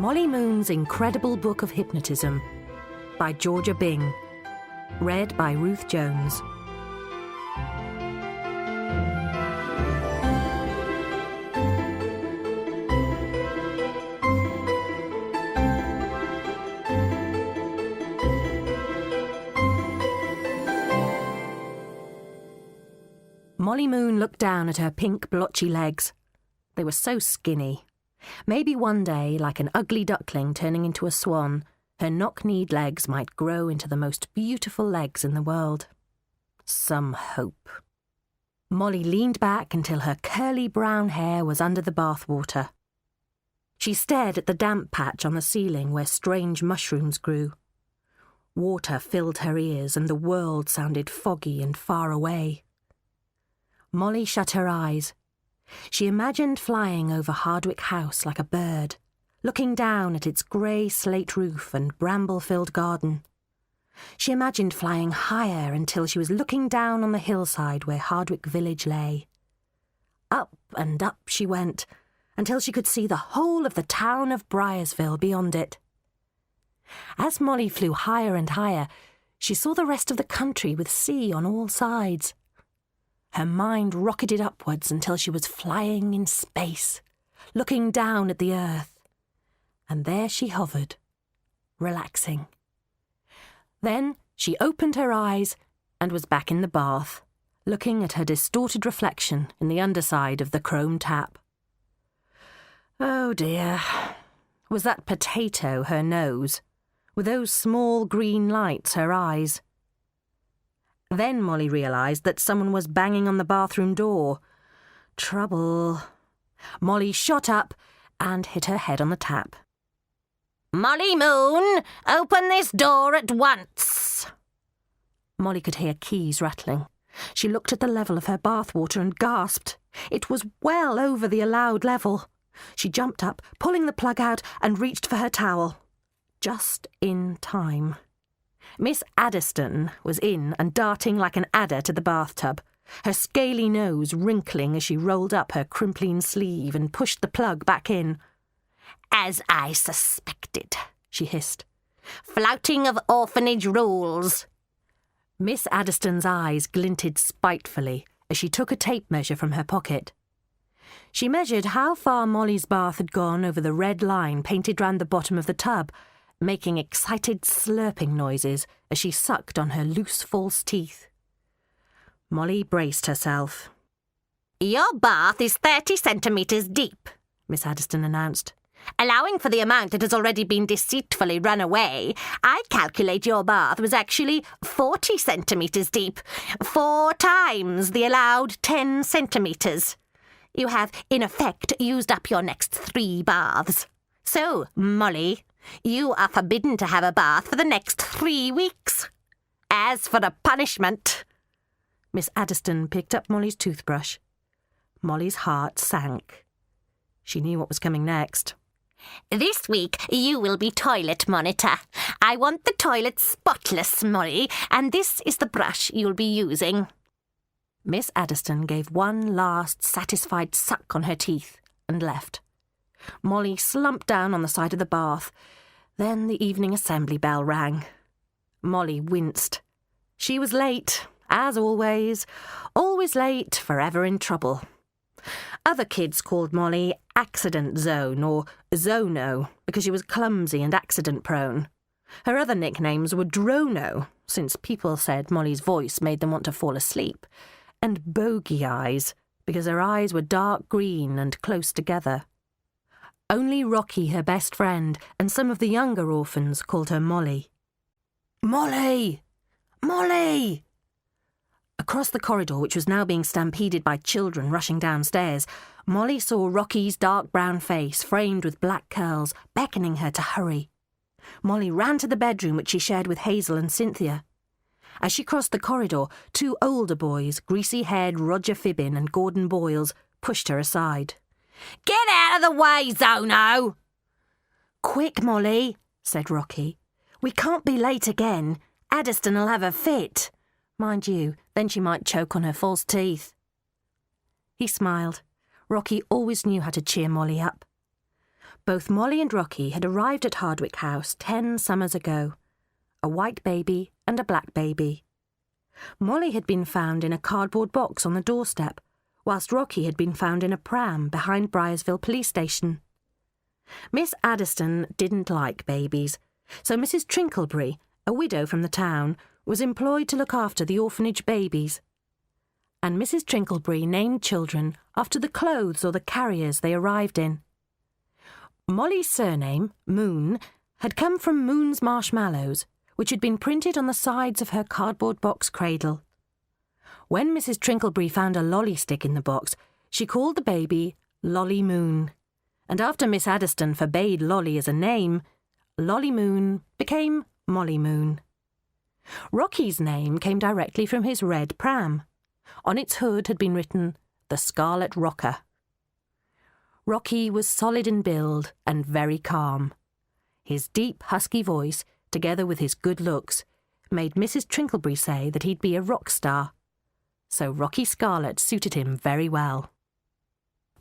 Molly Moon's Incredible Book of Hypnotism by Georgina Byng. Read by Ruth Jones. Molly Moon looked down at her pink, blotchy legs. They were so skinny. Maybe one day, like an ugly duckling turning into a swan, her knock-kneed legs might grow into the most beautiful legs in the world. Some hope. Molly leaned back until her curly brown hair was under the bathwater. She stared at the damp patch on the ceiling where strange mushrooms grew. Water filled her ears and the world sounded foggy and far away. Molly shut her eyes. She imagined flying over Hardwick House like a bird, looking down at its grey slate roof and bramble-filled garden. She imagined flying higher until she was looking down on the hillside where Hardwick village lay. Up and up she went, until she could see the whole of the town of Briarsville beyond it. As Molly flew higher and higher, she saw the rest of the country with sea on all sides. Her mind rocketed upwards until she was flying in space, looking down at the earth. And there she hovered, relaxing. Then she opened her eyes and was back in the bath, looking at her distorted reflection in the underside of the chrome tap. Oh dear, was that potato her nose, with those small green lights her eyes? Then Molly realised that someone was banging on the bathroom door. Trouble. Molly shot up and hit her head on the tap. "Molly Moon, open this door at once!" Molly could hear keys rattling. She looked at the level of her bathwater and gasped. It was well over the allowed level. She jumped up, pulling the plug out, and reached for her towel. Just in time. Miss Adderstone was in and darting like an adder to the bathtub, her scaly nose wrinkling as she rolled up her crimpling sleeve and pushed the plug back in. "As I suspected," she hissed. "Flouting of orphanage rules." Miss Adderstone's eyes glinted spitefully as she took a tape measure from her pocket. She measured how far Molly's bath had gone over the red line painted round the bottom of the tub, making excited slurping noises as she sucked on her loose false teeth. Molly braced herself. "Your bath is 30 centimetres deep," Miss Adderstone announced. "Allowing for the amount that has already been deceitfully run away, I calculate your bath was actually 40 centimetres deep, 4 times the allowed 10 centimetres. You have, in effect, used up your next 3 baths. So, Molly, you are forbidden to have a bath for the next 3 weeks. As for a punishment..." Miss Adderstone picked up Molly's toothbrush. Molly's heart sank. She knew what was coming next. "This week you will be toilet monitor. I want the toilet spotless, Molly, and this is the brush you'll be using." Miss Adderstone gave one last satisfied suck on her teeth and left. Molly slumped down on the side of the bath. Then the evening assembly bell rang. Molly winced. She was late, as always. Always late, forever in trouble. Other kids called Molly Accident Zone or Zono because she was clumsy and accident-prone. Her other nicknames were Drono, since people said Molly's voice made them want to fall asleep, and Bogey Eyes, because her eyes were dark green and close together. Only Rocky, her best friend, and some of the younger orphans called her Molly. "Molly! Molly!" Across the corridor, which was now being stampeded by children rushing downstairs, Molly saw Rocky's dark brown face, framed with black curls, beckoning her to hurry. Molly ran to the bedroom which she shared with Hazel and Cynthia. As she crossed the corridor, 2 older boys, greasy-haired Roger Fibbin and Gordon Boyles, pushed her aside. "Get out of the way, Zono!" "Quick, Molly," said Rocky. "We can't be late again. Adderstone'll have a fit. Mind you, then she might choke on her false teeth." He smiled. Rocky always knew how to cheer Molly up. Both Molly and Rocky had arrived at Hardwick House 10 summers ago. A white baby and a black baby. Molly had been found in a cardboard box on the doorstep, whilst Rocky had been found in a pram behind Briarsville Police Station. Miss Adderstone didn't like babies, so Mrs. Trinklebury, a widow from the town, was employed to look after the orphanage babies. And Mrs. Trinklebury named children after the clothes or the carriers they arrived in. Molly's surname, Moon, had come from Moon's Marshmallows, which had been printed on the sides of her cardboard box cradle. When Mrs. Trinklebury found a lolly stick in the box, she called the baby Lolly Moon, and after Miss Adderstone forbade Lolly as a name, Lolly Moon became Molly Moon. Rocky's name came directly from his red pram. On its hood had been written, "The Scarlet Rocker." Rocky was solid in build and very calm. His deep, husky voice, together with his good looks, made Mrs. Trinklebury say that he'd be a rock star. So Rocky Scarlet suited him very well.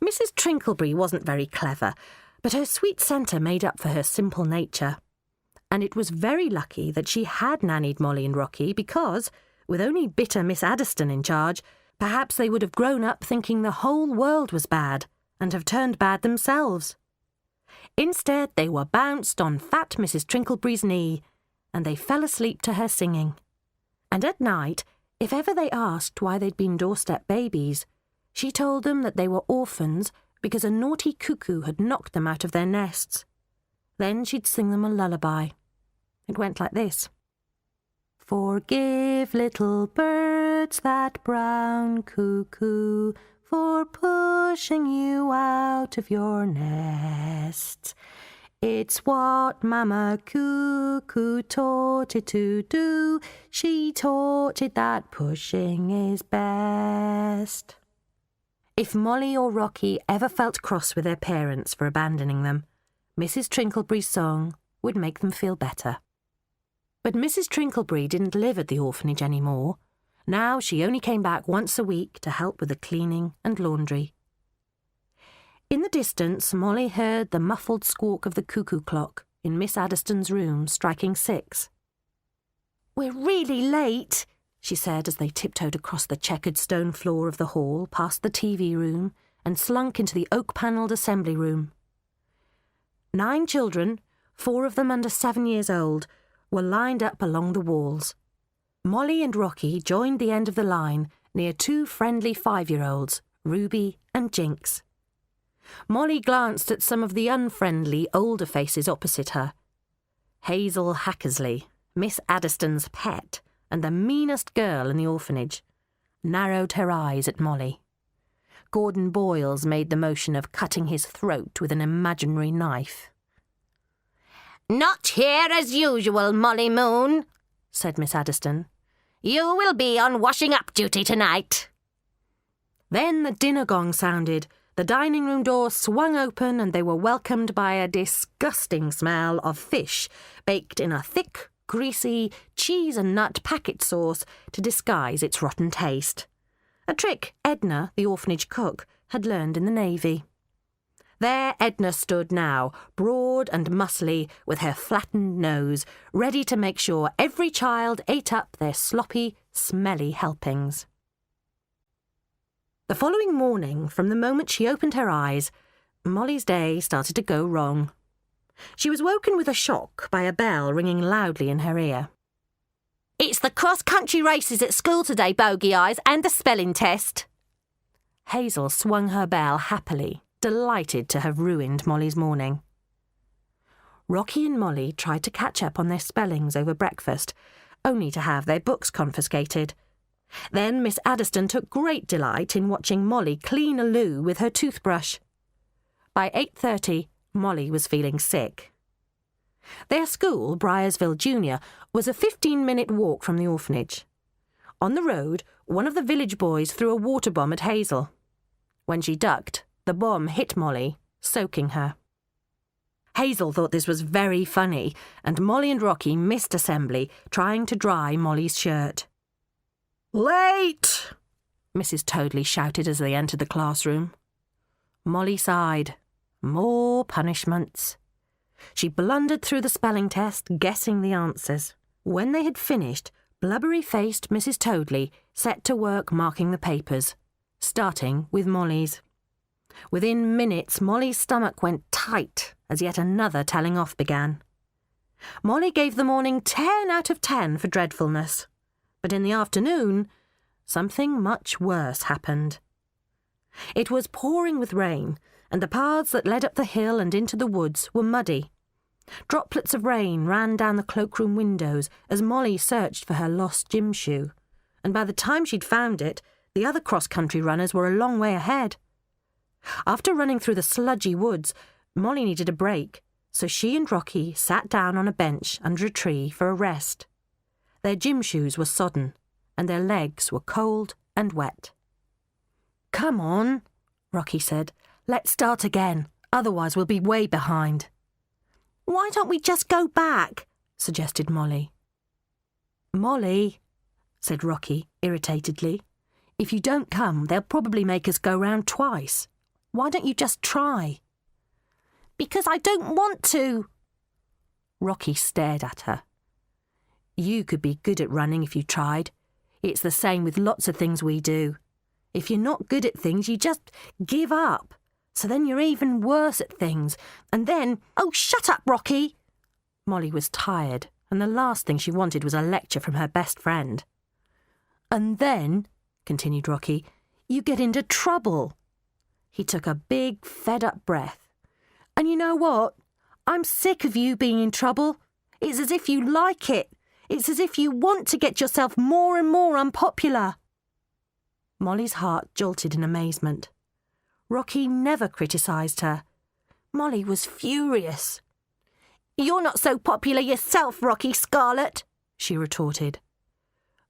Mrs. Trinklebury wasn't very clever, but her sweet centre made up for her simple nature. And it was very lucky that she had nannied Molly and Rocky because, with only bitter Miss Adderstone in charge, perhaps they would have grown up thinking the whole world was bad and have turned bad themselves. Instead, they were bounced on fat Mrs. Trinklebury's knee, and they fell asleep to her singing. And at night, if ever they asked why they'd been doorstep babies, she told them that they were orphans because a naughty cuckoo had knocked them out of their nests. Then she'd sing them a lullaby. It went like this. Forgive, little birds, that brown cuckoo for pushing you out of your nests. It's what Mamma Cuckoo taught it to do. She taught it that pushing is best. If Molly or Rocky ever felt cross with their parents for abandoning them, Mrs. Trinklebury's song would make them feel better. But Mrs. Trinklebury didn't live at the orphanage anymore. Now she only came back once a week to help with the cleaning and laundry. In the distance, Molly heard the muffled squawk of the cuckoo clock in Miss Adderstone's room striking 6. "We're really late," she said as they tiptoed across the checkered stone floor of the hall past the TV room and slunk into the oak-panelled assembly room. 9 children, 4 of them under 7 years old, were lined up along the walls. Molly and Rocky joined the end of the line near 2 friendly 5-year-olds, Ruby and Jinx. Molly glanced at some of the unfriendly older faces opposite her. Hazel Hackersley, Miss Adderstone's pet and the meanest girl in the orphanage, narrowed her eyes at Molly. Gordon Boyles made the motion of cutting his throat with an imaginary knife. "Not here as usual, Molly Moon," said Miss Adderstone. "You will be on washing-up duty tonight." Then the dinner gong sounded, the dining-room door swung open, and they were welcomed by a disgusting smell of fish baked in a thick, greasy, cheese and nut packet sauce to disguise its rotten taste. A trick Edna, the orphanage cook, had learned in the Navy. There Edna stood now, broad and muscly, with her flattened nose, ready to make sure every child ate up their sloppy, smelly helpings. The following morning, from the moment she opened her eyes, Molly's day started to go wrong. She was woken with a shock by a bell ringing loudly in her ear. "It's the cross-country races at school today, Bogey Eyes, and the spelling test." Hazel swung her bell happily, delighted to have ruined Molly's morning. Rocky and Molly tried to catch up on their spellings over breakfast, only to have their books confiscated. Then Miss Adderstone took great delight in watching Molly clean a loo with her toothbrush. By 8:30, Molly was feeling sick. Their school, Briarsville Junior, was a 15-minute walk from the orphanage. On the road, one of the village boys threw a water bomb at Hazel. When she ducked, the bomb hit Molly, soaking her. Hazel thought this was very funny, and Molly and Rocky missed assembly, trying to dry Molly's shirt. "Late!" Mrs. Toadley shouted as they entered the classroom. Molly sighed. More punishments. She blundered through the spelling test, guessing the answers. When they had finished, blubbery-faced Mrs. Toadley set to work marking the papers, starting with Molly's. Within minutes, Molly's stomach went tight as yet another telling off began. Molly gave the morning 10 out of 10 for dreadfulness, but in the afternoon, something much worse happened. It was pouring with rain, and the paths that led up the hill and into the woods were muddy. Droplets of rain ran down the cloakroom windows as Molly searched for her lost gym shoe, and by the time she'd found it, the other cross-country runners were a long way ahead. After running through the sludgy woods, Molly needed a break, so she and Rocky sat down on a bench under a tree for a rest. Their gym shoes were sodden, and their legs were cold and wet. "Come on," Rocky said. "Let's start again, otherwise we'll be way behind." "Why don't we just go back?" suggested Molly. "Molly," said Rocky irritatedly, "if you don't come, they'll probably make us go round twice. Why don't you just try?" "Because I don't want to." Rocky stared at her. "You could be good at running if you tried. It's the same with lots of things we do. If you're not good at things, you just give up. So then you're even worse at things. And then—" "Oh, shut up, Rocky!" Molly was tired, and the last thing she wanted was a lecture from her best friend. "And then," continued Rocky, "you get into trouble." He took a big, fed-up breath. "And you know what? I'm sick of you being in trouble. It's as if you like it. It's as if you want to get yourself more and more unpopular." Molly's heart jolted in amazement. Rocky never criticised her. Molly was furious. "You're not so popular yourself, Rocky Scarlet," she retorted.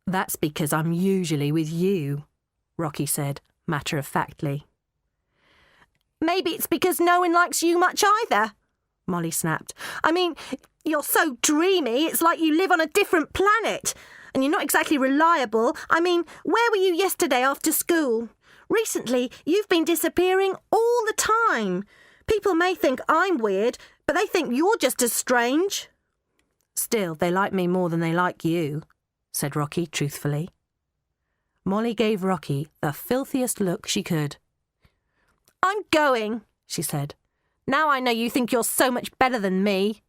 "That's because I'm usually with you," Rocky said, matter-of-factly. "Maybe it's because no one likes you much either," Molly snapped. "I mean, you're so dreamy, it's like you live on a different planet. And you're not exactly reliable. I mean, where were you yesterday after school? Recently, you've been disappearing all the time. People may think I'm weird, but they think you're just as strange." "Still, they like me more than they like you," said Rocky truthfully. Molly gave Rocky the filthiest look she could. "I'm going," she said. "Now I know you think you're so much better than me."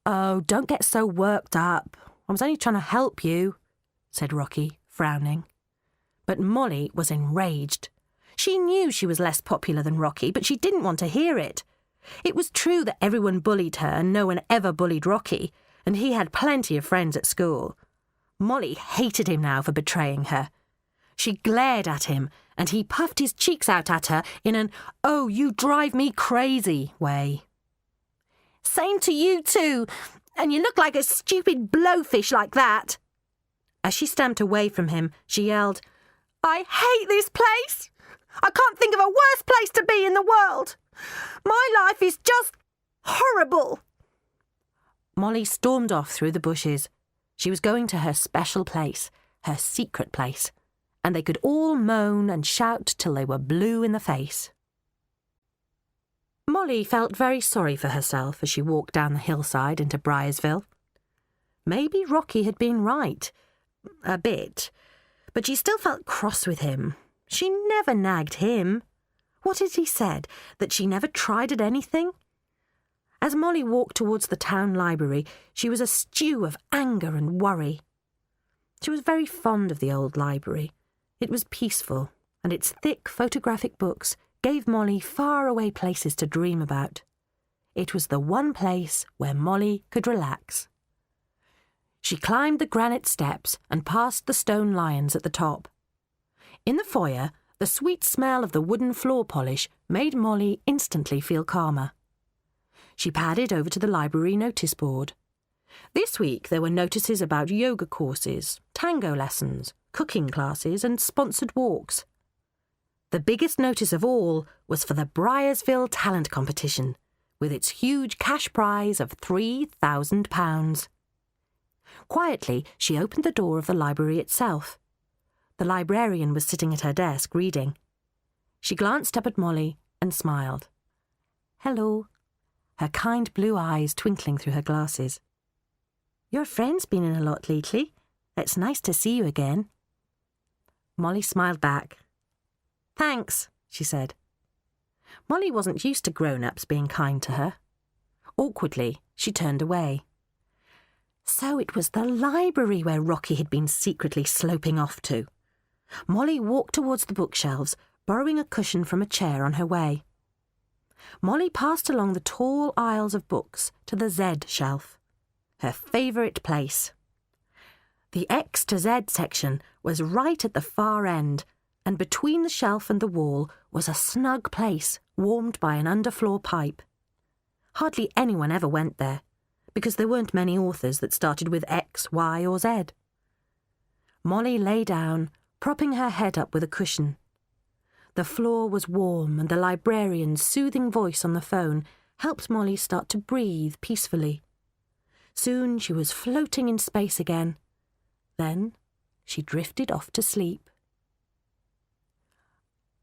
"Oh, don't get so worked up. I was only trying to help you," said Rocky, frowning. But Molly was enraged. She knew she was less popular than Rocky, but she didn't want to hear it. It was true that everyone bullied her and no one ever bullied Rocky, and he had plenty of friends at school. Molly hated him now for betraying her. She glared at him, and he puffed his cheeks out at her in an "oh, you drive me crazy" way. "Same to you too, and you look like a stupid blowfish like that." As she stamped away from him, she yelled, "I hate this place! I can't think of a worse place to be in the world! My life is just horrible!" Molly stormed off through the bushes. She was going to her special place, her secret place, and they could all moan and shout till they were blue in the face. Molly felt very sorry for herself as she walked down the hillside into Briarsville. Maybe Rocky had been right. A bit. But she still felt cross with him. She never nagged him. What had he said? That she never tried at anything? As Molly walked towards the town library, she was a stew of anger and worry. She was very fond of the old library. It was peaceful, and its thick photographic books gave Molly far-away places to dream about. It was the one place where Molly could relax. She climbed the granite steps and passed the stone lions at the top. In the foyer, the sweet smell of the wooden floor polish made Molly instantly feel calmer. She padded over to the library notice board. This week there were notices about yoga courses, tango lessons, cooking classes and sponsored walks. The biggest notice of all was for the Briarsville Talent Competition, with its huge cash prize of £3,000. Quietly, she opened the door of the library itself. The librarian was sitting at her desk reading. She glanced up at Molly and smiled. "Hello," her kind blue eyes twinkling through her glasses. "Your friend's been in a lot lately. It's nice to see you again." Molly smiled back. "Thanks," she said. Molly wasn't used to grown-ups being kind to her. Awkwardly, she turned away. So it was the library where Rocky had been secretly sloping off to. Molly walked towards the bookshelves, borrowing a cushion from a chair on her way. Molly passed along the tall aisles of books to the Z shelf, her favourite place. The X to Z section was right at the far end, and between the shelf and the wall was a snug place warmed by an underfloor pipe. Hardly anyone ever went there, because there weren't many authors that started with X, Y or Z. Molly lay down, propping her head up with a cushion. The floor was warm, and the librarian's soothing voice on the phone helped Molly start to breathe peacefully. Soon she was floating in space again. Then she drifted off to sleep.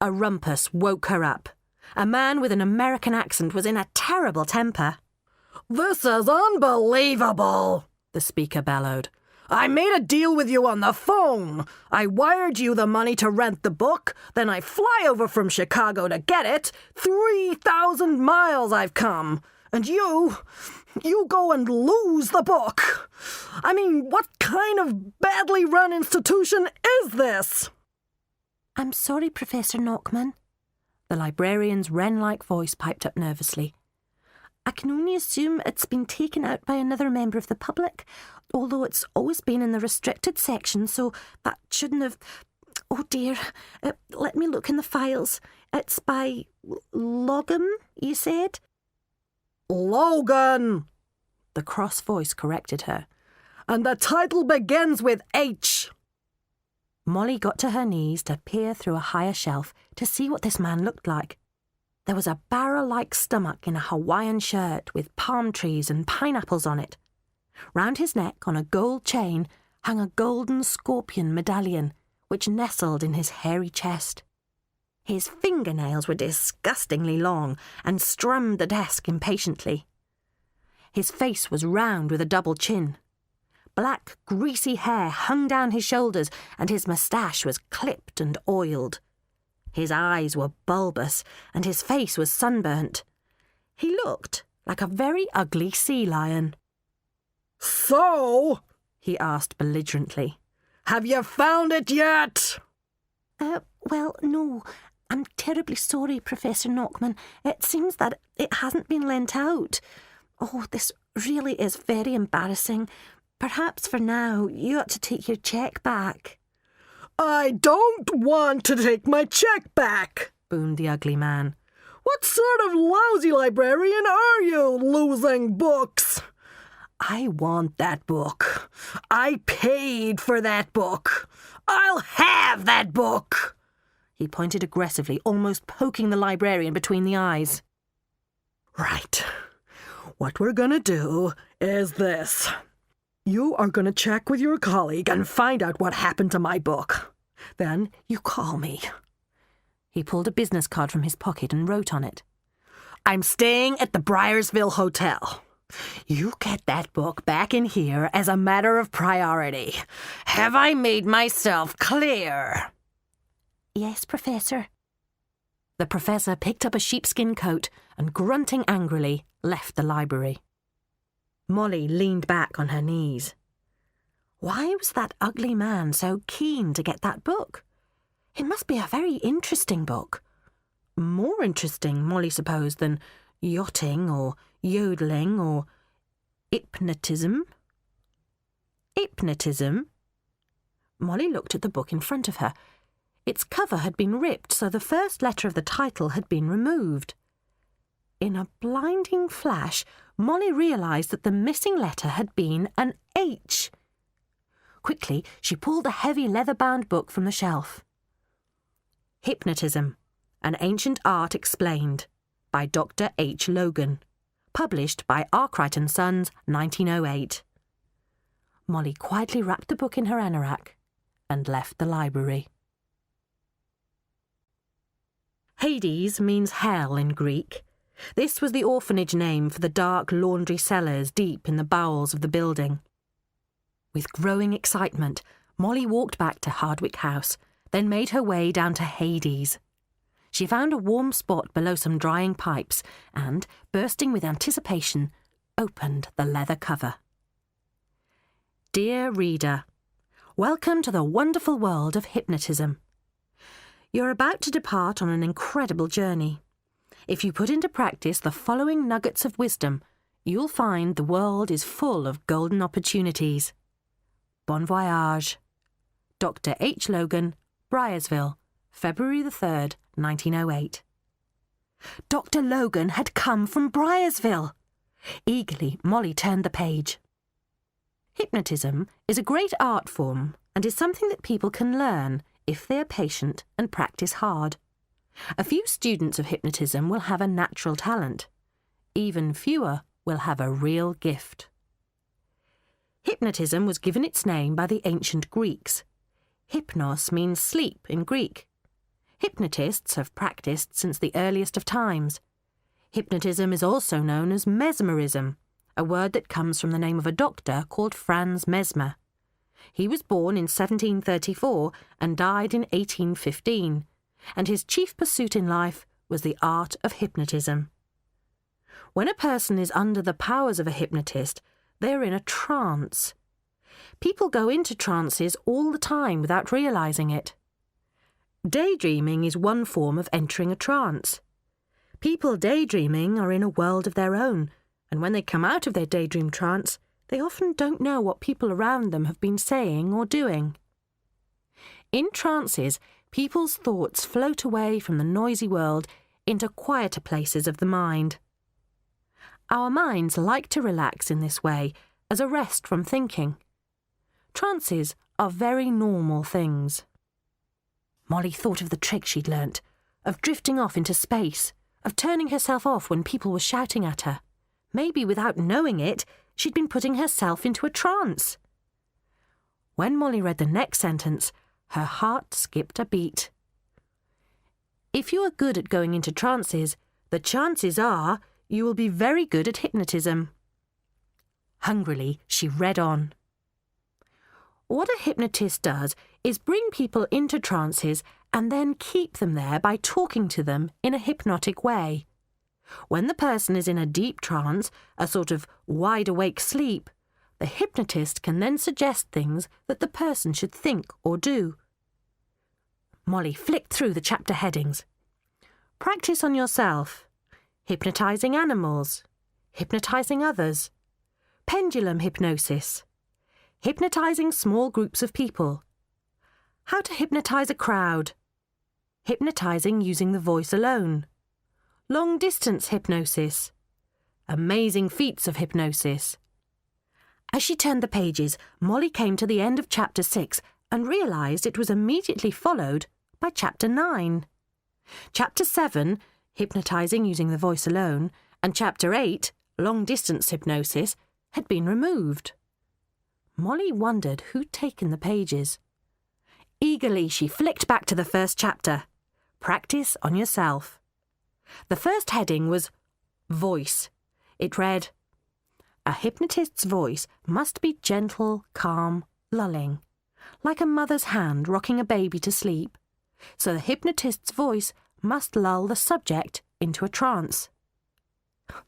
A rumpus woke her up. A man with an American accent was in a terrible temper. "This is unbelievable," the speaker bellowed. "I made a deal with you on the phone. I wired you the money to rent the book, then I fly over from Chicago to get it. 3,000 miles I've come. And you go and lose the book. I mean, what kind of badly run institution is this?" "I'm sorry, Professor Knockman." The librarian's wren-like voice piped up nervously. "I can only assume it's been taken out by another member of the public, although it's always been in the restricted section, so that shouldn't have... Oh dear, let me look in the files. It's by Logan, you said?" "Logan," the cross voice corrected her. "And the title begins with H." Molly got to her knees to peer through a higher shelf to see what this man looked like. There was a barrel-like stomach in a Hawaiian shirt with palm trees and pineapples on it. Round his neck, on a gold chain, hung a golden scorpion medallion, which nestled in his hairy chest. His fingernails were disgustingly long and strummed the desk impatiently. His face was round with a double chin. Black, greasy hair hung down his shoulders, and his moustache was clipped and oiled. His eyes were bulbous, and his face was sunburnt. He looked like a very ugly sea lion. "So," he asked belligerently, "have you found it yet?" Well, no. I'm terribly sorry, Professor Knockman. It seems that it hasn't been lent out. Oh, this really is very embarrassing. Perhaps for now you ought to take your cheque back." "I don't want to take my cheque back," boomed the ugly man. "What sort of lousy librarian are you, losing books? I want that book. I paid for that book. I'll have that book." He pointed aggressively, almost poking the librarian between the eyes. "Right. What we're going to do is this. You are going to check with your colleague and find out what happened to my book. Then you call me." He pulled a business card from his pocket and wrote on it. "I'm staying at the Briarsville Hotel. You get that book back in here as a matter of priority. Have I made myself clear?" "Yes, Professor." The professor picked up a sheepskin coat and, grunting angrily, left the library. Molly leaned back on her knees. Why was that ugly man so keen to get that book? It must be a very interesting book. More interesting, Molly supposed, than yachting or yodeling or hypnotism. Hypnotism? Molly looked at the book in front of her. Its cover had been ripped, so the first letter of the title had been removed. In a blinding flash, Molly realised that the missing letter had been an H. Quickly, she pulled a heavy leather-bound book from the shelf. Hypnotism, An Ancient Art Explained, by Dr. H. Logan, published by Arkwright & Sons, 1908. Molly quietly wrapped the book in her anorak and left the library. Hades means hell in Greek, This was the orphanage name for the dark laundry cellars deep in the bowels of the building. With growing excitement, Molly walked back to Hardwick House, then made her way down to Hades. She found a warm spot below some drying pipes and, bursting with anticipation, opened the leather cover. Dear reader, welcome to the wonderful world of hypnotism. You're about to depart on an incredible journey. If you put into practice the following nuggets of wisdom, you'll find the world is full of golden opportunities. Bon voyage. Dr. H. Logan, Briarsville, February the 3rd, 1908. Dr. Logan had come from Briarsville. Eagerly, Molly turned the page. Hypnotism is a great art form and is something that people can learn if they are patient and practice hard. A few students of hypnotism will have a natural talent. Even fewer will have a real gift. Hypnotism was given its name by the ancient Greeks. Hypnos means sleep in Greek. Hypnotists have practiced since the earliest of times. Hypnotism is also known as mesmerism, a word that comes from the name of a doctor called Franz Mesmer. He was born in 1734 and died in 1815, and his chief pursuit in life was the art of hypnotism. When a person is under the powers of a hypnotist, they are in a trance. People go into trances all the time without realising it. Daydreaming is one form of entering a trance. People daydreaming are in a world of their own, and when they come out of their daydream trance, they often don't know what people around them have been saying or doing. In trances, people's thoughts float away from the noisy world into quieter places of the mind. Our minds like to relax in this way as a rest from thinking. Trances are very normal things. Molly thought of the trick she'd learnt, of drifting off into space, of turning herself off when people were shouting at her. Maybe without knowing it, she'd been putting herself into a trance. When Molly read the next sentence, her heart skipped a beat. If you are good at going into trances, the chances are you will be very good at hypnotism. Hungrily, she read on. What a hypnotist does is bring people into trances and then keep them there by talking to them in a hypnotic way. When the person is in a deep trance, a sort of wide-awake sleep, the hypnotist can then suggest things that the person should think or do. Molly flicked through the chapter headings. Practice on yourself. Hypnotising animals. Hypnotising others. Pendulum hypnosis. Hypnotising small groups of people. How to hypnotise a crowd. Hypnotising using the voice alone. Long-distance hypnosis. Amazing feats of hypnosis. As she turned the pages, Molly came to the end of Chapter 6 and realised it was immediately followed by Chapter 9. Chapter 7, Hypnotising using the voice alone, and Chapter 8, Long-distance hypnosis, had been removed. Molly wondered who'd taken the pages. Eagerly, she flicked back to the first chapter. Practice on yourself. The first heading was Voice. It read, A hypnotist's voice must be gentle, calm, lulling, like a mother's hand rocking a baby to sleep. So the hypnotist's voice must lull the subject into a trance.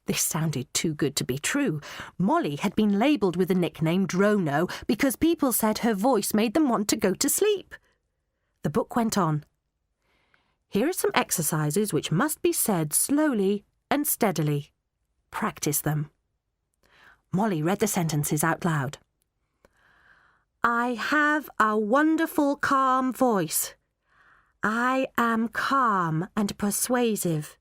This sounded too good to be true. Molly had been labelled with the nickname Drono because people said her voice made them want to go to sleep. The book went on. Here are some exercises which must be said slowly and steadily. Practice them. Molly read the sentences out loud. I have a wonderful calm voice. I am calm and persuasive.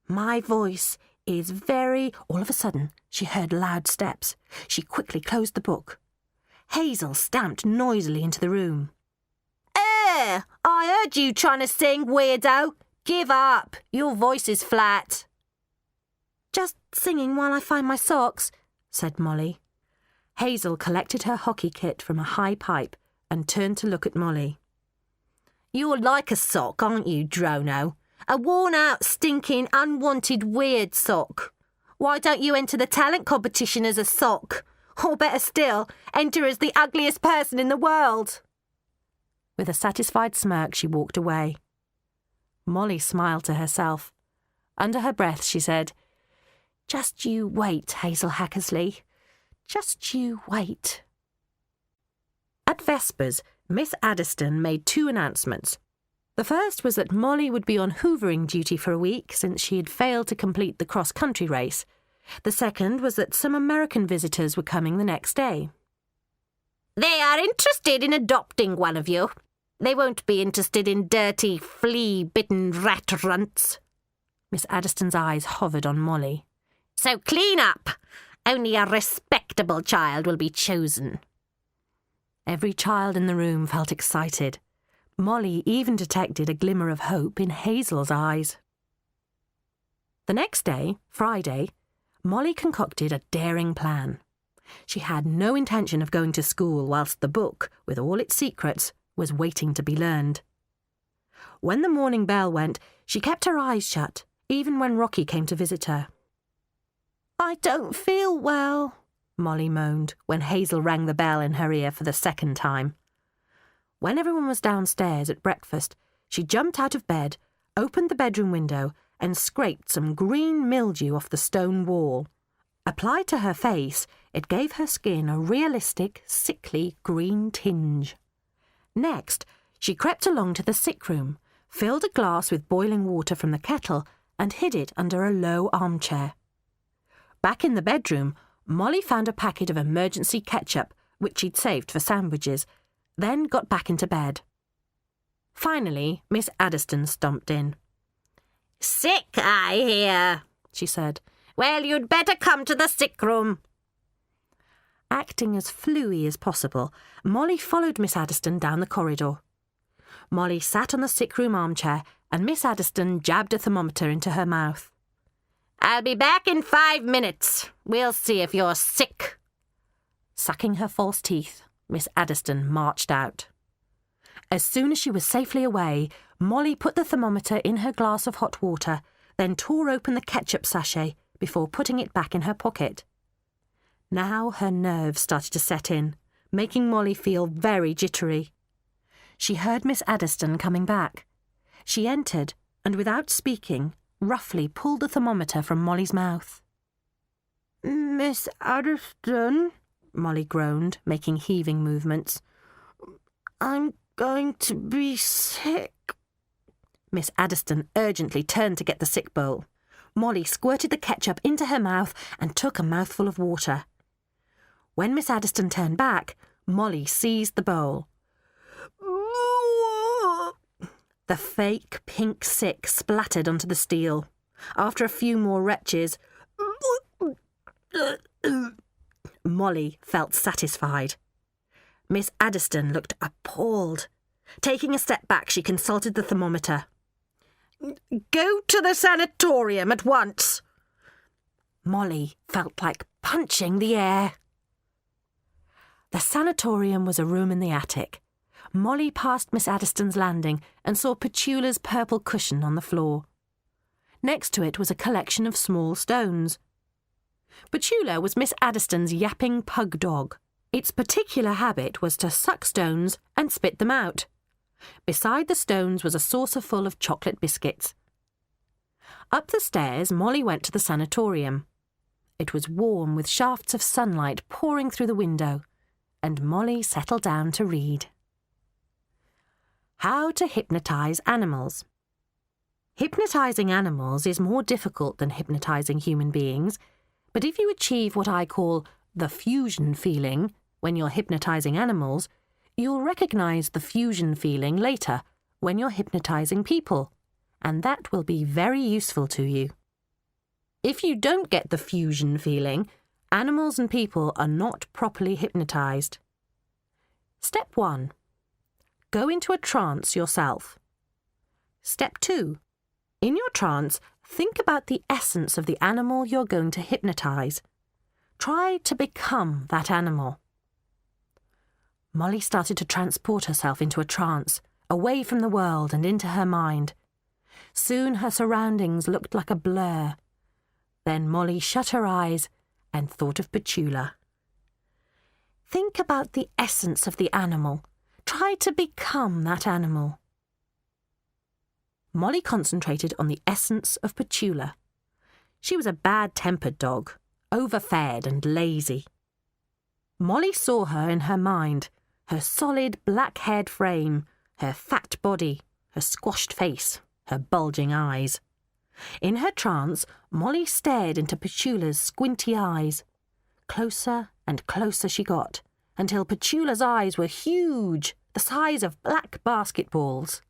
My voice is very... All of a sudden, she heard loud steps. She quickly closed the book. Hazel stamped noisily into the room. I heard you trying to sing, weirdo. Give up. Your voice is flat. Just singing while I find my socks, said Molly. Hazel collected her hockey kit from a high pipe and turned to look at Molly. You're like a sock, aren't you, Drono? A worn-out, stinking, unwanted, weird sock. Why don't you enter the talent competition as a sock? Or better still, enter as the ugliest person in the world." With a satisfied smirk, she walked away. Molly smiled to herself. Under her breath, she said, "Just you wait, Hazel Hackersley. Just you wait." At Vespers, Miss Adderstone made 2 announcements. The first was that Molly would be on hoovering duty for a week since she had failed to complete the cross-country race. The second was that some American visitors were coming the next day. "They are interested in adopting one of you. They won't be interested in dirty, flea-bitten rat runts." Miss Adderstone's eyes hovered on Molly. "So clean up. Only a respectable child will be chosen." Every child in the room felt excited. Molly even detected a glimmer of hope in Hazel's eyes. The next day, Friday, Molly concocted a daring plan. She had no intention of going to school whilst the book, with all its secrets, was waiting to be learned. When the morning bell went, she kept her eyes shut, even when Rocky came to visit her. "I don't feel well," Molly moaned when Hazel rang the bell in her ear for the second time. When everyone was downstairs at breakfast, she jumped out of bed, opened the bedroom window, and scraped some green mildew off the stone wall. Applied to her face, it gave her skin a realistic, sickly green tinge. Next, she crept along to the sick room, filled a glass with boiling water from the kettle, and hid it under a low armchair. Back in the bedroom, Molly found a packet of emergency ketchup, which she'd saved for sandwiches, then got back into bed. Finally, Miss Adderstone stomped in. "Sick, I hear," she said. "Well, you'd better come to the sick room." Acting as fluey as possible, Molly followed Miss Adderstone down the corridor. Molly sat on the sick room armchair, and Miss Adderstone jabbed a thermometer into her mouth. "I'll be back in 5 minutes. We'll see if you're sick." Sucking her false teeth, Miss Adderstone marched out. As soon as she was safely away, Molly put the thermometer in her glass of hot water, then tore open the ketchup sachet before putting it back in her pocket. Now her nerves started to set in, making Molly feel very jittery. She heard Miss Adderstone coming back. She entered, and without speaking, roughly pulled the thermometer from Molly's mouth. "Miss Adderstone," Molly groaned, making heaving movements. "I'm going to be sick." Miss Adderstone urgently turned to get the sick bowl. Molly squirted the ketchup into her mouth and took a mouthful of water. When Miss Adderstone turned back, Molly seized the bowl. The fake pink sick splattered onto the steel. After a few more retches, Molly felt satisfied. Miss Adderstone looked appalled. Taking a step back, she consulted the thermometer. "Go to the sanatorium at once." Molly felt like punching the air. The sanatorium was a room in the attic. Molly passed Miss Adderstone's landing and saw Petula's purple cushion on the floor. Next to it was a collection of small stones. Petula was Miss Adderstone's yapping pug dog. Its particular habit was to suck stones and spit them out. Beside the stones was a saucer full of chocolate biscuits. Up the stairs, Molly went to the sanatorium. It was warm with shafts of sunlight pouring through the window, and Molly settled down to read. How to hypnotize animals. Hypnotizing animals is more difficult than hypnotizing human beings, but if you achieve what I call the fusion feeling when you're hypnotizing animals, you'll recognize the fusion feeling later when you're hypnotizing people, and that will be very useful to you. If you don't get the fusion feeling, animals and people are not properly hypnotized. Step 1. Go into a trance yourself. Step 2. In your trance, think about the essence of the animal you're going to hypnotize. Try to become that animal. Molly started to transport herself into a trance, away from the world and into her mind. Soon her surroundings looked like a blur. Then Molly shut her eyes and thought of Petula. Think about the essence of the animal. Try to become that animal. Molly concentrated on the essence of Petula. She was a bad-tempered dog, overfed and lazy. Molly saw her in her mind, her solid black-haired frame, her fat body, her squashed face, her bulging eyes. In her trance, Molly stared into Petula's squinty eyes. Closer and closer she got, until Petula's eyes were huge, the size of black basketballs.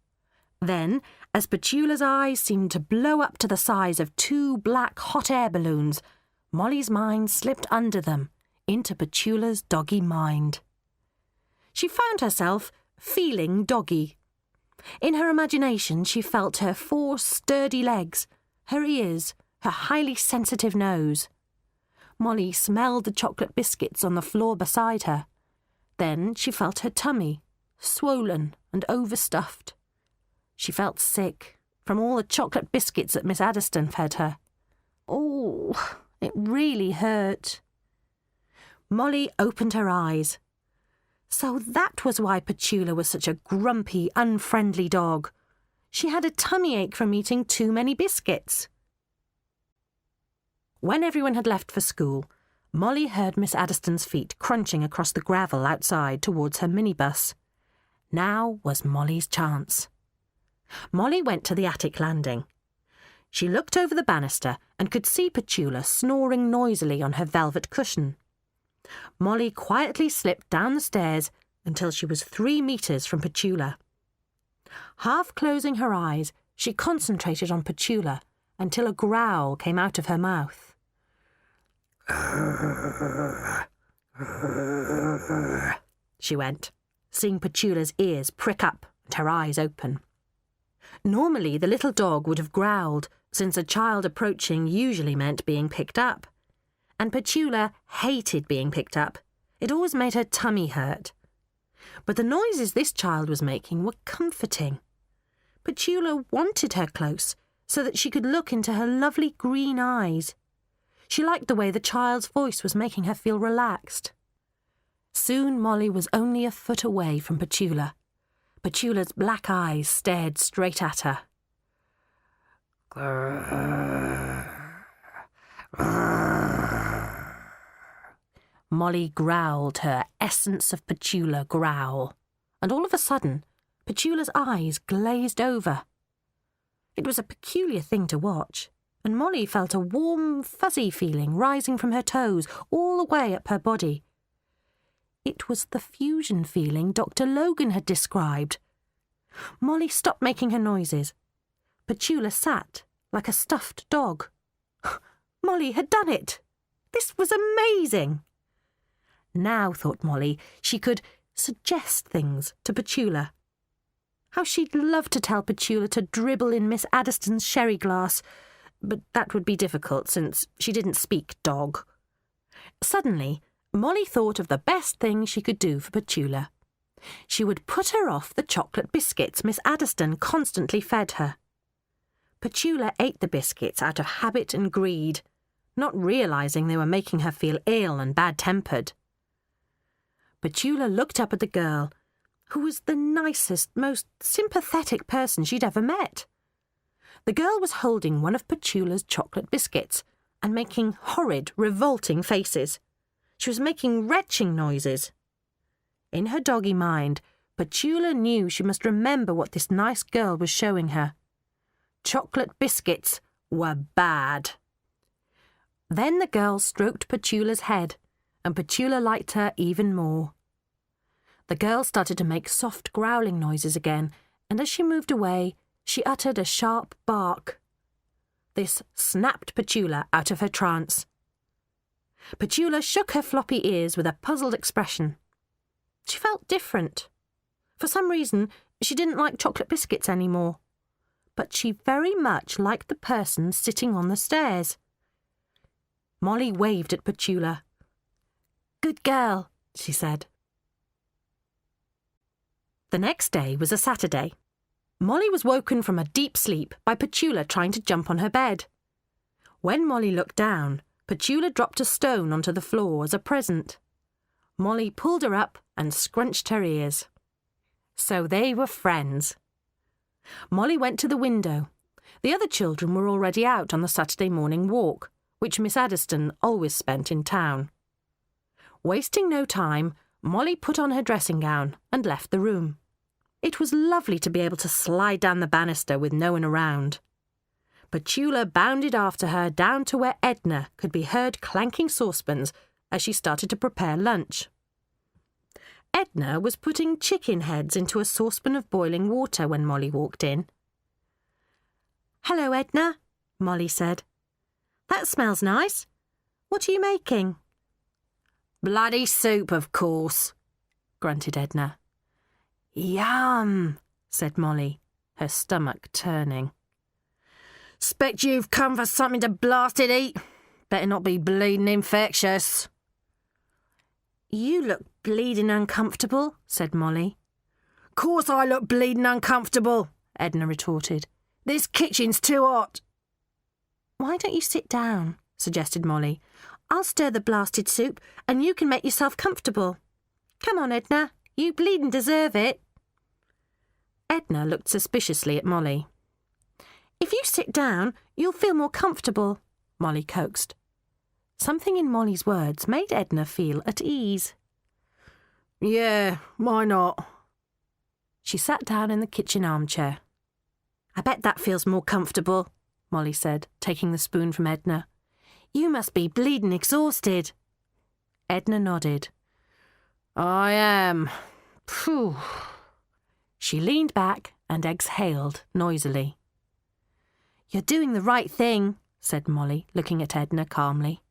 Then, as Petula's eyes seemed to blow up to the size of 2 black hot air balloons, Molly's mind slipped under them, into Petula's doggy mind. She found herself feeling doggy. In her imagination, she felt her 4 sturdy legs, her ears, her highly sensitive nose. Molly smelled the chocolate biscuits on the floor beside her. Then she felt her tummy, swollen and overstuffed. She felt sick from all the chocolate biscuits that Miss Adderstone fed her. Oh, it really hurt. Molly opened her eyes. So that was why Petula was such a grumpy, unfriendly dog. She had a tummy ache from eating too many biscuits. When everyone had left for school, Molly heard Miss Adderstone's feet crunching across the gravel outside towards her minibus. Now was Molly's chance. Molly went to the attic landing. She looked over the banister and could see Petula snoring noisily on her velvet cushion. Molly quietly slipped down the stairs until she was 3 meters from Petula. Half closing her eyes, she concentrated on Petula until a growl came out of her mouth. She went, seeing Petula's ears prick up and her eyes open. Normally, the little dog would have growled, since a child approaching usually meant being picked up. And Petula hated being picked up. It always made her tummy hurt. But the noises this child was making were comforting. Petula wanted her close so that she could look into her lovely green eyes. She liked the way the child's voice was making her feel relaxed. Soon Molly was only a foot away from Petula. Petula's black eyes stared straight at her. Molly growled her essence of Petula growl, and all of a sudden, Petula's eyes glazed over. It was a peculiar thing to watch, and Molly felt a warm, fuzzy feeling rising from her toes all the way up her body. It was the fusion feeling Dr. Logan had described. Molly stopped making her noises. Petula sat like a stuffed dog. Molly had done it! This was amazing! Now, thought Molly, she could suggest things to Petula. How she'd love to tell Petula to dribble in Miss Adderstone's sherry glass, but that would be difficult since she didn't speak dog. Suddenly, Molly thought of the best thing she could do for Petula. She would put her off the chocolate biscuits Miss Adderstone constantly fed her. Petula ate the biscuits out of habit and greed, not realising they were making her feel ill and bad-tempered. Petula looked up at the girl, who was the nicest, most sympathetic person she'd ever met. The girl was holding one of Petula's chocolate biscuits and making horrid, revolting faces. She was making retching noises. In her doggy mind, Petula knew she must remember what this nice girl was showing her. Chocolate biscuits were bad. Then the girl stroked Petula's head, and Petula liked her even more. The girl started to make soft growling noises again, and as she moved away, she uttered a sharp bark. This snapped Petula out of her trance. Petula shook her floppy ears with a puzzled expression. She felt different. For some reason, she didn't like chocolate biscuits anymore. But she very much liked the person sitting on the stairs. Molly waved at Petula. "Good girl," she said. The next day was a Saturday. Molly was woken from a deep sleep by Petula trying to jump on her bed. When Molly looked down, Petula dropped a stone onto the floor as a present. Molly pulled her up and scrunched her ears. So they were friends. Molly went to the window. The other children were already out on the Saturday morning walk, which Miss Adderstone always spent in town. Wasting no time, Molly put on her dressing gown and left the room. It was lovely to be able to slide down the banister with no one around. Petula bounded after her down to where Edna could be heard clanking saucepans as she started to prepare lunch. Edna was putting chicken heads into a saucepan of boiling water when Molly walked in. "Hello, Edna," Molly said. "That smells nice. What are you making?" "Bloody soup, of course," grunted Edna. "Yum," said Molly, her stomach turning. "'Spect you've come for something to blasted eat. Better not be bleeding infectious." "You look bleeding uncomfortable," said Molly. "Course I look bleeding uncomfortable," Edna retorted. "This kitchen's too hot." "Why don't you sit down?" suggested Molly. "I'll stir the blasted soup and you can make yourself comfortable. Come on, Edna, you bleeding deserve it." Edna looked suspiciously at Molly. "If you sit down, you'll feel more comfortable," Molly coaxed. Something in Molly's words made Edna feel at ease. "Yeah, why not?" She sat down in the kitchen armchair. "I bet that feels more comfortable," Molly said, taking the spoon from Edna. "You must be bleeding exhausted." Edna nodded. "I am. Phew." She leaned back and exhaled noisily. "You're doing the right thing," said Molly, looking at Edna calmly.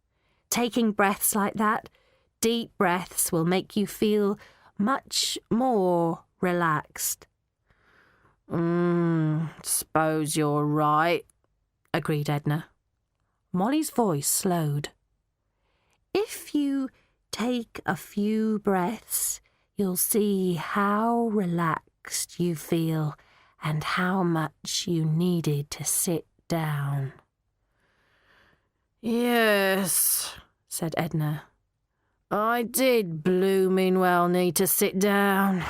"Taking breaths like that, deep breaths, will make you feel much more relaxed." Suppose you're right," agreed Edna. Molly's voice slowed. "If you take a few breaths, you'll see how relaxed you feel and how much you needed to sit down." "Yes," said Edna. "I did blooming well need to sit down."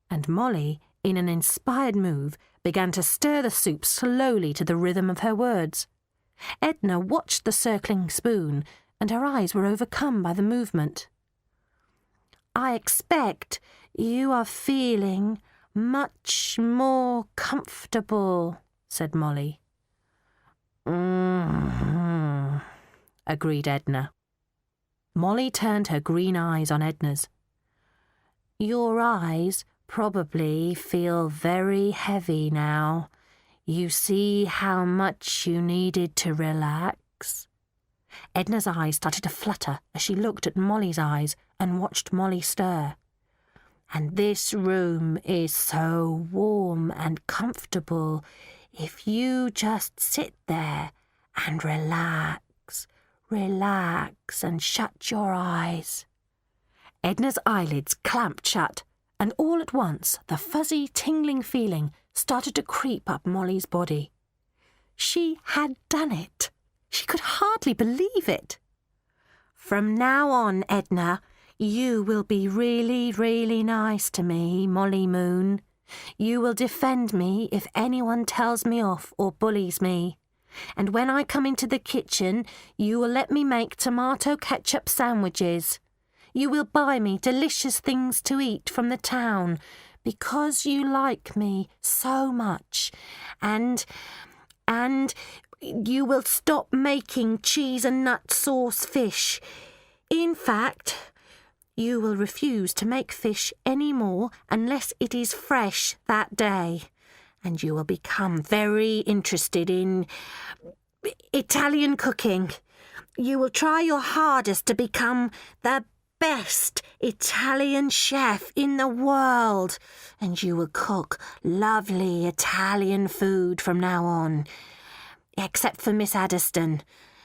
And Molly, in an inspired move, began to stir the soup slowly to the rhythm of her words. Edna watched the circling spoon, and her eyes were overcome by the movement. "I expect you are feeling much more comfortable," said Molly. Agreed Edna. Molly turned her green eyes on Edna's. "Your eyes probably feel very heavy now. You see how much you needed to relax?" Edna's eyes started to flutter as she looked at Molly's eyes and watched Molly stir. "And this room is so warm and comfortable if you just sit there and relax and shut your eyes." Edna's eyelids clamped shut, and all at once the fuzzy, tingling feeling started to creep up Molly's body. She had done it. She could hardly believe it. "From now on, Edna, you will be really, really nice to me, Molly Moon. You will defend me if anyone tells me off or bullies me. And when I come into the kitchen, you will let me make tomato ketchup sandwiches. You will buy me delicious things to eat from the town because you like me so much. And you will stop making cheese and nut sauce fish. In fact, you will refuse to make fish any more unless it is fresh that day. And you will become very interested in Italian cooking. You will try your hardest to become the best Italian chef in the world. And you will cook lovely Italian food from now on. Except for Miss Adderstone,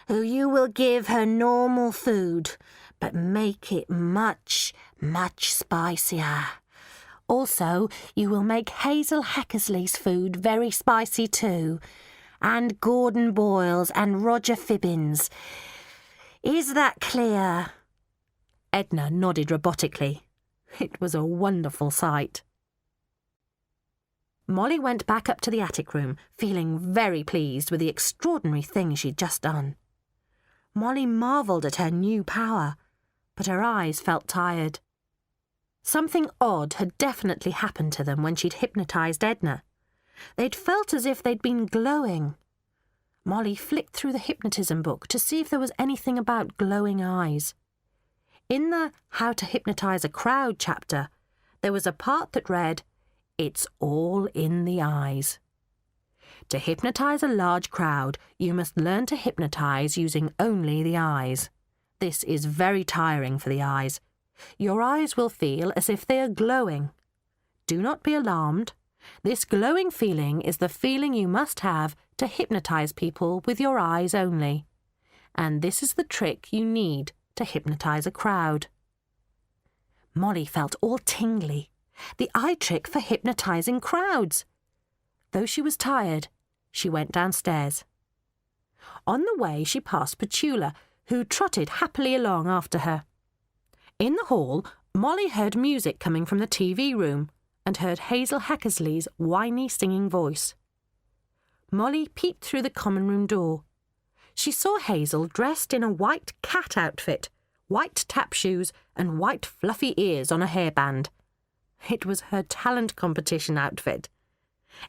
who you will give her normal food, but make it much, much spicier. Also, you will make Hazel Heckersley's food very spicy too, and Gordon Boyle's and Roger Fibbins. Is that clear?" Edna nodded robotically. It was a wonderful sight. Molly went back up to the attic room, feeling very pleased with the extraordinary thing she'd just done. Molly marvelled at her new power, but her eyes felt tired. Something odd had definitely happened to them when she'd hypnotised Edna. They'd felt as if they'd been glowing. Molly flicked through the hypnotism book to see if there was anything about glowing eyes. In the How to Hypnotise a Crowd chapter, there was a part that read, "It's all in the eyes." To hypnotise a large crowd, you must learn to hypnotise using only the eyes. This is very tiring for the eyes. Your eyes will feel as if they are glowing. Do not be alarmed. This glowing feeling is the feeling you must have to hypnotise people with your eyes only. And this is the trick you need to hypnotise a crowd. Molly felt all tingly. The eye trick for hypnotising crowds. Though she was tired, she went downstairs. On the way, she passed Petula, who trotted happily along after her. In the hall, Molly heard music coming from the TV room and heard Hazel Heckersley's whiny singing voice. Molly peeped through the common room door. She saw Hazel dressed in a white cat outfit, white tap shoes and white fluffy ears on a hairband. It was her talent competition outfit.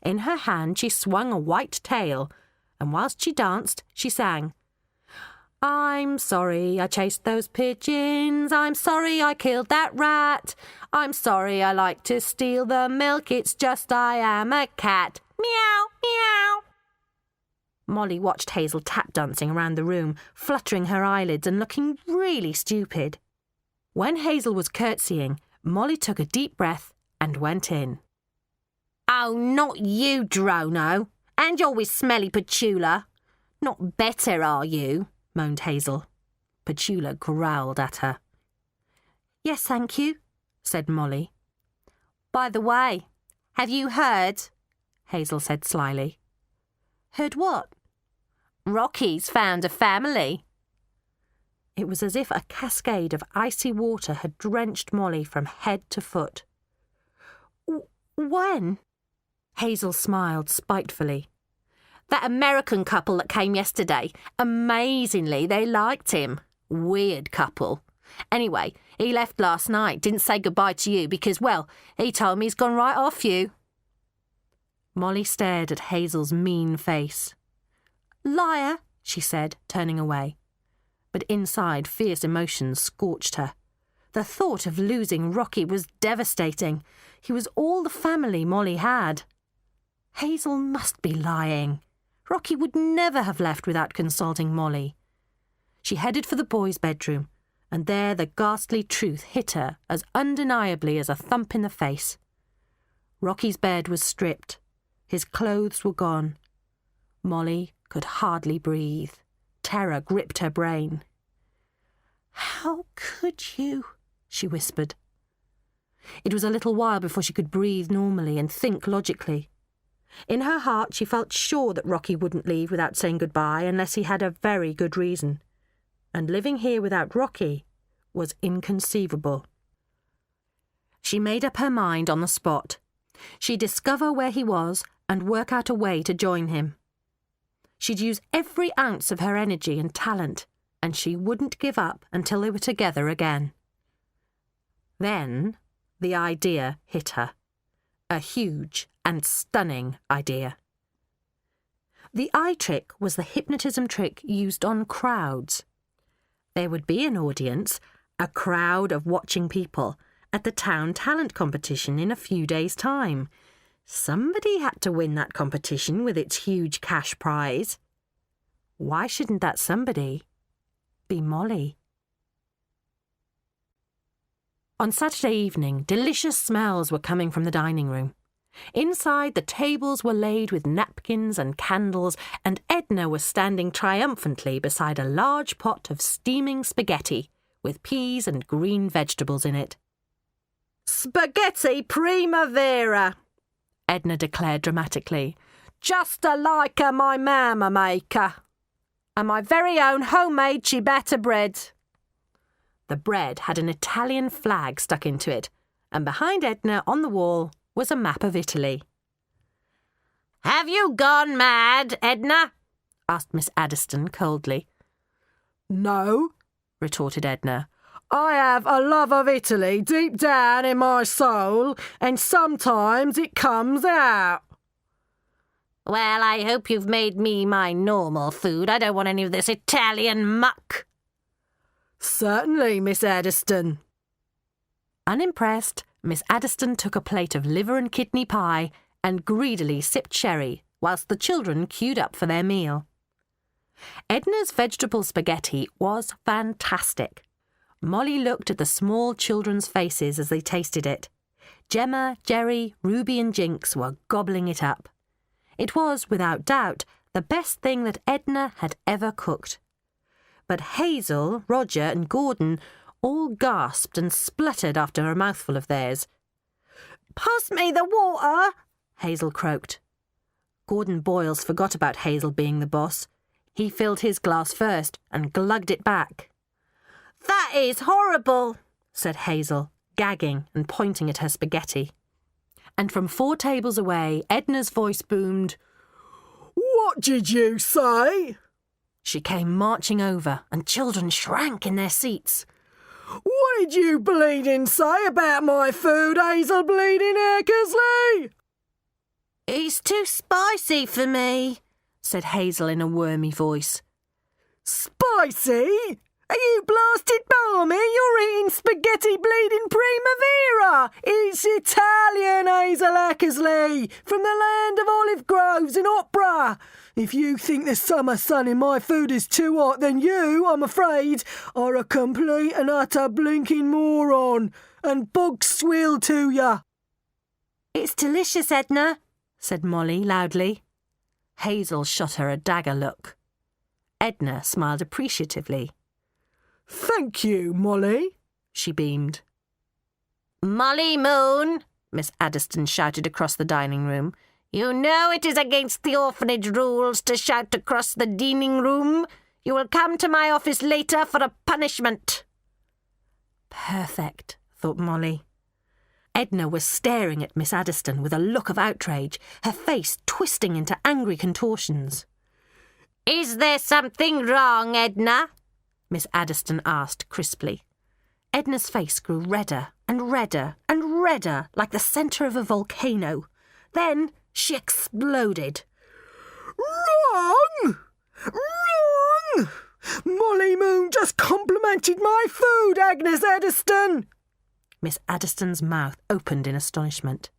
In her hand she swung a white tail, and whilst she danced, she sang, "I'm sorry I chased those pigeons, I'm sorry I killed that rat, I'm sorry I like to steal the milk, it's just I am a cat, meow, meow." Molly watched Hazel tap dancing around the room, fluttering her eyelids and looking really stupid. When Hazel was curtsying, Molly took a deep breath and went in. "Oh, not you, Drono, and you're with smelly Petula. Not better, are you?" moaned Hazel. Petula growled at her. "Yes, thank you," said Molly. "By the way, have you heard?" Hazel said slyly. "Heard what?" "Rocky's found a family." It was as if a cascade of icy water had drenched Molly from head to foot. "When?" Hazel smiled spitefully. "That American couple that came yesterday. Amazingly, they liked him. Weird couple. Anyway, he left last night, didn't say goodbye to you because, well, he told me he's gone right off you." Molly stared at Hazel's mean face. "Liar," she said, turning away. But inside, fierce emotions scorched her. The thought of losing Rocky was devastating. He was all the family Molly had. Hazel must be lying. Rocky would never have left without consulting Molly. She headed for the boys' bedroom, and there the ghastly truth hit her as undeniably as a thump in the face. Rocky's bed was stripped. His clothes were gone. Molly could hardly breathe. Terror gripped her brain. "How could you?" she whispered. It was a little while before she could breathe normally and think logically. In her heart, she felt sure that Rocky wouldn't leave without saying goodbye unless he had a very good reason. And living here without Rocky was inconceivable. She made up her mind on the spot. She'd discover where he was and work out a way to join him. She'd use every ounce of her energy and talent, and she wouldn't give up until they were together again. Then the idea hit her. A huge and stunning idea. The eye trick was the hypnotism trick used on crowds. There would be an audience, a crowd of watching people, at the town talent competition in a few days' time. Somebody had to win that competition with its huge cash prize. Why shouldn't that somebody be Molly? On Saturday evening, delicious smells were coming from the dining room. Inside, the tables were laid with napkins and candles, and Edna was standing triumphantly beside a large pot of steaming spaghetti with peas and green vegetables in it. Spaghetti primavera, Edna declared dramatically. Just like my mamma maker. And my very own homemade ciabatta bread. The bread had an Italian flag stuck into it, and behind Edna on the wall was a map of Italy. "Have you gone mad, Edna?" asked Miss Adderstone coldly. "No," retorted Edna. "I have a love of Italy deep down in my soul, and sometimes it comes out." "Well, I hope you've made me my normal food. I don't want any of this Italian muck." "Certainly, Miss Adderstone." Unimpressed, Miss Adderstone took a plate of liver and kidney pie and greedily sipped sherry, whilst the children queued up for their meal. Edna's vegetable spaghetti was fantastic. Molly looked at the small children's faces as they tasted it. Gemma, Jerry, Ruby and Jinx were gobbling it up. It was, without doubt, the best thing that Edna had ever cooked. But Hazel, Roger and Gordon all gasped and spluttered after a mouthful of theirs. "Pass me the water," Hazel croaked. Gordon Boyles forgot about Hazel being the boss. He filled his glass first and glugged it back. "That is horrible," said Hazel, gagging and pointing at her spaghetti. And from 4 tables away, Edna's voice boomed, "What did you say?" She came marching over, and children shrank in their seats. "What did you bleeding say about my food, Hazel bleeding Eckersley?" "It's too spicy for me," said Hazel in a wormy voice. "Spicy? Are you blasted balmy? You're eating spaghetti bleeding primavera. It's Italian, Hazel Eckersley, from the land of olive groves and opera. If you think the summer sun in my food is too hot, then you, I'm afraid, are a complete and utter blinking moron, and bog swill to ya." "It's delicious, Edna," said Molly loudly. Hazel shot her a dagger look. Edna smiled appreciatively. "Thank you, Molly," she beamed. "Molly Moon," Miss Adderstone shouted across the dining room. "You know it is against the orphanage rules to shout across the dining room. You will come to my office later for a punishment." Perfect, thought Molly. Edna was staring at Miss Adderstone with a look of outrage, her face twisting into angry contortions. "Is there something wrong, Edna?" Miss Adderstone asked crisply. Edna's face grew redder and redder and redder, like the centre of a volcano. Then she exploded. "Wrong! Wrong! Molly Moon just complimented my food, Agnes Adderstone!" Miss Adderstone's mouth opened in astonishment.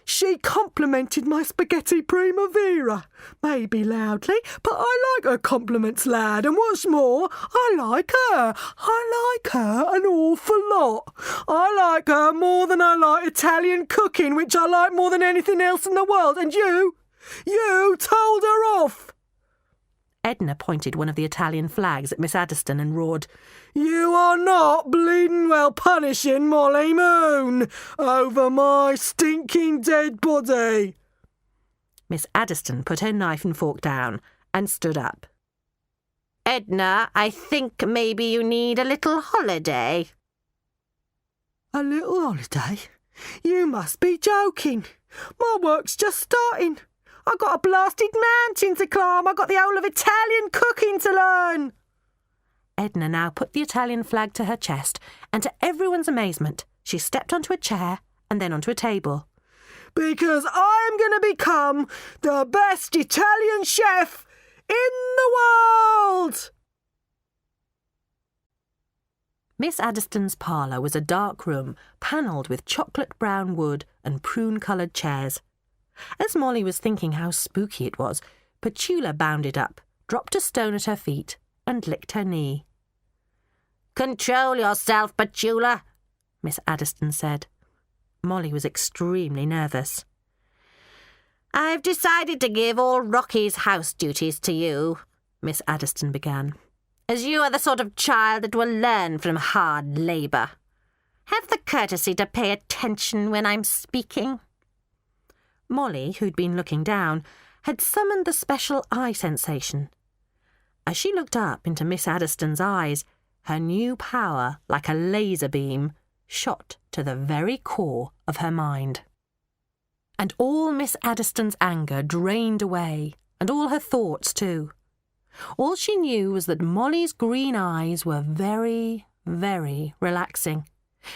"She complimented my spaghetti primavera, maybe loudly, but I like her compliments, lad, and what's more, I like her. I like her an awful lot. I like her more than I like Italian cooking, which I like more than anything else in the world, and you told her off." Edna pointed one of the Italian flags at Miss Adderstone and roared, "You are not bleeding well punishing Molly Moon over my stinking dead body." Miss Adderstone put her knife and fork down and stood up. "Edna, I think maybe you need a little holiday." "A little holiday? You must be joking. My work's just starting. I've got a blasted mountain to climb. I've got the whole of Italian cooking to learn." Edna now put the Italian flag to her chest, and to everyone's amazement, she stepped onto a chair and then onto a table. "Because I'm going to become the best Italian chef in the world!" Miss Adderstone's parlour was a dark room, panelled with chocolate-brown wood and prune-coloured chairs. As Molly was thinking how spooky it was, Petula bounded up, dropped a stone at her feet, and licked her knee. "Control yourself, Petula," Miss Adderstone said. Molly was extremely nervous. "I've decided to give all Rocky's house duties to you," Miss Adderstone began, "as you are the sort of child that will learn from hard labour. Have the courtesy to pay attention when I'm speaking." Molly, who'd been looking down, had summoned the special eye sensation. As she looked up into Miss Adderstone's eyes, her new power, like a laser beam, shot to the very core of her mind. And all Miss Adderstone's anger drained away, and all her thoughts too. All she knew was that Molly's green eyes were very, very relaxing,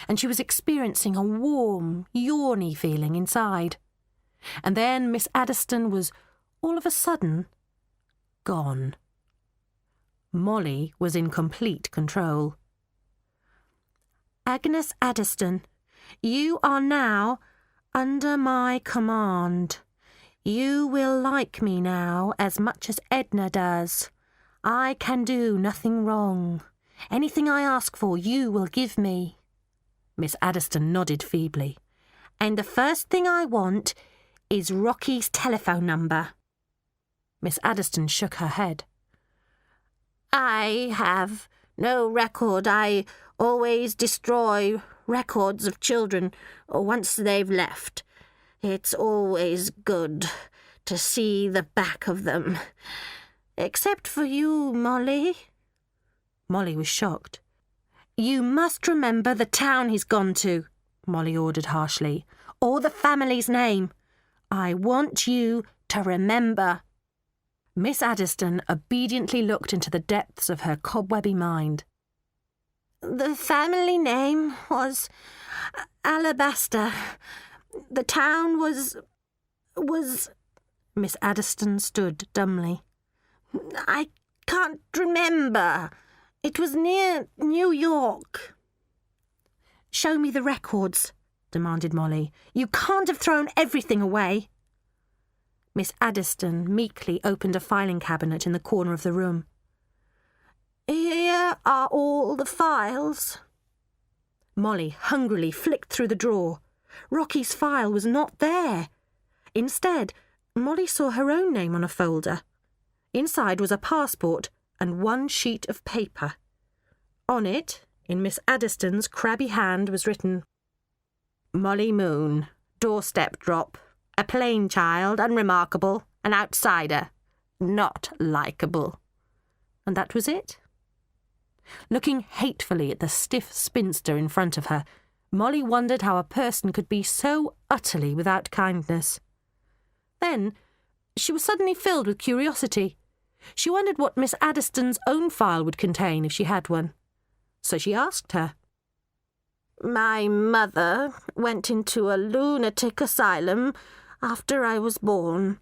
and she was experiencing a warm, yawny feeling inside. And then Miss Adderstone was, all of a sudden, gone. Molly was in complete control. "Agnes Adderstone, you are now under my command. You will like me now as much as Edna does. I can do nothing wrong. Anything I ask for, you will give me." Miss Adderstone nodded feebly. "And the first thing I want is Rocky's telephone number." Miss Adderstone shook her head. "I have no record. I always destroy records of children once they've left. It's always good to see the back of them. Except for you, Molly." Molly was shocked. "You must remember the town he's gone to," Molly ordered harshly, "or the family's name. I want you to remember." Miss Adderstone obediently looked into the depths of her cobwebby mind. "The family name was Alabaster. The town was... Miss Adderstone stood dumbly. "I can't remember. It was near New York." "Show me the records," demanded Molly. "You can't have thrown everything away." Miss Adderstone meekly opened a filing cabinet in the corner of the room. "Here are all the files." Molly hungrily flicked through the drawer. Rocky's file was not there. Instead, Molly saw her own name on a folder. Inside was a passport and one sheet of paper. On it, in Miss Adderstone's crabby hand, was written, "Molly Moon, doorstep drop. A plain child, unremarkable, an outsider, not likeable." And that was it. Looking hatefully at the stiff spinster in front of her, Molly wondered how a person could be so utterly without kindness. Then she was suddenly filled with curiosity. She wondered what Miss Adderstone's own file would contain if she had one. So she asked her. "My mother went into a lunatic asylum after I was born.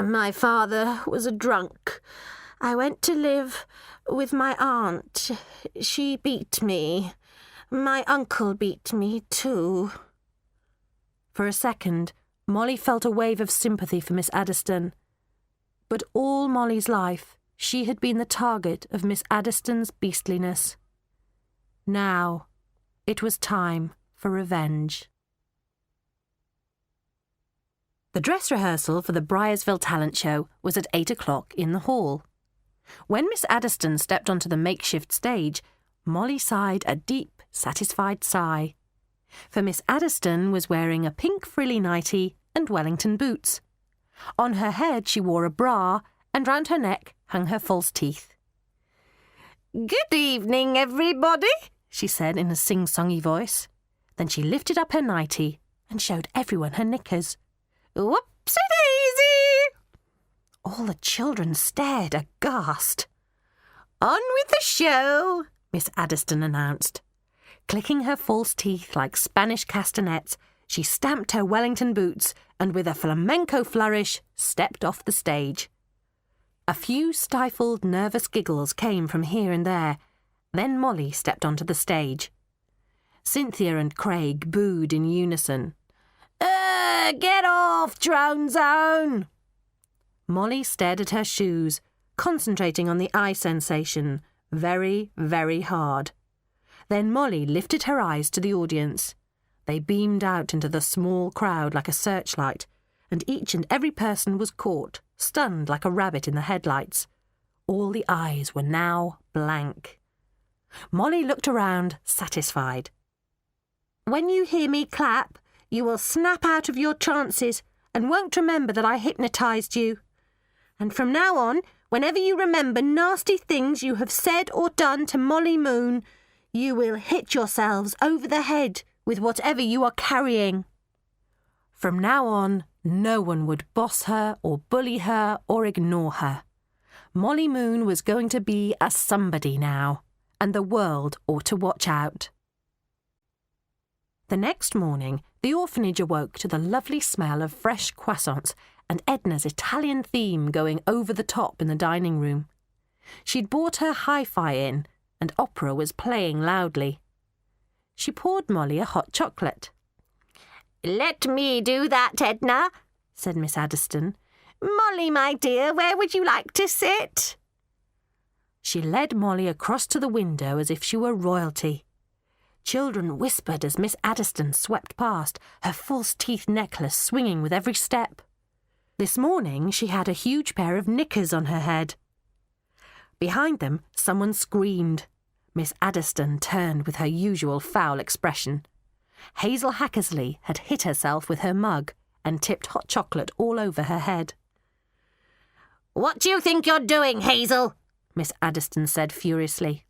My father was a drunk. I went to live with my aunt. She beat me. My uncle beat me too." For a second, Molly felt a wave of sympathy for Miss Adderstone. But all Molly's life, she had been the target of Miss Adderstone's beastliness. Now, it was time for revenge. The dress rehearsal for the Briarsville Talent Show was at 8 o'clock in the hall. When Miss Adderstone stepped onto the makeshift stage, Molly sighed a deep, satisfied sigh. For Miss Adderstone was wearing a pink frilly nightie and Wellington boots. On her head she wore a bra, and round her neck hung her false teeth. "Good evening, everybody," she said in a sing-songy voice. Then she lifted up her nightie and showed everyone her knickers. "Whoopsie-daisy!" All the children stared aghast. "On with the show," Miss Adderstone announced. Clicking her false teeth like Spanish castanets, she stamped her Wellington boots and with a flamenco flourish stepped off the stage. A few stifled, nervous giggles came from here and there. Then Molly stepped onto the stage. Cynthia and Craig booed in unison. Get off, Drone Zone!" Molly stared at her shoes, concentrating on the eye sensation, very, very hard. Then Molly lifted her eyes to the audience. They beamed out into the small crowd like a searchlight, and each and every person was caught, stunned like a rabbit in the headlights. All the eyes were now blank. Molly looked around, satisfied. When you hear me clap, you will snap out of your trances and won't remember that I hypnotised you. And from now on, whenever you remember nasty things you have said or done to Molly Moon, you will hit yourselves over the head with whatever you are carrying." From now on, no one would boss her or bully her or ignore her. Molly Moon was going to be a somebody now, and the world ought to watch out. The next morning, the orphanage awoke to the lovely smell of fresh croissants and Edna's Italian theme going over the top in the dining room. She'd brought her hi-fi in, and opera was playing loudly. She poured Molly a hot chocolate. "Let me do that, Edna," said Miss Adderstone. "Molly, my dear, where would you like to sit?" She led Molly across to the window as if she were royalty. Children whispered as Miss Adderstone swept past, her false teeth necklace swinging with every step. This morning she had a huge pair of knickers on her head. Behind them, someone screamed. Miss Adderstone turned with her usual foul expression. Hazel Hackersley had hit herself with her mug and tipped hot chocolate all over her head. "What do you think you're doing, Hazel?" Miss Adderstone said furiously.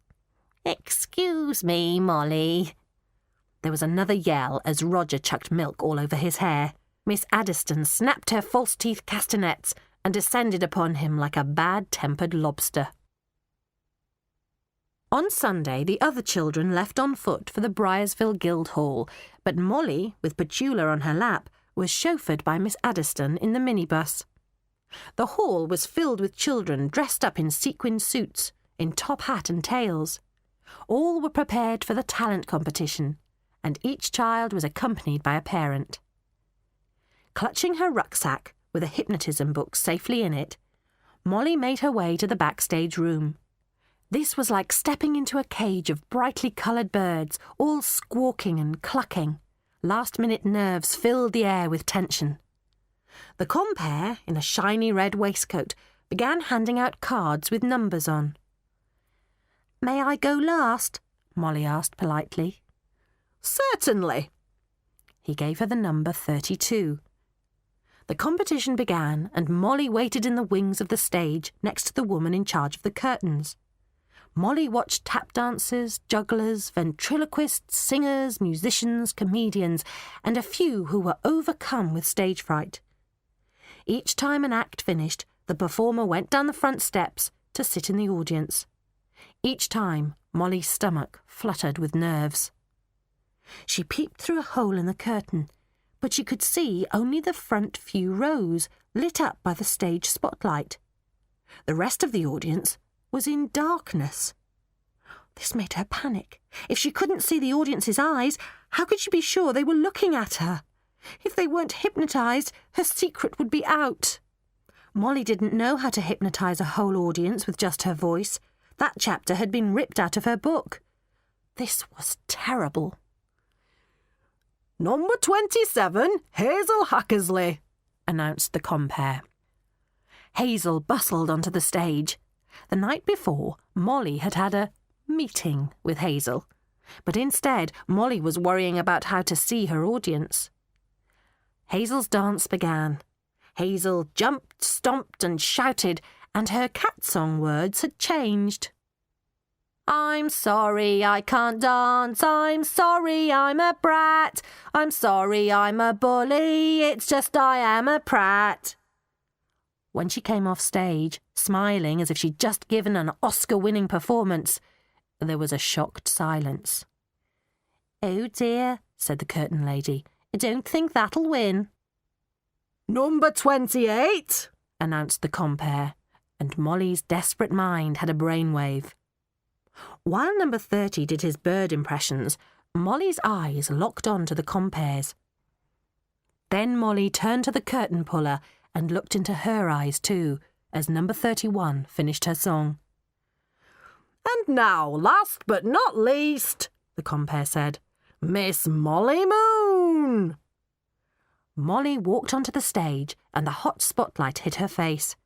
"Excuse me, Molly." There was another yell as Roger chucked milk all over his hair. Miss Adderstone snapped her false teeth castanets and descended upon him like a bad-tempered lobster. On Sunday, the other children left on foot for the Briarsville Guildhall, but Molly, with Petula on her lap, was chauffeured by Miss Adderstone in the minibus. The hall was filled with children dressed up in sequined suits, in top hat and tails. All were prepared for the talent competition, and each child was accompanied by a parent. Clutching her rucksack, with a hypnotism book safely in it, Molly made her way to the backstage room. This was like stepping into a cage of brightly coloured birds, all squawking and clucking. Last-minute nerves filled the air with tension. The compere, in a shiny red waistcoat, began handing out cards with numbers on. "May I go last?" Molly asked politely. "Certainly." He gave her the number 32. The competition began, and Molly waited in the wings of the stage next to the woman in charge of the curtains. Molly watched tap dancers, jugglers, ventriloquists, singers, musicians, comedians, and a few who were overcome with stage fright. Each time an act finished, the performer went down the front steps to sit in the audience. Each time, Molly's stomach fluttered with nerves. She peeped through a hole in the curtain, but she could see only the front few rows lit up by the stage spotlight. The rest of the audience was in darkness. This made her panic. If she couldn't see the audience's eyes, how could she be sure they were looking at her? If they weren't hypnotised, her secret would be out. Molly didn't know how to hypnotise a whole audience with just her voice. That chapter had been ripped out of her book. This was terrible. "Number 27, Hazel Hackersley," announced the compere. Hazel bustled onto the stage. The night before, Molly had had a meeting with Hazel, but instead Molly was worrying about how to see her audience. Hazel's dance began. Hazel jumped, stomped and shouted, and her cat song words had changed. "I'm sorry I can't dance, I'm sorry I'm a brat, I'm sorry I'm a bully, it's just I am a prat." When she came off stage, smiling as if she'd just given an Oscar-winning performance, there was a shocked silence. "Oh dear," said the curtain lady, "I don't think that'll win." "Number 28, announced the compere, and Molly's desperate mind had a brainwave. While number 30 did his bird impressions, Molly's eyes locked on to the compare's. Then Molly turned to the curtain puller and looked into her eyes too, as number 31 finished her song. "And now, last but not least," the compere said, "Miss Molly Moon." Molly walked onto the stage and the hot spotlight hit her face.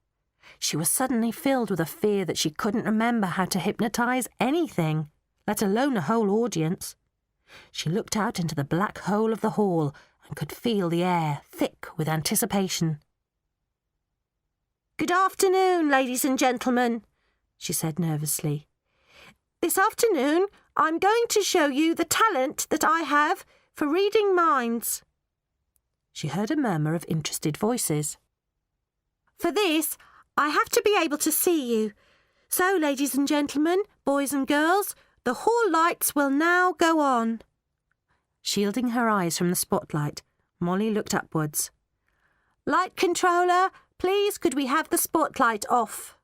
She was suddenly filled with a fear that she couldn't remember how to hypnotise anything, let alone a whole audience. She looked out into the black hole of the hall and could feel the air thick with anticipation. "Good afternoon, ladies and gentlemen," she said nervously. "This afternoon I'm going to show you the talent that I have for reading minds." She heard a murmur of interested voices. "For this, I have to be able to see you. So, ladies and gentlemen, boys and girls, the hall lights will now go on." Shielding her eyes from the spotlight, Molly looked upwards. "Light controller, please could we have the spotlight off?"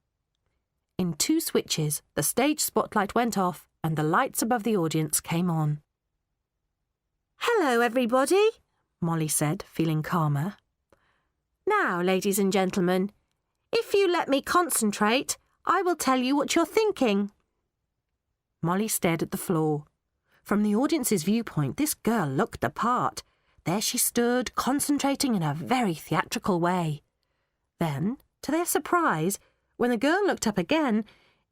In 2 switches, the stage spotlight went off and the lights above the audience came on. "Hello, everybody," Molly said, feeling calmer. "Now, ladies and gentlemen, if you let me concentrate, I will tell you what you're thinking." Molly stared at the floor. From the audience's viewpoint, this girl looked the part. There she stood, concentrating in a very theatrical way. Then, to their surprise, when the girl looked up again,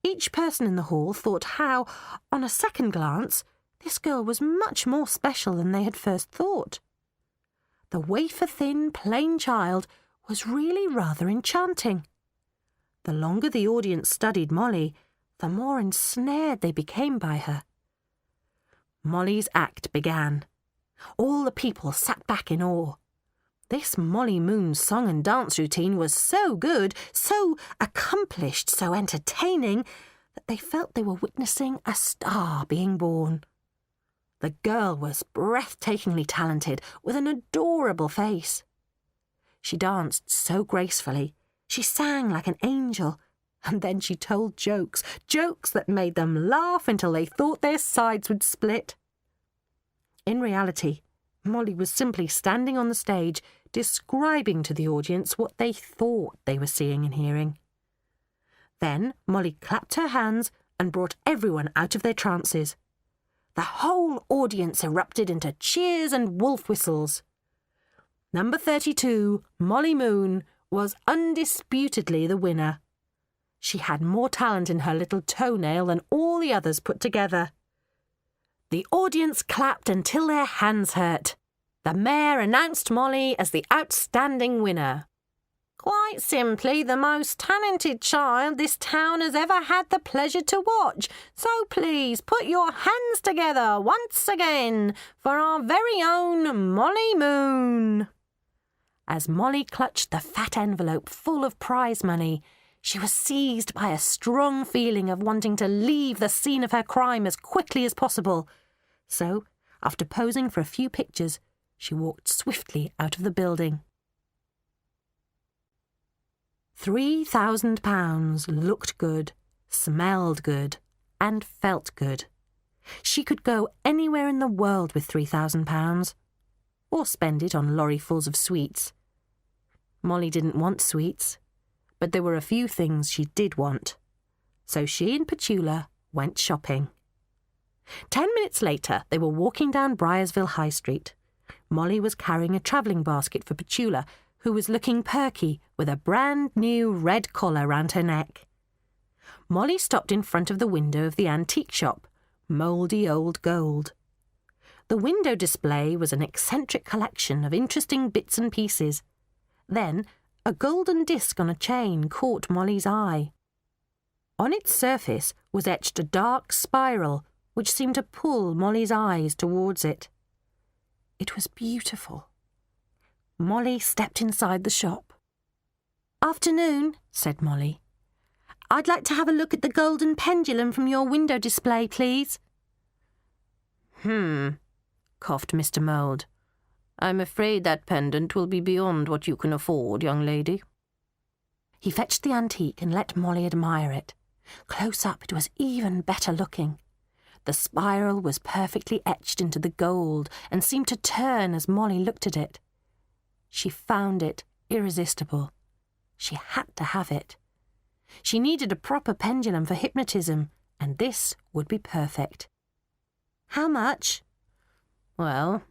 each person in the hall thought how, on a second glance, this girl was much more special than they had first thought. The wafer-thin, plain child was really rather enchanting. The longer the audience studied Molly, the more ensnared they became by her. Molly's act began. All the people sat back in awe. This Molly Moon song and dance routine was so good, so accomplished, so entertaining, that they felt they were witnessing a star being born. The girl was breathtakingly talented, with an adorable face. She danced so gracefully, she sang like an angel, and then she told jokes that made them laugh until they thought their sides would split. In reality, Molly was simply standing on the stage, describing to the audience what they thought they were seeing and hearing. Then Molly clapped her hands and brought everyone out of their trances. The whole audience erupted into cheers and wolf whistles. Number 32, Molly Moon, was undisputedly the winner. She had more talent in her little toenail than all the others put together. The audience clapped until their hands hurt. The mayor announced Molly as the outstanding winner. "Quite simply the most talented child this town has ever had the pleasure to watch. So please put your hands together once again for our very own Molly Moon." As Molly clutched the fat envelope full of prize money, she was seized by a strong feeling of wanting to leave the scene of her crime as quickly as possible. So, after posing for a few pictures, she walked swiftly out of the building. £3,000 looked good, smelled good, and felt good. She could go anywhere in the world with £3,000, or spend it on lorryfuls of sweets. Molly didn't want sweets, but there were a few things she did want. So she and Petula went shopping. 10 minutes later, they were walking down Briarsville High Street. Molly was carrying a travelling basket for Petula, who was looking perky with a brand-new red collar round her neck. Molly stopped in front of the window of the antique shop, Mouldy Old Gold. The window display was an eccentric collection of interesting bits and pieces. Then, a golden disc on a chain caught Molly's eye. On its surface was etched a dark spiral which seemed to pull Molly's eyes towards it. It was beautiful. Molly stepped inside the shop. "Afternoon," said Molly. "I'd like to have a look at the golden pendulum from your window display, please." Coughed Mr. Mould. "I'm afraid that pendant will be beyond what you can afford, young lady." He fetched the antique and let Molly admire it. Close up it was even better looking. The spiral was perfectly etched into the gold and seemed to turn as Molly looked at it. She found it irresistible. She had to have it. She needed a proper pendulum for hypnotism, and this would be perfect. "How much?" "Well,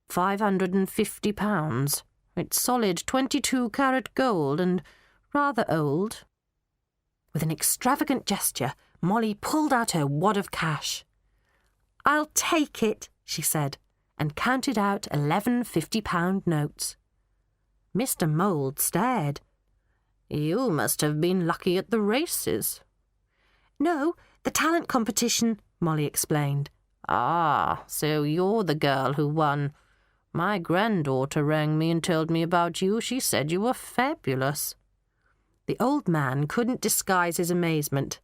£550. It's solid 22-carat gold and rather old." With an extravagant gesture, Molly pulled out her wad of cash. I'll take it, she said, and counted out 11 50-pound notes. Mr. Mould stared. You must have been lucky at the races. No, the talent competition, Molly explained. Ah, so you're the girl who won. My granddaughter rang me and told me about you. She said you were fabulous. The old man couldn't disguise his amazement.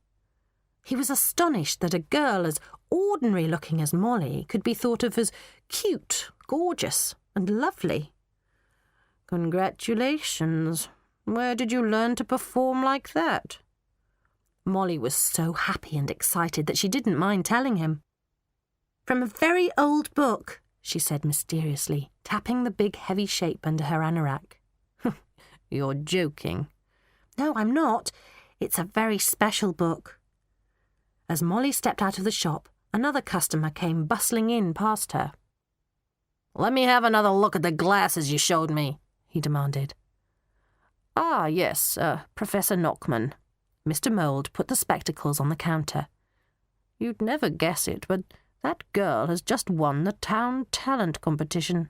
He was astonished that a girl as ordinary-looking as Molly could be thought of as cute, gorgeous, and lovely. Congratulations. Where did you learn to perform like that? Molly was so happy and excited that she didn't mind telling him. From a very old book, she said mysteriously, tapping the big heavy shape under her anorak. You're joking. No, I'm not. It's a very special book. As Molly stepped out of the shop, another customer came bustling in past her. Let me have another look at the glasses you showed me, he demanded. Ah, yes, Professor Knockman. Mr. Mould put the spectacles on the counter. You'd never guess it, but that girl has just won the town talent competition.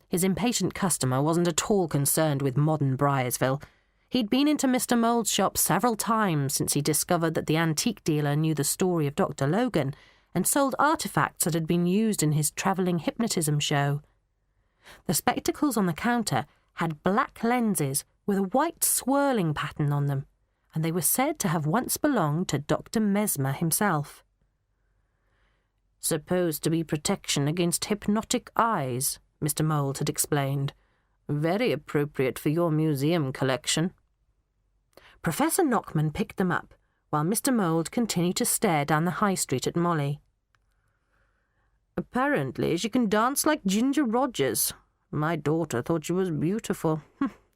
His impatient customer wasn't at all concerned with modern Briarsville. He'd been into Mr. Mould's shop several times since he discovered that the antique dealer knew the story of Dr. Logan and sold artefacts that had been used in his travelling hypnotism show. The spectacles on the counter had black lenses with a white swirling pattern on them, and they were said to have once belonged to Dr. Mesmer himself. Supposed to be protection against hypnotic eyes, Mr. Mould had explained. Very appropriate for your museum collection. Professor Knockman picked them up, while Mr. Mould continued to stare down the high street at Molly. Apparently she can dance like Ginger Rogers. My daughter thought she was beautiful.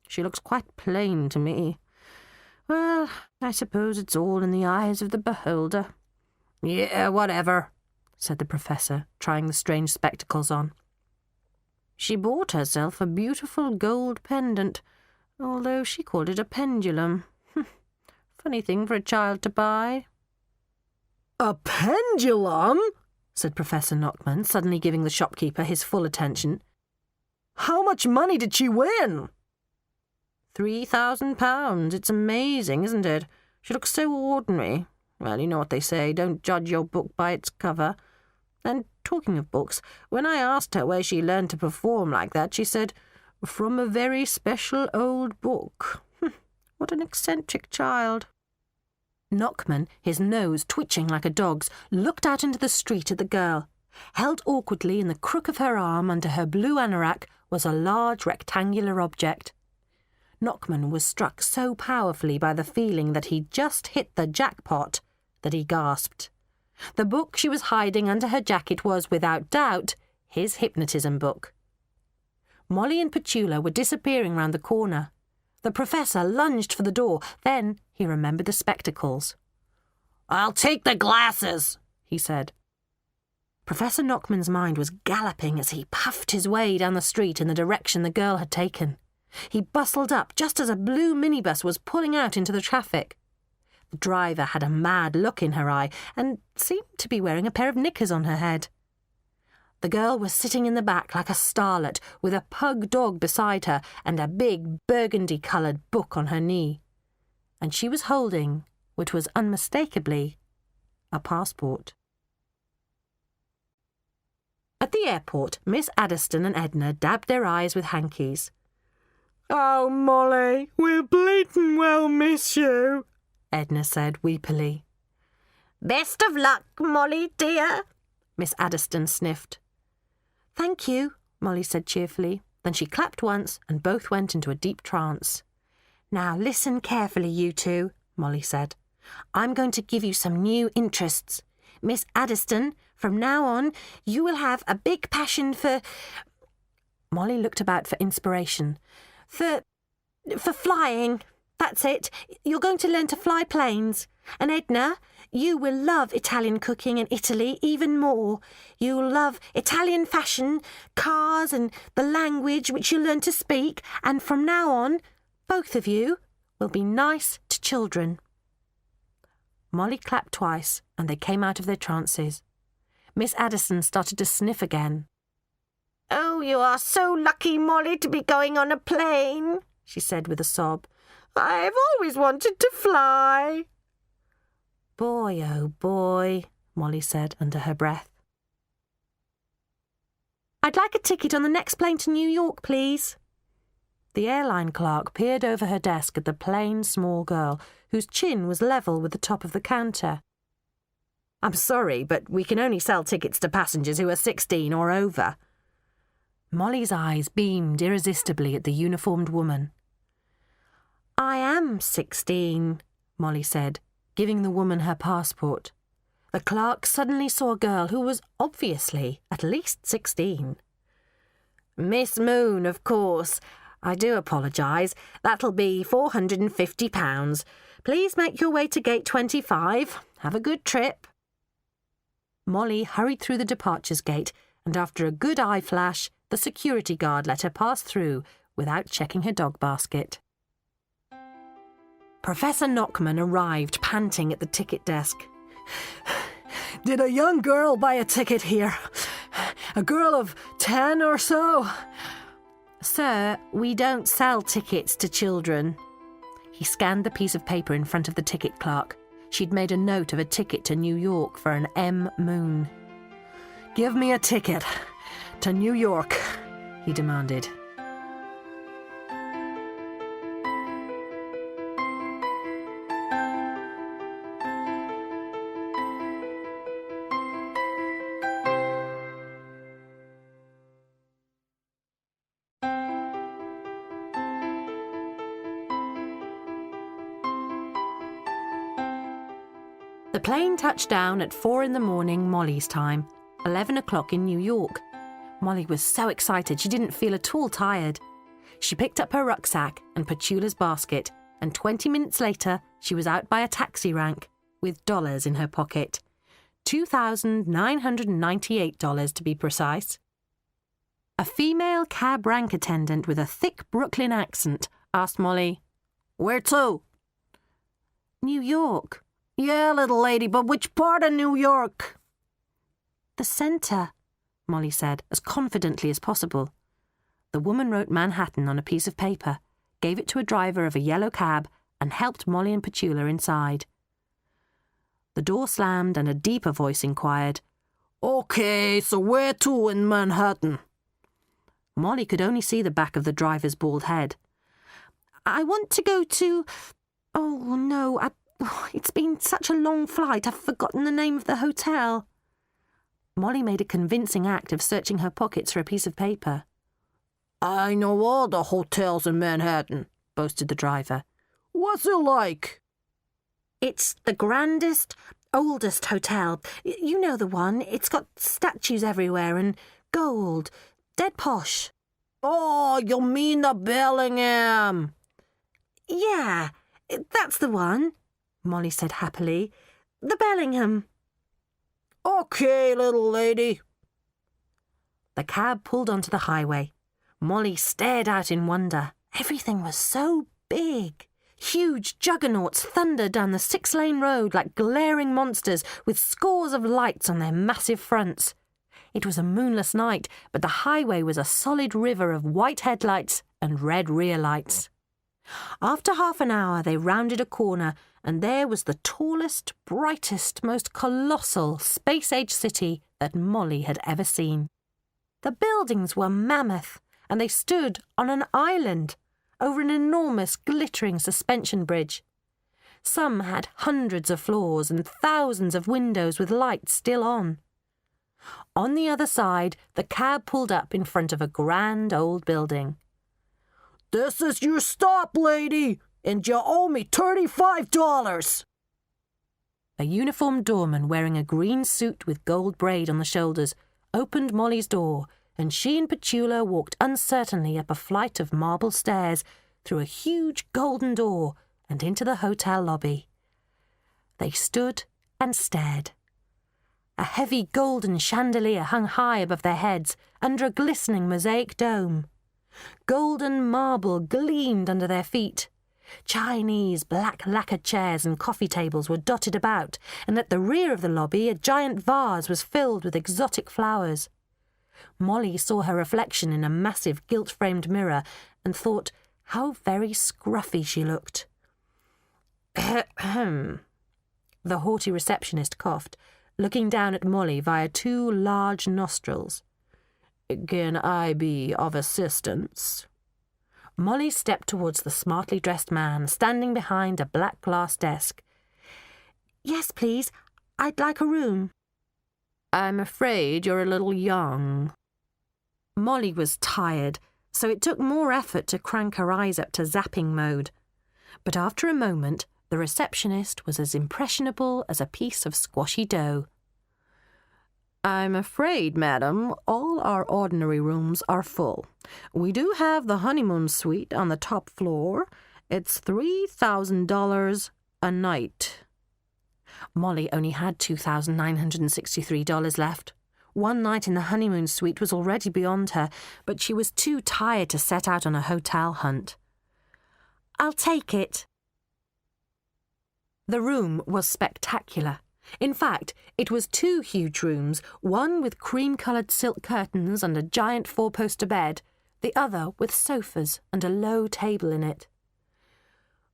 She looks quite plain to me. Well, I suppose it's all in the eyes of the beholder. Yeah, whatever, said the professor, trying the strange spectacles on. She bought herself a beautiful gold pendant, although she called it a pendulum. Funny thing for a child to buy. A pendulum? Said Professor Knockman, suddenly giving the shopkeeper his full attention. How much money did she win? £3,000. It's amazing, isn't it? She looks so ordinary. Well, you know what they say, don't judge your book by its cover. And talking of books, when I asked her where she learned to perform like that, she said, from a very special old book. What an eccentric child. Knockman, his nose twitching like a dog's, looked out into the street at the girl. Held awkwardly in the crook of her arm under her blue anorak was a large rectangular object. Knockman was struck so powerfully by the feeling that he'd just hit the jackpot that he gasped. The book she was hiding under her jacket was, without doubt, his hypnotism book. Molly and Petula were disappearing round the corner. The professor lunged for the door. Then he remembered the spectacles. I'll take the glasses, he said. Professor Knockman's mind was galloping as he puffed his way down the street in the direction the girl had taken. He bustled up just as a blue minibus was pulling out into the traffic. The driver had a mad look in her eye and seemed to be wearing a pair of knickers on her head. The girl was sitting in the back like a starlet, with a pug dog beside her and a big burgundy-coloured book on her knee. And she was holding, which was unmistakably, a passport. At the airport, Miss Adderstone and Edna dabbed their eyes with hankies. Oh, Molly, we'll bleatin' well miss you, Edna said weepily. Best of luck, Molly dear, Miss Adderstone sniffed. Thank you, Molly said cheerfully. Then she clapped once and both went into a deep trance. Now listen carefully, you two, Molly said. I'm going to give you some new interests. Miss Adderstone, from now on, you will have a big passion for... Molly looked about for inspiration. For flying. That's it. You're going to learn to fly planes. And Edna, you will love Italian cooking in Italy even more. You'll love Italian fashion, cars and the language which you'll learn to speak. And from now on, both of you will be nice to children. Molly clapped twice and they came out of their trances. Miss Adderstone started to sniff again. "Oh, you are so lucky, Molly, to be going on a plane," she said with a sob. "I've always wanted to fly." "Boy, oh boy," Molly said under her breath. "I'd like a ticket on the next plane to New York, please." The airline clerk peered over her desk at the plain, small girl, whose chin was level with the top of the counter. "I'm sorry, but we can only sell tickets to passengers who are 16 or over." Molly's eyes beamed irresistibly at the uniformed woman. "I am 16, Molly said, giving the woman her passport. The clerk suddenly saw a girl who was obviously at least 16. "Miss Moon, of course. I do apologise. That'll be £450. Please make your way to gate 25. Have a good trip." Molly hurried through the departures gate, and after a good eye flash, the security guard let her pass through without checking her dog basket. Professor Knockman arrived panting at the ticket desk. "Did a young girl buy a ticket here? A girl of 10 or so?" "Sir, we don't sell tickets to children." He scanned the piece of paper in front of the ticket clerk. She'd made a note of a ticket to New York for an M. Moon. "Give me a ticket to New York," he demanded. The plane touched down at 4 a.m, Molly's time, 11 o'clock in New York. Molly was so excited she didn't feel at all tired. She picked up her rucksack and Petula's basket, and 20 minutes later she was out by a taxi rank, with dollars in her pocket. $2,998 to be precise. A female cab rank attendant with a thick Brooklyn accent asked Molly, "Where to?" "New York." "Yeah, little lady, but which part of New York?" "The centre," Molly said, as confidently as possible. The woman wrote Manhattan on a piece of paper, gave it to a driver of a yellow cab, and helped Molly and Petula inside. The door slammed and a deeper voice inquired, "Okay, so where to in Manhattan?" Molly could only see the back of the driver's bald head. "I want to go to... Oh, no, it's been such a long flight, I've forgotten the name of the hotel." Molly made a convincing act of searching her pockets for a piece of paper. "I know all the hotels in Manhattan," boasted the driver. "What's it like?" "It's the grandest, oldest hotel. You know the one. It's got statues everywhere and gold. Dead posh." "Oh, you mean the Bellingham?" "Yeah, that's the one," Molly said happily. "The Bellingham." "Okay, little lady." The cab pulled onto the highway. Molly stared out in wonder. Everything was so big. Huge juggernauts thundered down the 6-lane road like glaring monsters with scores of lights on their massive fronts. It was a moonless night, but the highway was a solid river of white headlights and red rear lights. After half an hour, they rounded a corner, and there was the tallest, brightest, most colossal space-age city that Molly had ever seen. The buildings were mammoth, and they stood on an island over an enormous, glittering suspension bridge. Some had hundreds of floors and thousands of windows with lights still on. On the other side, the cab pulled up in front of a grand old building. "This is your stop, lady, and you owe me $35. A uniformed doorman wearing a green suit with gold braid on the shoulders opened Molly's door, and she and Petula walked uncertainly up a flight of marble stairs through a huge golden door and into the hotel lobby. They stood and stared. A heavy golden chandelier hung high above their heads under a glistening mosaic dome. Golden marble gleamed under their feet. Chinese black lacquered chairs and coffee tables were dotted about, and at the rear of the lobby a giant vase was filled with exotic flowers. Molly saw her reflection in a massive gilt-framed mirror and thought how very scruffy she looked. Ahem. The haughty receptionist coughed, looking down at Molly via 2 large nostrils. Can I be of assistance? Molly stepped towards the smartly dressed man standing behind a black glass desk. Yes, please. I'd like a room. I'm afraid you're a little young. Molly was tired, so it took more effort to crank her eyes up to zapping mode. But after a moment, the receptionist was as impressionable as a piece of squashy dough. I'm afraid, madam, all our ordinary rooms are full. We do have the honeymoon suite on the top floor. It's $3,000 a night. Molly only had $2,963 left. One night in the honeymoon suite was already beyond her, but she was too tired to set out on a hotel hunt. I'll take it. The room was spectacular. In fact, it was 2 huge rooms, one with cream-coloured silk curtains and a giant 4-poster bed, the other with sofas and a low table in it.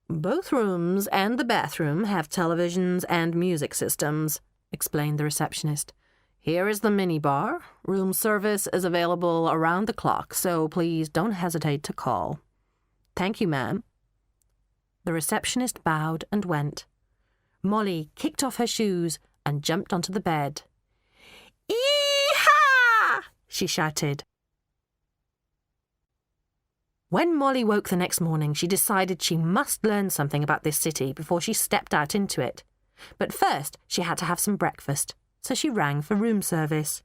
Both rooms and the bathroom have televisions and music systems, explained the receptionist. Here is the minibar. Room service is available around the clock, so please don't hesitate to call. Thank you, ma'am. The receptionist bowed and went. Molly kicked off her shoes and jumped onto the bed. Yee-haw! She shouted. When Molly woke the next morning, she decided she must learn something about this city before she stepped out into it. But first, she had to have some breakfast, so she rang for room service.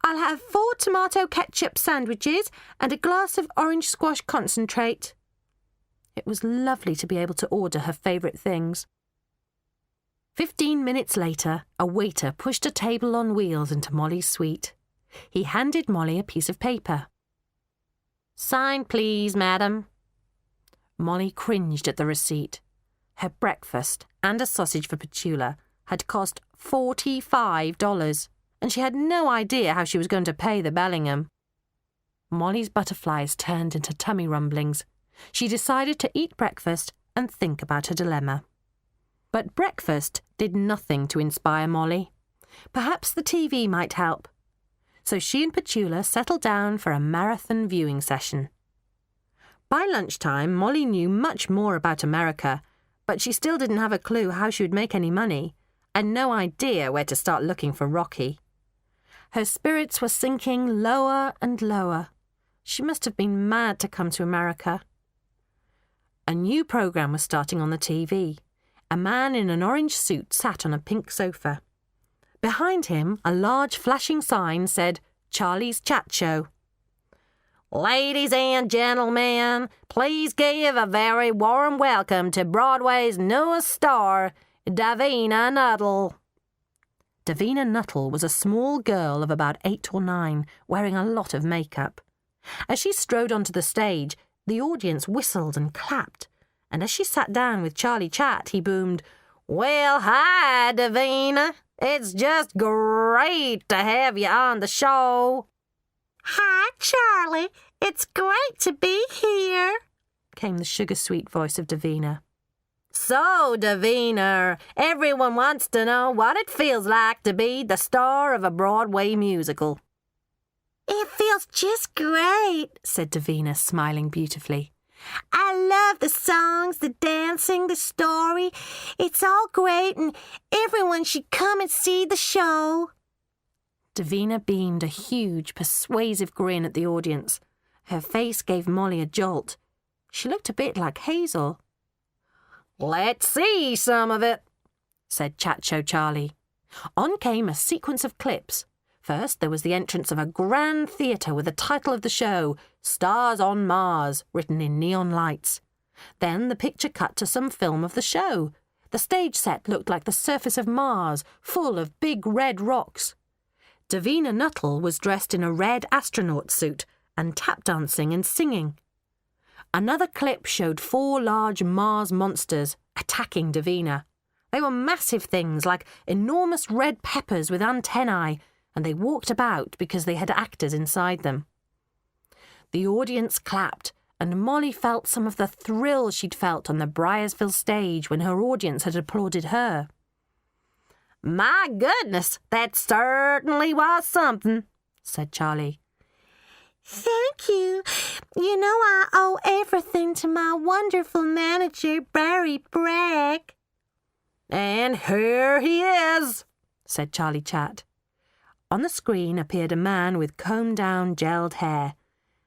I'll have 4 tomato ketchup sandwiches and a glass of orange squash concentrate. It was lovely to be able to order her favourite things. 15 minutes later, a waiter pushed a table on wheels into Molly's suite. He handed Molly a piece of paper. Sign, please, madam. Molly cringed at the receipt. Her breakfast and a sausage for Petula had cost $45, and she had no idea how she was going to pay the Bellingham. Molly's butterflies turned into tummy rumblings. She decided to eat breakfast and think about her dilemma. But breakfast did nothing to inspire Molly. Perhaps the TV might help. So she and Petula settled down for a marathon viewing session. By lunchtime, Molly knew much more about America, but she still didn't have a clue how she would make any money, and no idea where to start looking for Rocky. Her spirits were sinking lower and lower. She must have been mad to come to America. A new programme was starting on the TV. A man in an orange suit sat on a pink sofa. Behind him, a large flashing sign said, Charlie's Chat Show. Ladies and gentlemen, please give a very warm welcome to Broadway's newest star, Davina Nuttall. Davina Nuttall was a small girl of about 8 or 9, wearing a lot of makeup. As she strode onto the stage, the audience whistled and clapped, and as she sat down with Charlie Chat, he boomed, Well, hi, Davina. It's just great to have you on the show. Hi, Charlie. It's great to be here, came the sugar-sweet voice of Davina. So, Davina, everyone wants to know what it feels like to be the star of a Broadway musical. It feels just great, said Davina, smiling beautifully. I love the songs, the dancing, the story. It's all great and everyone should come and see the show. Davina beamed a huge, persuasive grin at the audience. Her face gave Molly a jolt. She looked a bit like Hazel. Let's see some of it, said Chat Show Charlie. On came a sequence of clips. First, there was the entrance of a grand theatre with the title of the show, Stars on Mars, written in neon lights. Then the picture cut to some film of the show. The stage set looked like the surface of Mars, full of big red rocks. Davina Nuttall was dressed in a red astronaut suit and tap dancing and singing. Another clip showed 4 large Mars monsters attacking Davina. They were massive things like enormous red peppers with antennae, and they walked about because they had actors inside them. The audience clapped, and Molly felt some of the thrill she'd felt on the Briarsville stage when her audience had applauded her. "My goodness, that certainly was something," said Charlie. "Thank you. You know I owe everything to my wonderful manager, Barry Bragg." "And here he is," said Charlie Chat. On the screen appeared a man with combed-down gelled hair.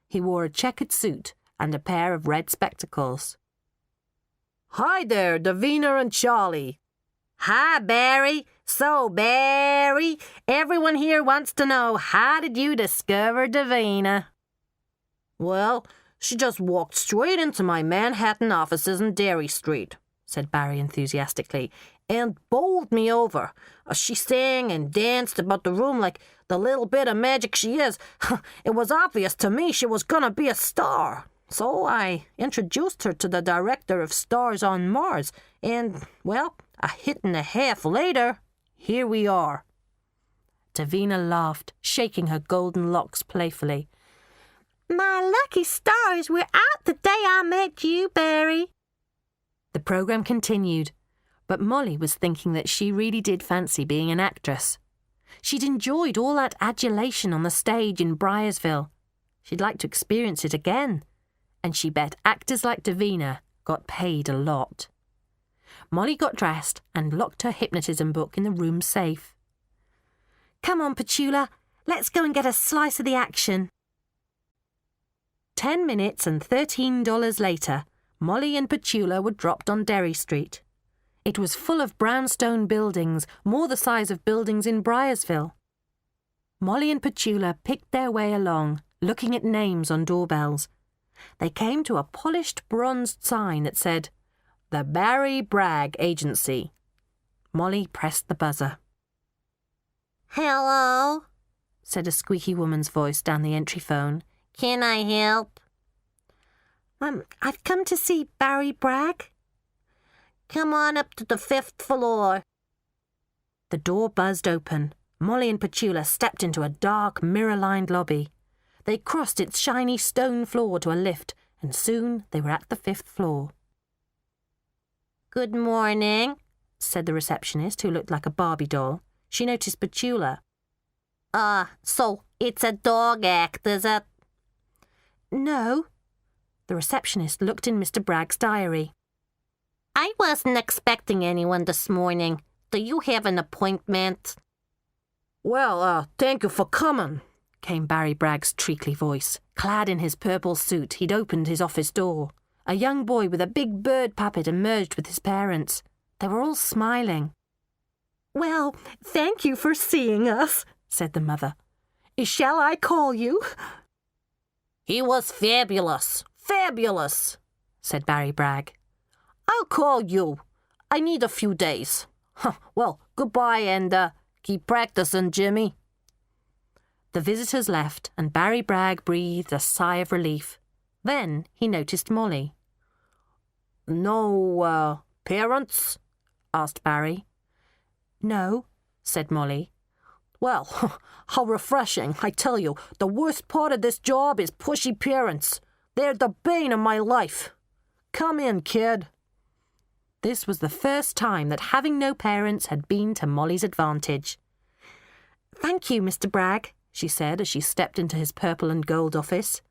He wore a checkered suit and a pair of red spectacles. "Hi there, Davina and Charlie." "Hi, Barry. So, Barry, everyone here wants to know, how did you discover Davina?" "Well, she just walked straight into my Manhattan offices in Derry Street," said Barry enthusiastically, "and bowled me over. She sang and danced about the room like the little bit of magic she is. It was obvious to me she was gonna be a star. So I introduced her to the director of Stars on Mars, and, well, a hit and a half later, here we are." Davina laughed, shaking her golden locks playfully. "My lucky stars were out the day I met you, Barry." The programme continued, but Molly was thinking that she really did fancy being an actress. She'd enjoyed all that adulation on the stage in Briarsville. She'd like to experience it again, and she bet actors like Davina got paid a lot. Molly got dressed and locked her hypnotism book in the room safe. "Come on, Petula, let's go and get a slice of the action." 10 minutes and $13 later, Molly and Petula were dropped on Derry Street. It was full of brownstone buildings, more the size of buildings in Briarsville. Molly and Petula picked their way along, looking at names on doorbells. They came to a polished bronzed sign that said, "The Barry Bragg Agency." Molly pressed the buzzer. "Hello," said a squeaky woman's voice down the entry phone. "Can I help?" I've come to see Barry Bragg." "Come on up to the 5th floor." The door buzzed open. Molly and Petula stepped into a dark, mirror-lined lobby. They crossed its shiny stone floor to a lift, and soon they were at the 5th floor. "Good morning," said the receptionist, who looked like a Barbie doll. She noticed Petula. So it's a dog act, is it?" "No." The receptionist looked in Mr. Bragg's diary. "I wasn't expecting anyone this morning. Do you have an appointment?" "Well, thank you for coming," came Barry Bragg's treacly voice. Clad in his purple suit, he'd opened his office door. A young boy with a big bird puppet emerged with his parents. They were all smiling. "Well, thank you for seeing us," said the mother. "Shall I call you?" "He was fabulous, fabulous," said Barry Bragg. "I'll call you. I need a few days. Well, goodbye and keep practicing, Jimmy." The visitors left, and Barry Bragg breathed a sigh of relief. Then he noticed Molly. "No, parents?" asked Barry. "No," said Molly. "Well, how refreshing. I tell you, the worst part of this job is pushy parents. They're the bane of my life. Come in, kid." This was the first time that having no parents had been to Molly's advantage. "Thank you, Mr. Bragg," she said as she stepped into his purple and gold office.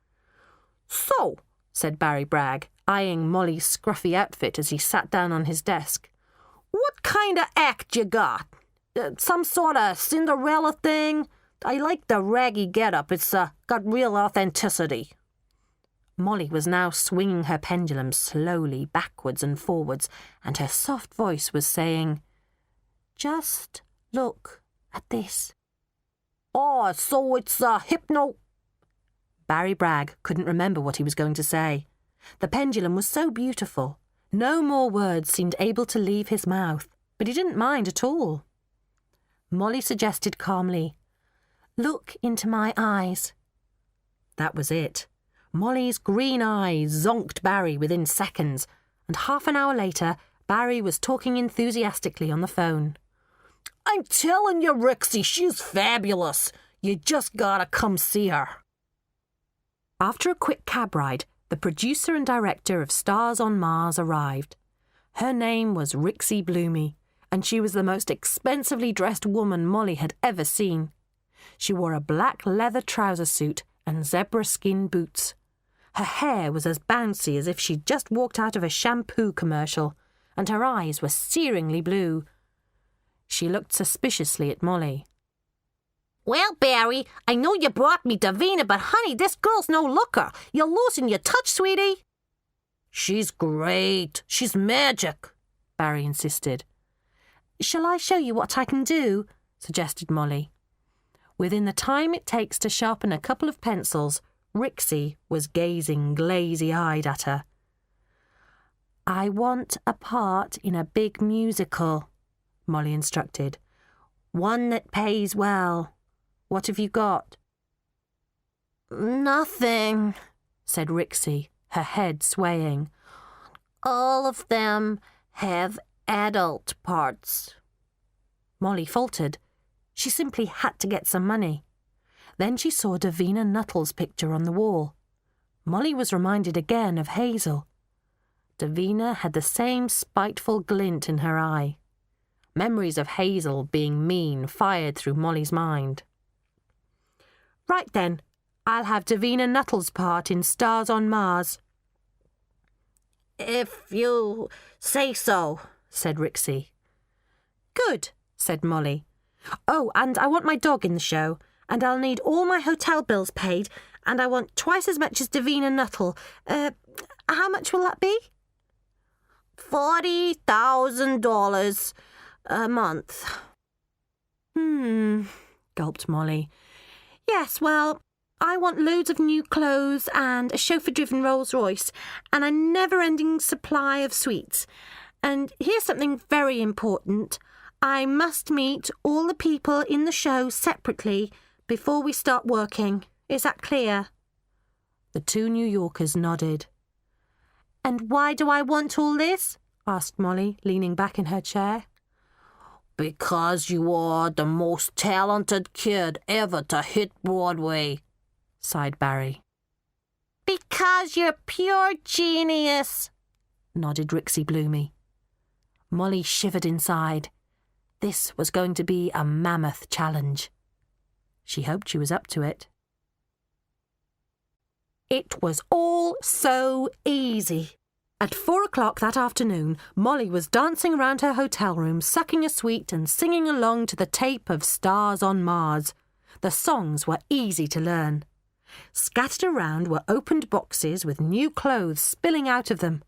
"So," said Barry Bragg, eyeing Molly's scruffy outfit as he sat down on his desk, "what kind of act you got? Some sort of Cinderella thing? I like the raggy getup. It's got real authenticity." Molly was now swinging her pendulum slowly backwards and forwards, and her soft voice was saying, "Just look at this." "Oh, so it's hypno—" Barry Bragg couldn't remember what he was going to say. The pendulum was so beautiful. No more words seemed able to leave his mouth, but he didn't mind at all. Molly suggested calmly, "Look into my eyes." That was it. Molly's green eyes zonked Barry within seconds, and half an hour later, Barry was talking enthusiastically on the phone. I'm telling you, Rixie, she's fabulous. You just gotta come see her. After a quick cab ride, the producer and director of Stars on Mars arrived. Her name was Rixie Bloomy, and she was the most expensively dressed woman Molly had ever seen. She wore a black leather trouser suit and zebra skin boots. Her hair was as bouncy as if she'd just walked out of a shampoo commercial, and her eyes were searingly blue. She looked suspiciously at Molly. Well, Barry, I know you brought me Davina, but honey, this girl's no looker. You're losing your touch, sweetie. She's great. She's magic, Barry insisted. Shall I show you what I can do? Suggested Molly. Within the time it takes to sharpen a couple of pencils, Rixie was gazing glazy-eyed at her. I want a part in a big musical, Molly instructed. One that pays well. What have you got? Nothing, said Rixie, her head swaying. All of them have adult parts. Molly faltered. She simply had to get some money. Then she saw Davina Nuttall's picture on the wall. Molly was reminded again of Hazel. Davina had the same spiteful glint in her eye. Memories of Hazel being mean fired through Molly's mind. Right then, I'll have Davina Nuttall's part in Stars on Mars. If you say so, said Rixie. Good, said Molly. Oh, and I want my dog in the show, and I'll need all my hotel bills paid, and I want twice as much as Davina Nuttall. How much will that be? $40,000 a month. Gulped Molly. Yes, well, I want loads of new clothes and a chauffeur-driven Rolls-Royce and a never-ending supply of sweets. And here's something very important. I must meet all the people in the show separately before we start working. Is that clear? The two New Yorkers nodded. And why do I want all this? Asked Molly, leaning back in her chair. Because you are the most talented kid ever to hit Broadway, sighed Barry. Because you're pure genius, nodded Rixie Bloomy. Molly shivered inside. This was going to be a mammoth challenge. She hoped she was up to it. It was all so easy. At 4 o'clock that afternoon, Molly was dancing around her hotel room, sucking a sweet and singing along to the tape of Stars on Mars. The songs were easy to learn. Scattered around were opened boxes with new clothes spilling out of them.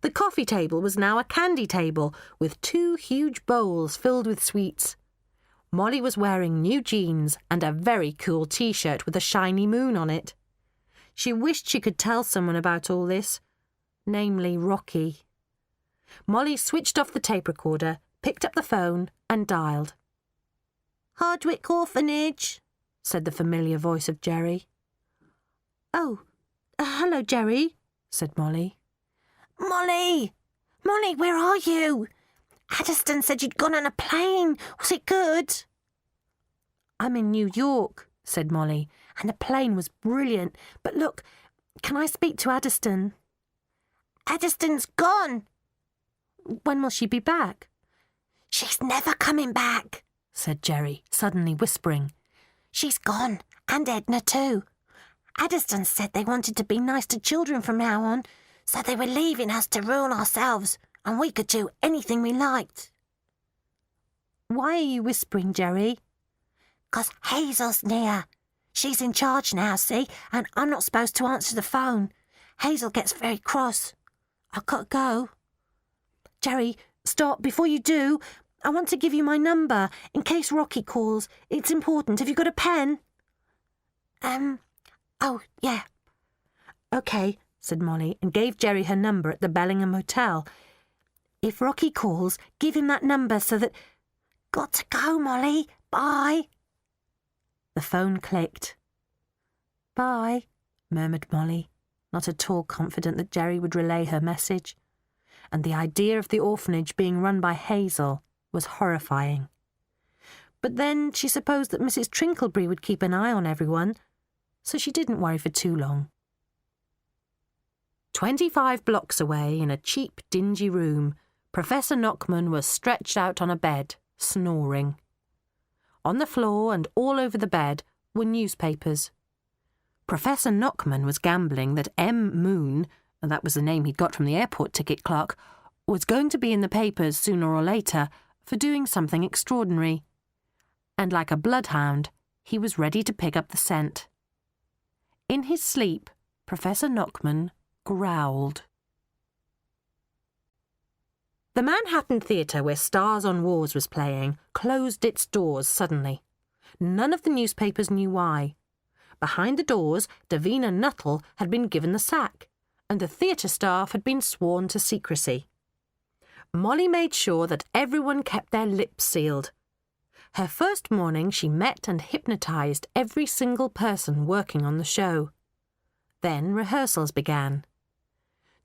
The coffee table was now a candy table with 2 huge bowls filled with sweets. Molly was wearing new jeans and a very cool T-shirt with a shiny moon on it. She wished she could tell someone about all this, namely Rocky. Molly switched off the tape recorder, picked up the phone and dialed. Hardwick Orphanage, said the familiar voice of Jerry. Oh, hello, Jerry, said Molly. Molly, where are you? Adderstone said you'd gone on a plane. Was it good? I'm in New York, said Molly, and the plane was brilliant. But look, can I speak to Adderstone? Adderstone's gone. When will she be back? She's never coming back, said Jerry, suddenly whispering. She's gone, and Edna too. Adderstone said they wanted to be nice to children from now on, so they were leaving us to rule ourselves, and we could do anything we liked. Why are you whispering, Jerry? 'Cause Hazel's near. She's in charge now, see, and I'm not supposed to answer the phone. Hazel gets very cross. I've got to go. Jerry, stop before you do. I want to give you my number in case Rocky calls. It's important. Have you got a pen? Oh, yeah. OK, said Molly, and gave Jerry her number at the Bellingham Hotel. If Rocky calls, give him that number so that... Got to go, Molly. Bye. The phone clicked. Bye, murmured Molly. not at all confident that Jerry would relay her message. And the idea of the orphanage being run by Hazel was horrifying. But then she supposed that Mrs. Trinklebury would keep an eye on everyone, so she didn't worry for too long. 25 blocks away, in a cheap, dingy room, Professor Knockman was stretched out on a bed, snoring. On the floor and all over the bed were newspapers. Professor Knockman was gambling that M. Moon, and that was the name he'd got from the airport ticket clerk, was going to be in the papers sooner or later for doing something extraordinary. And like a bloodhound, he was ready to pick up the scent. In his sleep, Professor Knockman growled. The Manhattan Theatre, where Stars on Wars was playing, closed its doors suddenly. None of the newspapers knew why. Behind the doors, Davina Nuttall had been given the sack, and the theatre staff had been sworn to secrecy. Molly made sure that everyone kept their lips sealed. Her first morning she met and hypnotised every single person working on the show. Then rehearsals began.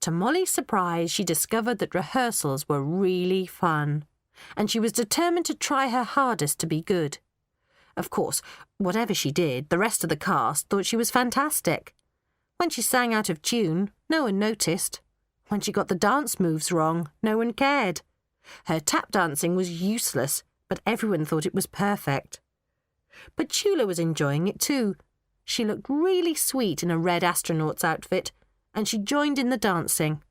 To Molly's surprise, she discovered that rehearsals were really fun, and she was determined to try her hardest to be good. Of course, whatever she did, the rest of the cast thought she was fantastic. When she sang out of tune, no one noticed. When she got the dance moves wrong, no one cared. Her tap dancing was useless, but everyone thought it was perfect. But Chula was enjoying it too. She looked really sweet in a red astronaut's outfit, and she joined in the dancing.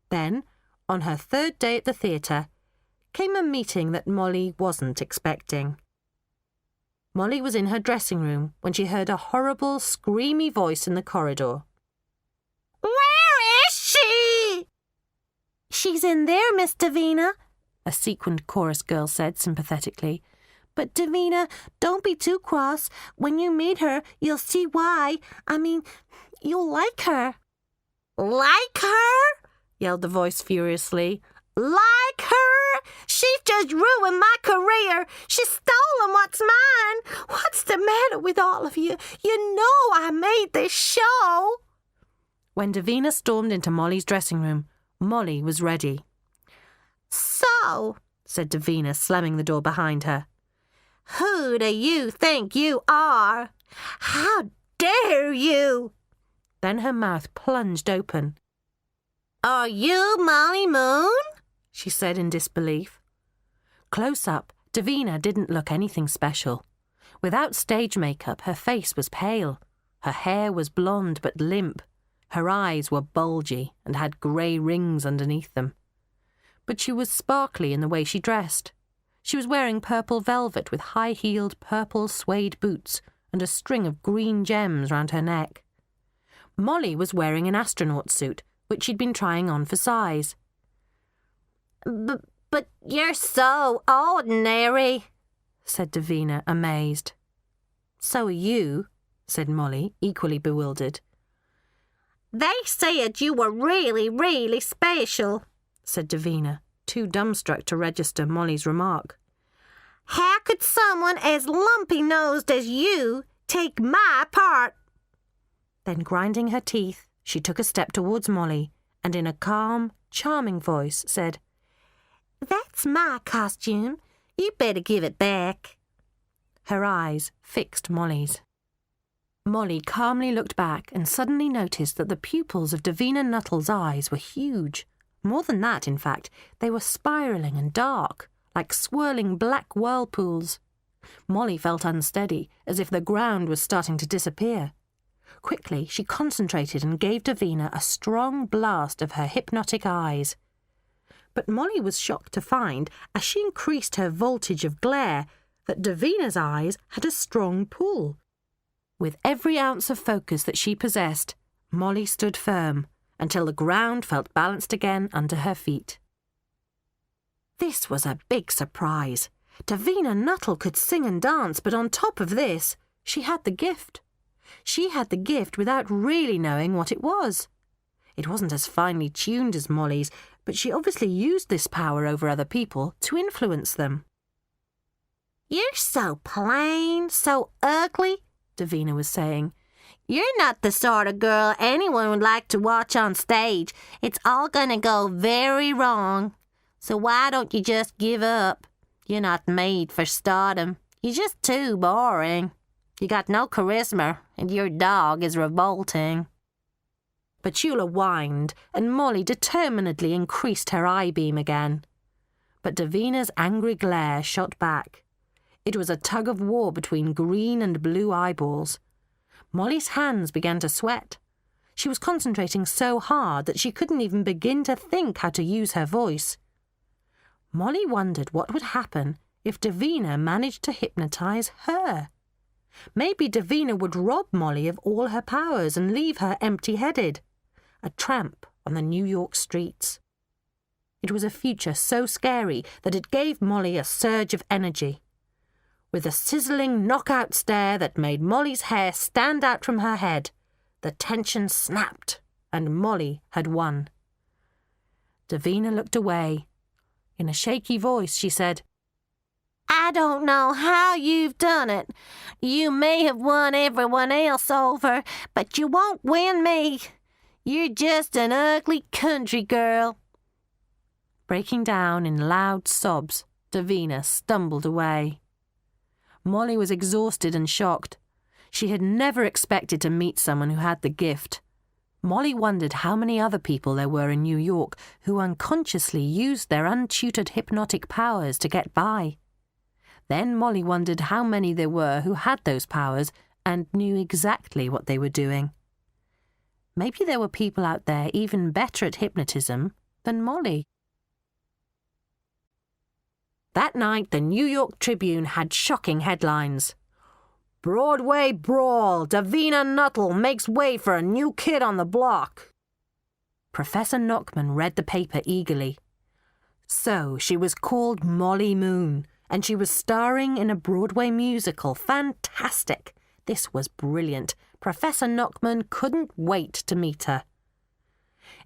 Then, on her third day at the theatre, came a meeting that Molly wasn't expecting. Molly was in her dressing room when she heard a horrible, screamy voice in the corridor. Where is she? She's in there, Miss Davina, a sequined chorus girl said sympathetically. But Davina, don't be too cross. When you meet her, you'll see why. You'll like her. Like her? Yelled the voice furiously. Like her? She's just ruined my career. She's stolen what's mine. What's the matter with all of you? You know I made this show. When Davina stormed into Molly's dressing room, Molly was ready. So, said Davina, slamming the door behind her. Who do you think you are? How dare you? Then her mouth plunged open. Are you Molly Moon? She said in disbelief. Close up, Davina didn't look anything special. Without stage makeup, her face was pale. Her hair was blonde but limp. Her eyes were bulgy and had grey rings underneath them. But she was sparkly in the way she dressed. She was wearing purple velvet with high-heeled purple suede boots and a string of green gems round her neck. Molly was wearing an astronaut suit, which she'd been trying on for size. But you're so ordinary, said Davina, amazed. So are you, said Molly, equally bewildered. They said you were really, really special, said Davina, too dumbstruck to register Molly's remark. How could someone as lumpy-nosed as you take my part? Then, grinding her teeth, she took a step towards Molly and in a calm, charming voice said, That's my costume. You better give it back. Her eyes fixed Molly's. Molly calmly looked back and suddenly noticed that the pupils of Davina Nuttall's eyes were huge. More than that, in fact, they were spiralling and dark, like swirling black whirlpools. Molly felt unsteady, as if the ground was starting to disappear. Quickly, she concentrated and gave Davina a strong blast of her hypnotic eyes. But Molly was shocked to find, as she increased her voltage of glare, that Davina's eyes had a strong pull. With every ounce of focus that she possessed, Molly stood firm, until the ground felt balanced again under her feet. This was a big surprise. Davina Nuttall could sing and dance, but on top of this, she had the gift. She had the gift without really knowing what it was. It wasn't as finely tuned as Molly's, but she obviously used this power over other people to influence them. You're so plain, so ugly, Davina was saying. You're not the sort of girl anyone would like to watch on stage. It's all gonna go very wrong. So why don't you just give up? You're not made for stardom. You're just too boring. You got no charisma, and your dog is revolting." Petula whined, and Molly determinedly increased her eye-beam again. But Davina's angry glare shot back. It was a tug-of-war between green and blue eyeballs. Molly's hands began to sweat. She was concentrating so hard that she couldn't even begin to think how to use her voice. Molly wondered what would happen if Davina managed to hypnotize her. Maybe Davina would rob Molly of all her powers and leave her empty-headed, a tramp on the New York streets. It was a future so scary that it gave Molly a surge of energy. With a sizzling knockout stare that made Molly's hair stand out from her head, the tension snapped, and Molly had won. Davina looked away. In a shaky voice, she said, "I don't know how you've done it. You may have won everyone else over, but you won't win me. You're just an ugly country girl." Breaking down in loud sobs, Davina stumbled away. Molly was exhausted and shocked. She had never expected to meet someone who had the gift. Molly wondered how many other people there were in New York who unconsciously used their untutored hypnotic powers to get by. Then Molly wondered how many there were who had those powers and knew exactly what they were doing. Maybe there were people out there even better at hypnotism than Molly. That night, the New York Tribune had shocking headlines. "Broadway Brawl, Davina Nuttall makes way for a new kid on the block." Professor Knockman read the paper eagerly. So she was called Molly Moon, and she was starring in a Broadway musical. Fantastic! This was brilliant. Professor Knockman couldn't wait to meet her.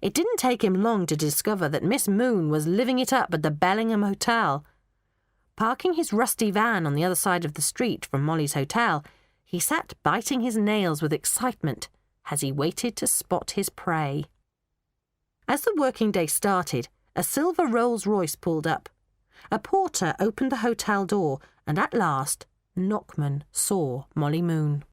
It didn't take him long to discover that Miss Moon was living it up at the Bellingham Hotel. Parking his rusty van on the other side of the street from Molly's hotel, he sat biting his nails with excitement as he waited to spot his prey. As the working day started, a silver Rolls-Royce pulled up. A porter opened the hotel door, and at last, Knockman saw Molly Moon.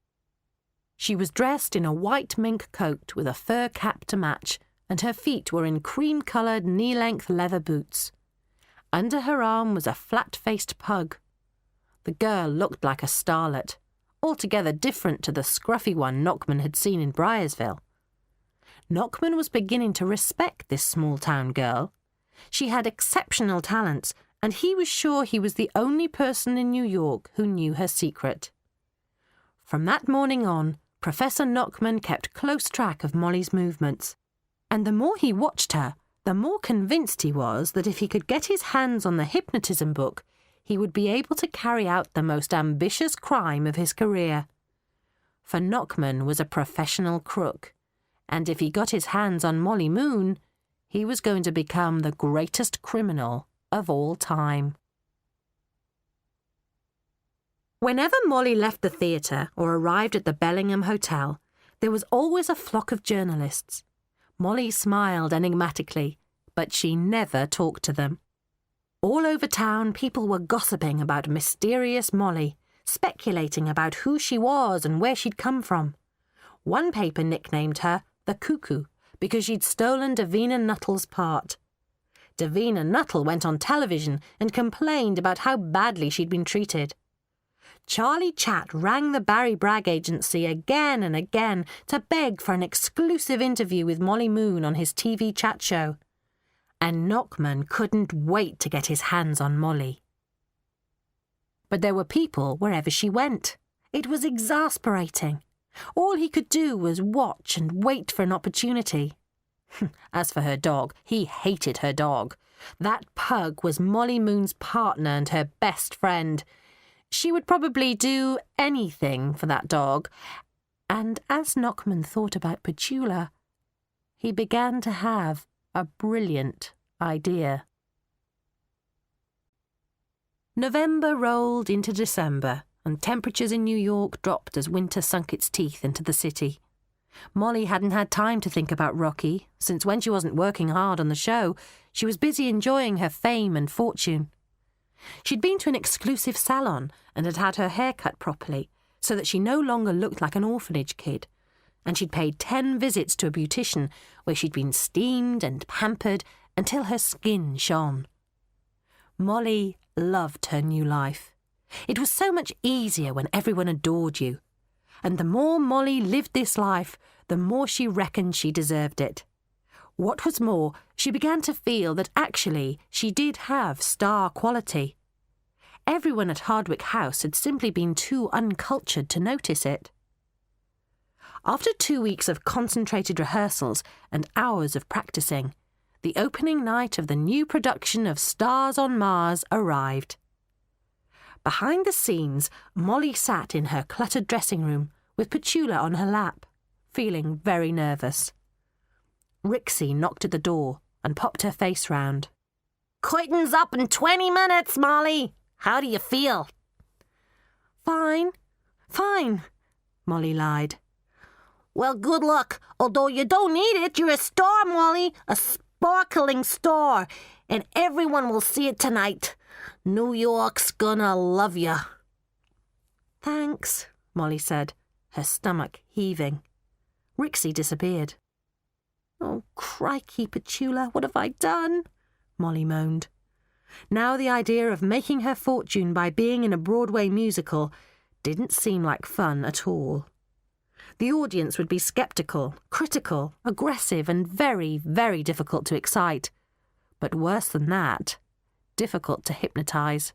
She was dressed in a white mink coat with a fur cap to match, and her feet were in cream-coloured knee-length leather boots. Under her arm was a flat-faced pug. The girl looked like a starlet, altogether different to the scruffy one Knockman had seen in Briarsville. Knockman was beginning to respect this small-town girl. She had exceptional talents, and he was sure he was the only person in New York who knew her secret. From that morning on, Professor Knockman kept close track of Molly's movements, and the more he watched her, the more convinced he was that if he could get his hands on the hypnotism book, he would be able to carry out the most ambitious crime of his career. For Knockman was a professional crook, and if he got his hands on Molly Moon, he was going to become the greatest criminal of all time. Whenever Molly left the theatre or arrived at the Bellingham Hotel, there was always a flock of journalists. Molly smiled enigmatically, but she never talked to them. All over town, people were gossiping about mysterious Molly, speculating about who she was and where she'd come from. One paper nicknamed her the Cuckoo because she'd stolen Davina Nuttall's part. Davina Nuttall went on television and complained about how badly she'd been treated. Charlie Chatt rang the Barry Bragg agency again and again to beg for an exclusive interview with Molly Moon on his TV chat show. And Knockman couldn't wait to get his hands on Molly. But there were people wherever she went. It was exasperating. All he could do was watch and wait for an opportunity. As for her dog, he hated her dog. That pug was Molly Moon's partner and her best friend. She would probably do anything for that dog. And as Knockman thought about Petula, he began to have a brilliant idea. November rolled into December, and temperatures in New York dropped as winter sunk its teeth into the city. Molly hadn't had time to think about Rocky, since when she wasn't working hard on the show, she was busy enjoying her fame and fortune. She'd been to an exclusive salon and had had her hair cut properly, so that she no longer looked like an orphanage kid, and she'd paid 10 visits to a beautician where she'd been steamed and pampered until her skin shone. Molly loved her new life. It was so much easier when everyone adored you. And the more Molly lived this life, the more she reckoned she deserved it. What was more, she began to feel that actually she did have star quality. Everyone at Hardwick House had simply been too uncultured to notice it. After 2 weeks of concentrated rehearsals and hours of practicing, the opening night of the new production of Stars on Mars arrived. Behind the scenes, Molly sat in her cluttered dressing room with Petula on her lap, feeling very nervous. Rixie knocked at the door and popped her face round. Curtain's up in 20 minutes, Molly. How do you feel? Fine, Molly lied. Well, good luck. Although you don't need it, you're a star, Molly. A sparkling star. And everyone will see it tonight. New York's gonna love you. Thanks, Molly said, her stomach heaving. Rixie disappeared. Oh, crikey, Petula, what have I done? Molly moaned. Now the idea of making her fortune by being in a Broadway musical didn't seem like fun at all. The audience would be sceptical, critical, aggressive, and very, very difficult to excite. But worse than that, difficult to hypnotise.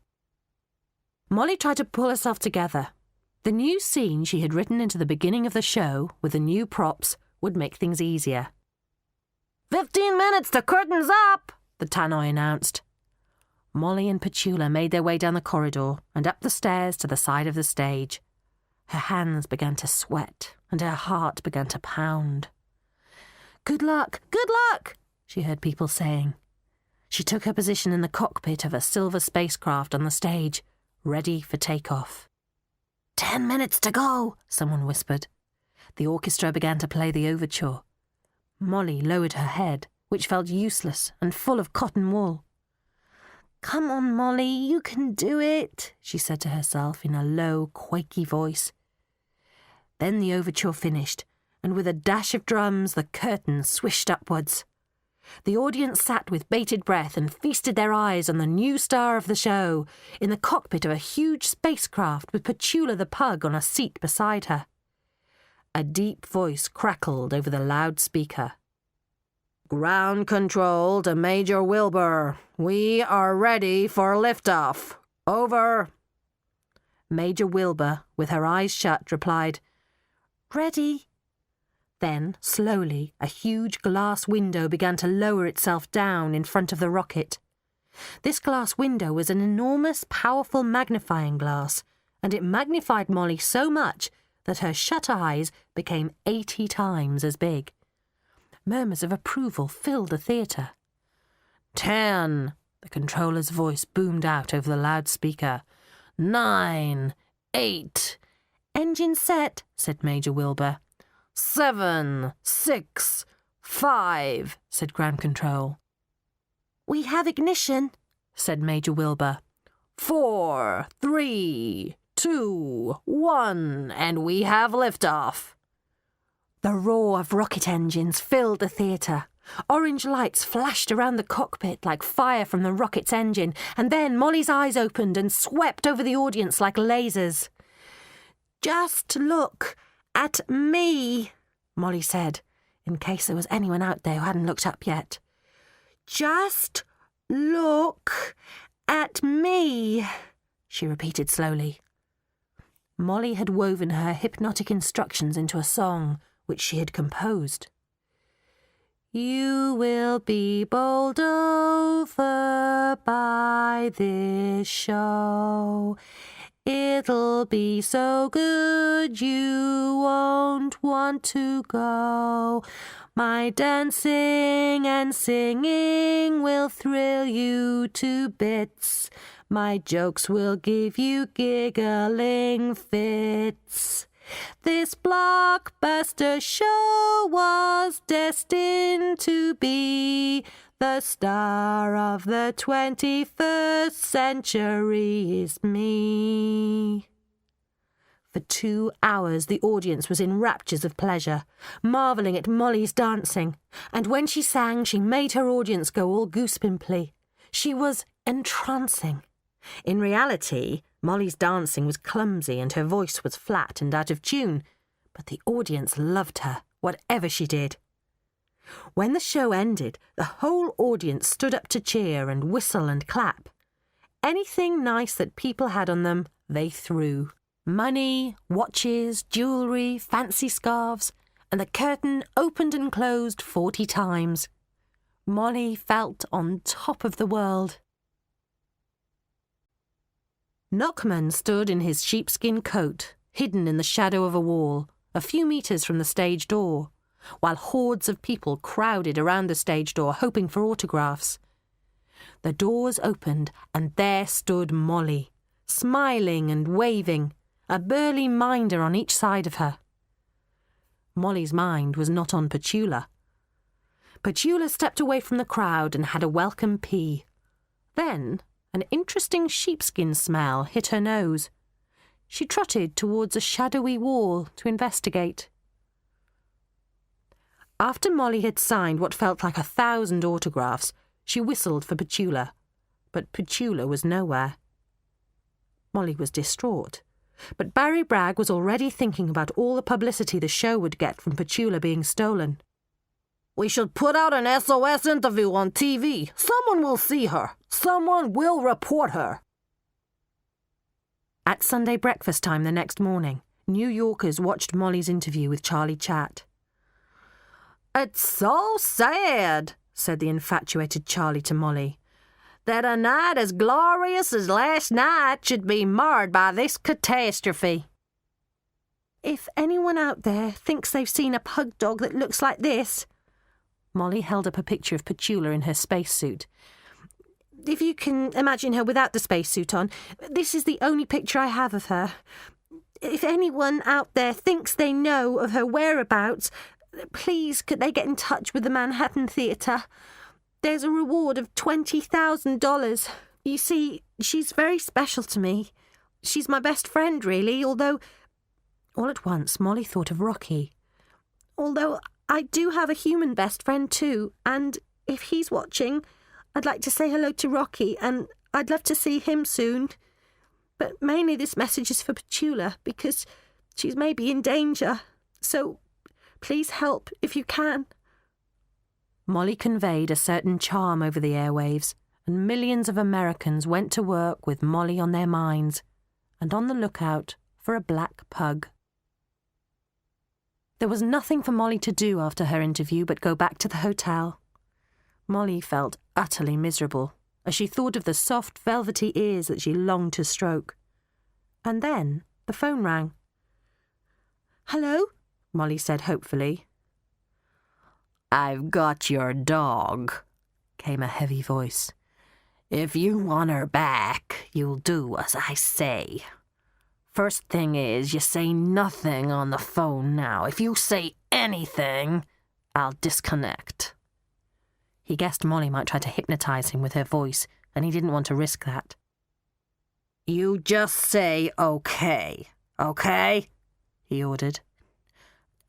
Molly tried to pull herself together. The new scene she had written into the beginning of the show, with the new props, would make things easier. 15 minutes, the curtain's up, the tannoy announced. Molly and Petula made their way down the corridor and up the stairs to the side of the stage. Her hands began to sweat and her heart began to pound. Good luck, she heard people saying. She took her position in the cockpit of a silver spacecraft on the stage, ready for takeoff. 10 minutes to go, someone whispered. The orchestra began to play the overture. Molly lowered her head, which felt useless and full of cotton wool. Come on, Molly, you can do it, she said to herself in a low, quaky voice. Then the overture finished, and with a dash of drums the curtain swished upwards. The audience sat with bated breath and feasted their eyes on the new star of the show, in the cockpit of a huge spacecraft with Petula the pug on a seat beside her. A deep voice crackled over the loudspeaker. Ground control to Major Wilbur. We are ready for liftoff. Over. Major Wilbur, with her eyes shut, replied, Ready. Then, slowly, a huge glass window began to lower itself down in front of the rocket. This glass window was an enormous, powerful magnifying glass, and it magnified Molly so much that her shut eyes became 80 times as big. Murmurs of approval filled the theatre. 10, the controller's voice boomed out over the loudspeaker. 9, 8. Engine set, said Major Wilbur. 7, 6, 5, said Ground Control. We have ignition, said Major Wilbur. 4, 3, 2, 1, and we have liftoff. The roar of rocket engines filled the theatre. Orange lights flashed around the cockpit like fire from the rocket's engine, and then Molly's eyes opened and swept over the audience like lasers. Just look at me, Molly said, in case there was anyone out there who hadn't looked up yet. Just look at me, she repeated slowly. Molly had woven her hypnotic instructions into a song which she had composed. You will be bowled over by this show. It'll be so good you won't want to go. My dancing and singing will thrill you to bits. My jokes will give you giggling fits. This blockbuster show was destined to be the star of the 21st century is me. For 2 hours the audience was in raptures of pleasure, marvelling at Molly's dancing, and when she sang she made her audience go all goosepimply. She was entrancing. In reality, Molly's dancing was clumsy and her voice was flat and out of tune, but the audience loved her, whatever she did. When the show ended, the whole audience stood up to cheer and whistle and clap. Anything nice that people had on them, they threw. Money, watches, jewellery, fancy scarves, and the curtain opened and closed 40 times. Molly felt on top of the world. Knockman stood in his sheepskin coat, hidden in the shadow of a wall, a few metres from the stage door, while hordes of people crowded around the stage door hoping for autographs. The doors opened, and there stood Molly, smiling and waving, a burly minder on each side of her. Molly's mind was not on Petula. Petula stepped away from the crowd and had a welcome pee. Then an interesting sheepskin smell hit her nose. She trotted towards a shadowy wall to investigate. After Molly had signed what felt like 1,000 autographs, she whistled for Petula, but Petula was nowhere. Molly was distraught, but Barry Bragg was already thinking about all the publicity the show would get from Petula being stolen. We should put out an SOS interview on TV. Someone will see her. Someone will report her. At Sunday breakfast time the next morning, New Yorkers watched Molly's interview with Charlie Chatt. It's so sad, said the infatuated Charlie to Molly, that a night as glorious as last night should be marred by this catastrophe. If anyone out there thinks they've seen a pug dog that looks like this... Molly held up a picture of Petula in her spacesuit. If you can imagine her without the spacesuit on, this is the only picture I have of her. If anyone out there thinks they know of her whereabouts, please could they get in touch with the Manhattan Theatre? There's a reward of $20,000. You see, she's very special to me. She's my best friend, really, although... All at once, Molly thought of Rocky. Although I do have a human best friend too, and if he's watching, I'd like to say hello to Rocky, and I'd love to see him soon. But mainly this message is for Petula, because she's maybe in danger. So please help if you can. Molly conveyed a certain charm over the airwaves, and millions of Americans went to work with Molly on their minds, and on the lookout for a black pug. There was nothing for Molly to do after her interview but go back to the hotel. Molly felt utterly miserable as she thought of the soft, velvety ears that she longed to stroke. And then the phone rang. "Hello?" Molly said hopefully. "I've got your dog," came a heavy voice. "If you want her back, you'll do as I say. First thing is, you say nothing on the phone now. If you say anything, I'll disconnect." He guessed Molly might try to hypnotise him with her voice, and he didn't want to risk that. "You just say okay, okay?" he ordered.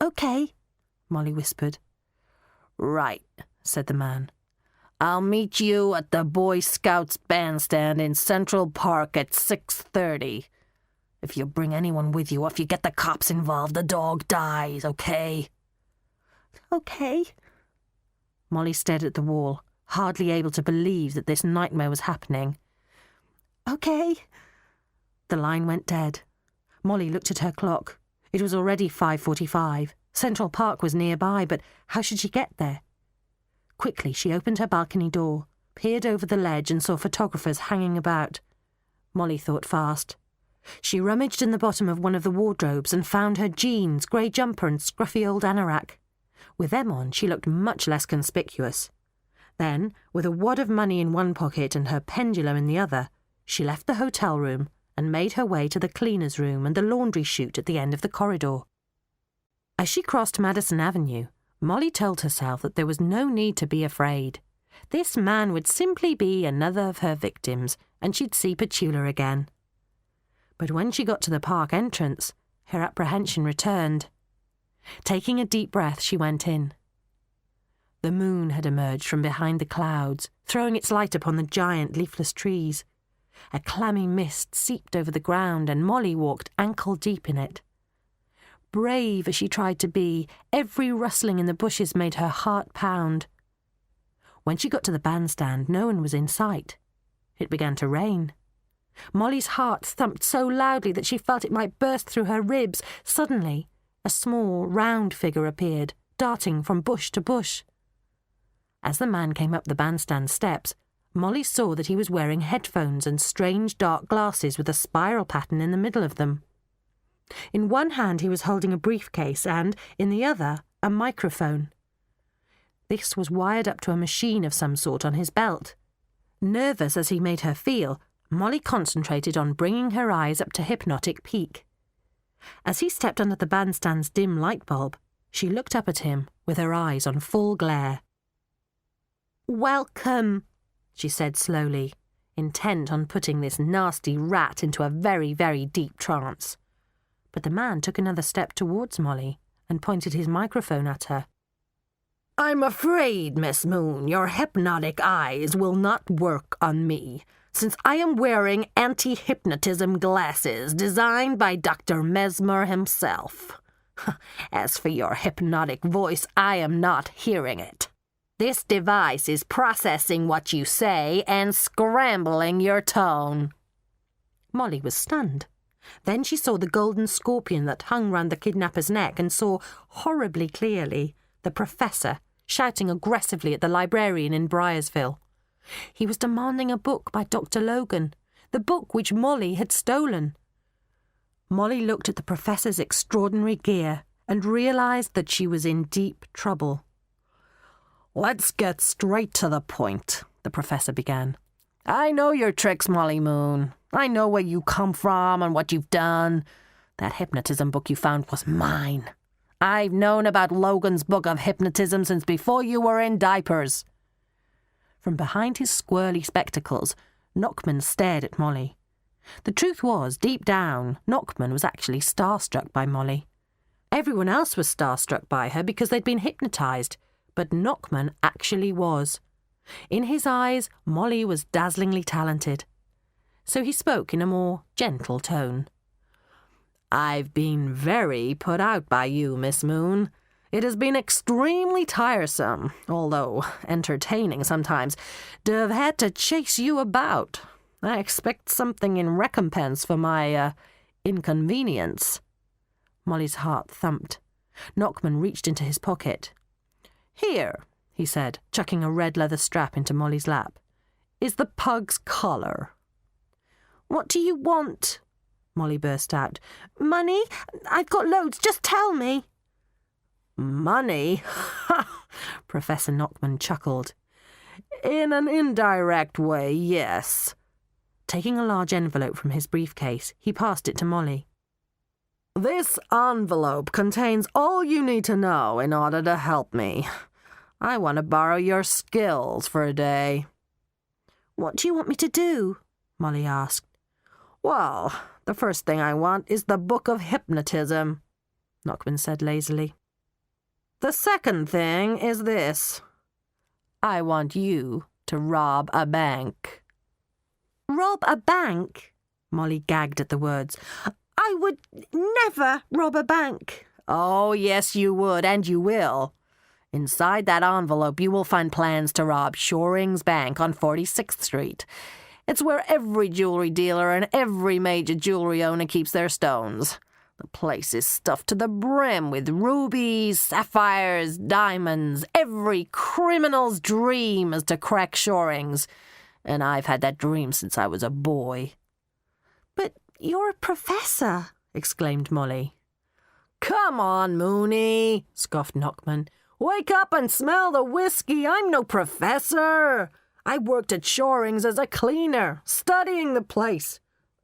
"Okay," Molly whispered. "Right," said the man. "I'll meet you at the Boy Scouts bandstand in Central Park at 6:30. If you bring anyone with you, if you get the cops involved, the dog dies, okay?" "Okay." Molly stared at the wall, hardly able to believe that this nightmare was happening. "Okay." The line went dead. Molly looked at her clock. It was already 5:45. Central Park was nearby, but how should she get there? Quickly, she opened her balcony door, peered over the ledge and saw photographers hanging about. Molly thought fast. She rummaged in the bottom of one of the wardrobes and found her jeans, grey jumper and scruffy old anorak. With them on, she looked much less conspicuous. Then, with a wad of money in one pocket and her pendulum in the other, She left the hotel room and made her way to the cleaner's room and the laundry chute at the end of the corridor. As she crossed Madison Avenue, Molly told herself that there was no need to be afraid. This man would simply be another of her victims, and she'd see Petula again. But when she got to the park entrance, her apprehension returned. Taking a deep breath, she went in. The moon had emerged from behind the clouds, throwing its light upon the giant leafless trees. A clammy mist seeped over the ground, and Molly walked ankle-deep in it. Brave as she tried to be, every rustling in the bushes made her heart pound. When she got to the bandstand, no one was in sight. It began to rain. Molly's heart thumped so loudly that she felt it might burst through her ribs. Suddenly, a small, round figure appeared, darting from bush to bush. As the man came up the bandstand steps, Molly saw that he was wearing headphones and strange dark glasses with a spiral pattern in the middle of them. In one hand he was holding a briefcase and, in the other, a microphone. This was wired up to a machine of some sort on his belt. Nervous as he made her feel, Molly concentrated on bringing her eyes up to hypnotic peak. As he stepped under the bandstand's dim light bulb, she looked up at him with her eyes on full glare. "Welcome," she said slowly, intent on putting this nasty rat into a very, very deep trance. But the man took another step towards Molly and pointed his microphone at her. I'm afraid, Miss Moon, your hypnotic eyes will not work on me, since I am wearing anti-hypnotism glasses designed by Dr. Mesmer himself. As for your hypnotic voice, I am not hearing it. This device is processing what you say and scrambling your tone." Molly was stunned. Then she saw the golden scorpion that hung round the kidnapper's neck and saw, horribly clearly, the professor shouting aggressively at the librarian in Briarsville. He was demanding a book by Dr. Logan, the book which Molly had stolen. Molly looked at the professor's extraordinary gear and realised that she was in deep trouble. "Let's get straight to the point," the professor began. "I know your tricks, Molly Moon. I know where you come from and what you've done. That hypnotism book you found was mine. I've known about Logan's book of hypnotism since before you were in diapers." From behind his squirrely spectacles, Knockman stared at Molly. The truth was, deep down, Knockman was actually starstruck by Molly. Everyone else was starstruck by her because they'd been hypnotised, but Knockman actually was. In his eyes, Molly was dazzlingly talented. So he spoke in a more gentle tone. "I've been very put out by you, Miss Moon. It has been extremely tiresome, although entertaining sometimes, to have had to chase you about. I expect something in recompense for my, inconvenience." Molly's heart thumped. Knockman reached into his pocket. "Here," he said, chucking a red leather strap into Molly's lap, "is the pug's collar." "What do you want?" Molly burst out. "Money? I've got loads, just tell me." "Money?" Professor Knockman chuckled. "In an indirect way, yes." Taking a large envelope from his briefcase, he passed it to Molly. "This envelope contains all you need to know in order to help me. I want to borrow your skills for a day." "What do you want me to do?" Molly asked. "Well, the first thing I want is the book of hypnotism," Knockman said lazily. "The second thing is this. I want you to rob a bank." "Rob a bank?" Molly gagged at the words. "I would never rob a bank." "Oh, yes, you would, and you will. Inside that envelope you will find plans to rob Shoring's Bank on 46th Street. It's where every jewelry dealer and every major jewelry owner keeps their stones. The place is stuffed to the brim with rubies, sapphires, diamonds. Every criminal's dream is to crack Shoring's. And I've had that dream since I was a boy." "But you're a professor," exclaimed Molly. "Come on, Moony," scoffed Knockman. "Wake up and smell the whiskey. I'm no professor. I worked at Shoring's as a cleaner, studying the place.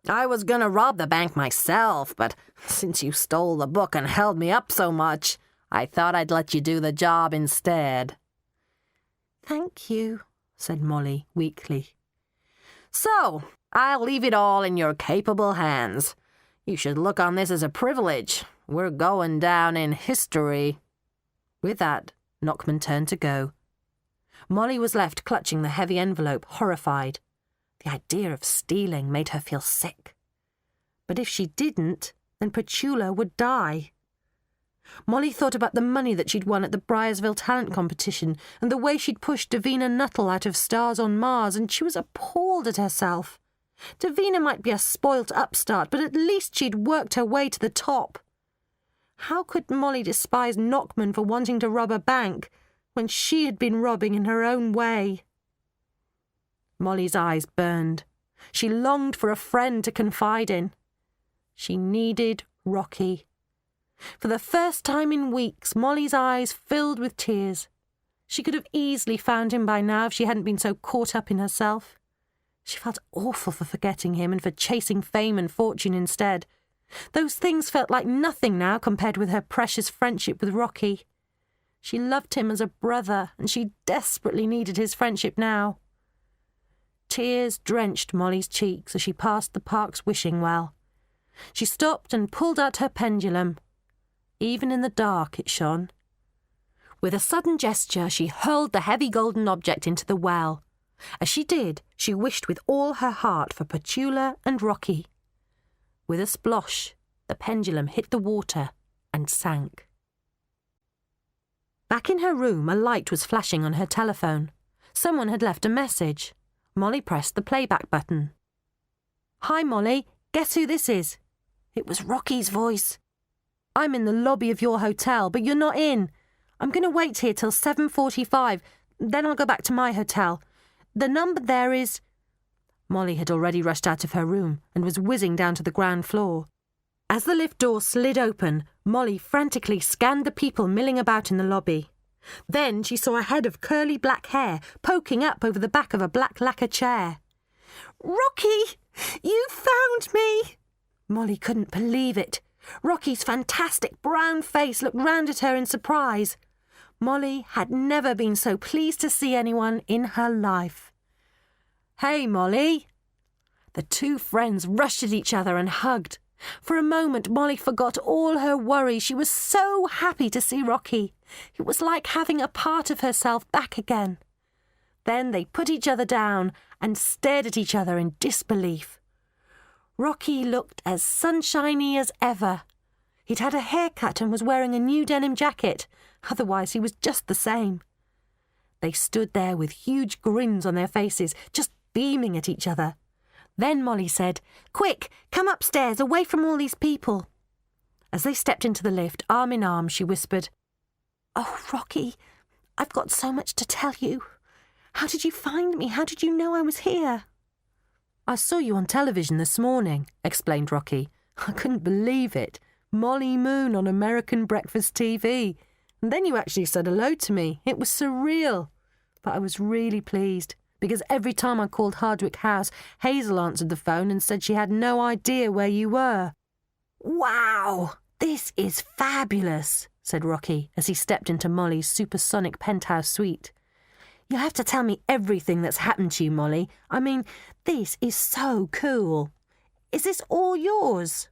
I was going to rob the bank myself, but since you stole the book and held me up so much, I thought I'd let you do the job instead." "Thank you," said Molly weakly. "So, I'll leave it all in your capable hands. You should look on this as a privilege. We're going down in history." With that, Knockman turned to go. Molly was left clutching the heavy envelope, horrified. The idea of stealing made her feel sick. But if she didn't, then Petula would die. Molly thought about the money that she'd won at the Briarsville talent competition and the way she'd pushed Davina Nuttall out of Stars on Mars, and she was appalled at herself. Davina might be a spoilt upstart, but at least she'd worked her way to the top. How could Molly despise Knockman for wanting to rob a bank when she had been robbing in her own way? Molly's eyes burned. She longed for a friend to confide in. She needed Rocky. For the first time in weeks, Molly's eyes filled with tears. She could have easily found him by now if she hadn't been so caught up in herself. She felt awful for forgetting him and for chasing fame and fortune instead. Those things felt like nothing now compared with her precious friendship with Rocky. She loved him as a brother, and she desperately needed his friendship now. Tears drenched Molly's cheeks as she passed the park's wishing well. She stopped and pulled out her pendulum. Even in the dark it shone. With a sudden gesture, she hurled the heavy golden object into the well. As she did, she wished with all her heart for Petula and Rocky. With a splosh, the pendulum hit the water and sank. Back in her room, a light was flashing on her telephone. Someone had left a message. Molly pressed the playback button. "Hi, Molly. Guess who this is?" It was Rocky's voice. "I'm in the lobby of your hotel, but you're not in. I'm going to wait here till 7:45, then I'll go back to my hotel. The number there is—" Molly had already rushed out of her room and was whizzing down to the ground floor. As the lift door slid open, Molly frantically scanned the people milling about in the lobby. Then she saw a head of curly black hair poking up over the back of a black lacquer chair. "Rocky! You found me!" Molly couldn't believe it. Rocky's fantastic brown face looked round at her in surprise. Molly had never been so pleased to see anyone in her life. "Hey, Molly!" The two friends rushed at each other and hugged. For a moment, Molly forgot all her worries. She was so happy to see Rocky. It was like having a part of herself back again. Then they put each other down and stared at each other in disbelief. Rocky looked as sunshiny as ever. He'd had a haircut and was wearing a new denim jacket. Otherwise, he was just the same. They stood there with huge grins on their faces, just beaming at each other. Then Molly said, "Quick, come upstairs, away from all these people." As they stepped into the lift, arm in arm, she whispered, "Oh, Rocky, I've got so much to tell you. How did you find me? How did you know I was here?" "I saw you on television this morning," explained Rocky. "I couldn't believe it. Molly Moon on American breakfast TV. And then you actually said hello to me. It was surreal. But I was really pleased, because every time I called Hardwick House, Hazel answered the phone and said she had no idea where you were." "Wow, this is fabulous," said Rocky as he stepped into Molly's supersonic penthouse suite. "You'll have to tell me everything that's happened to you, Molly. I mean, this is so cool. Is this all yours?"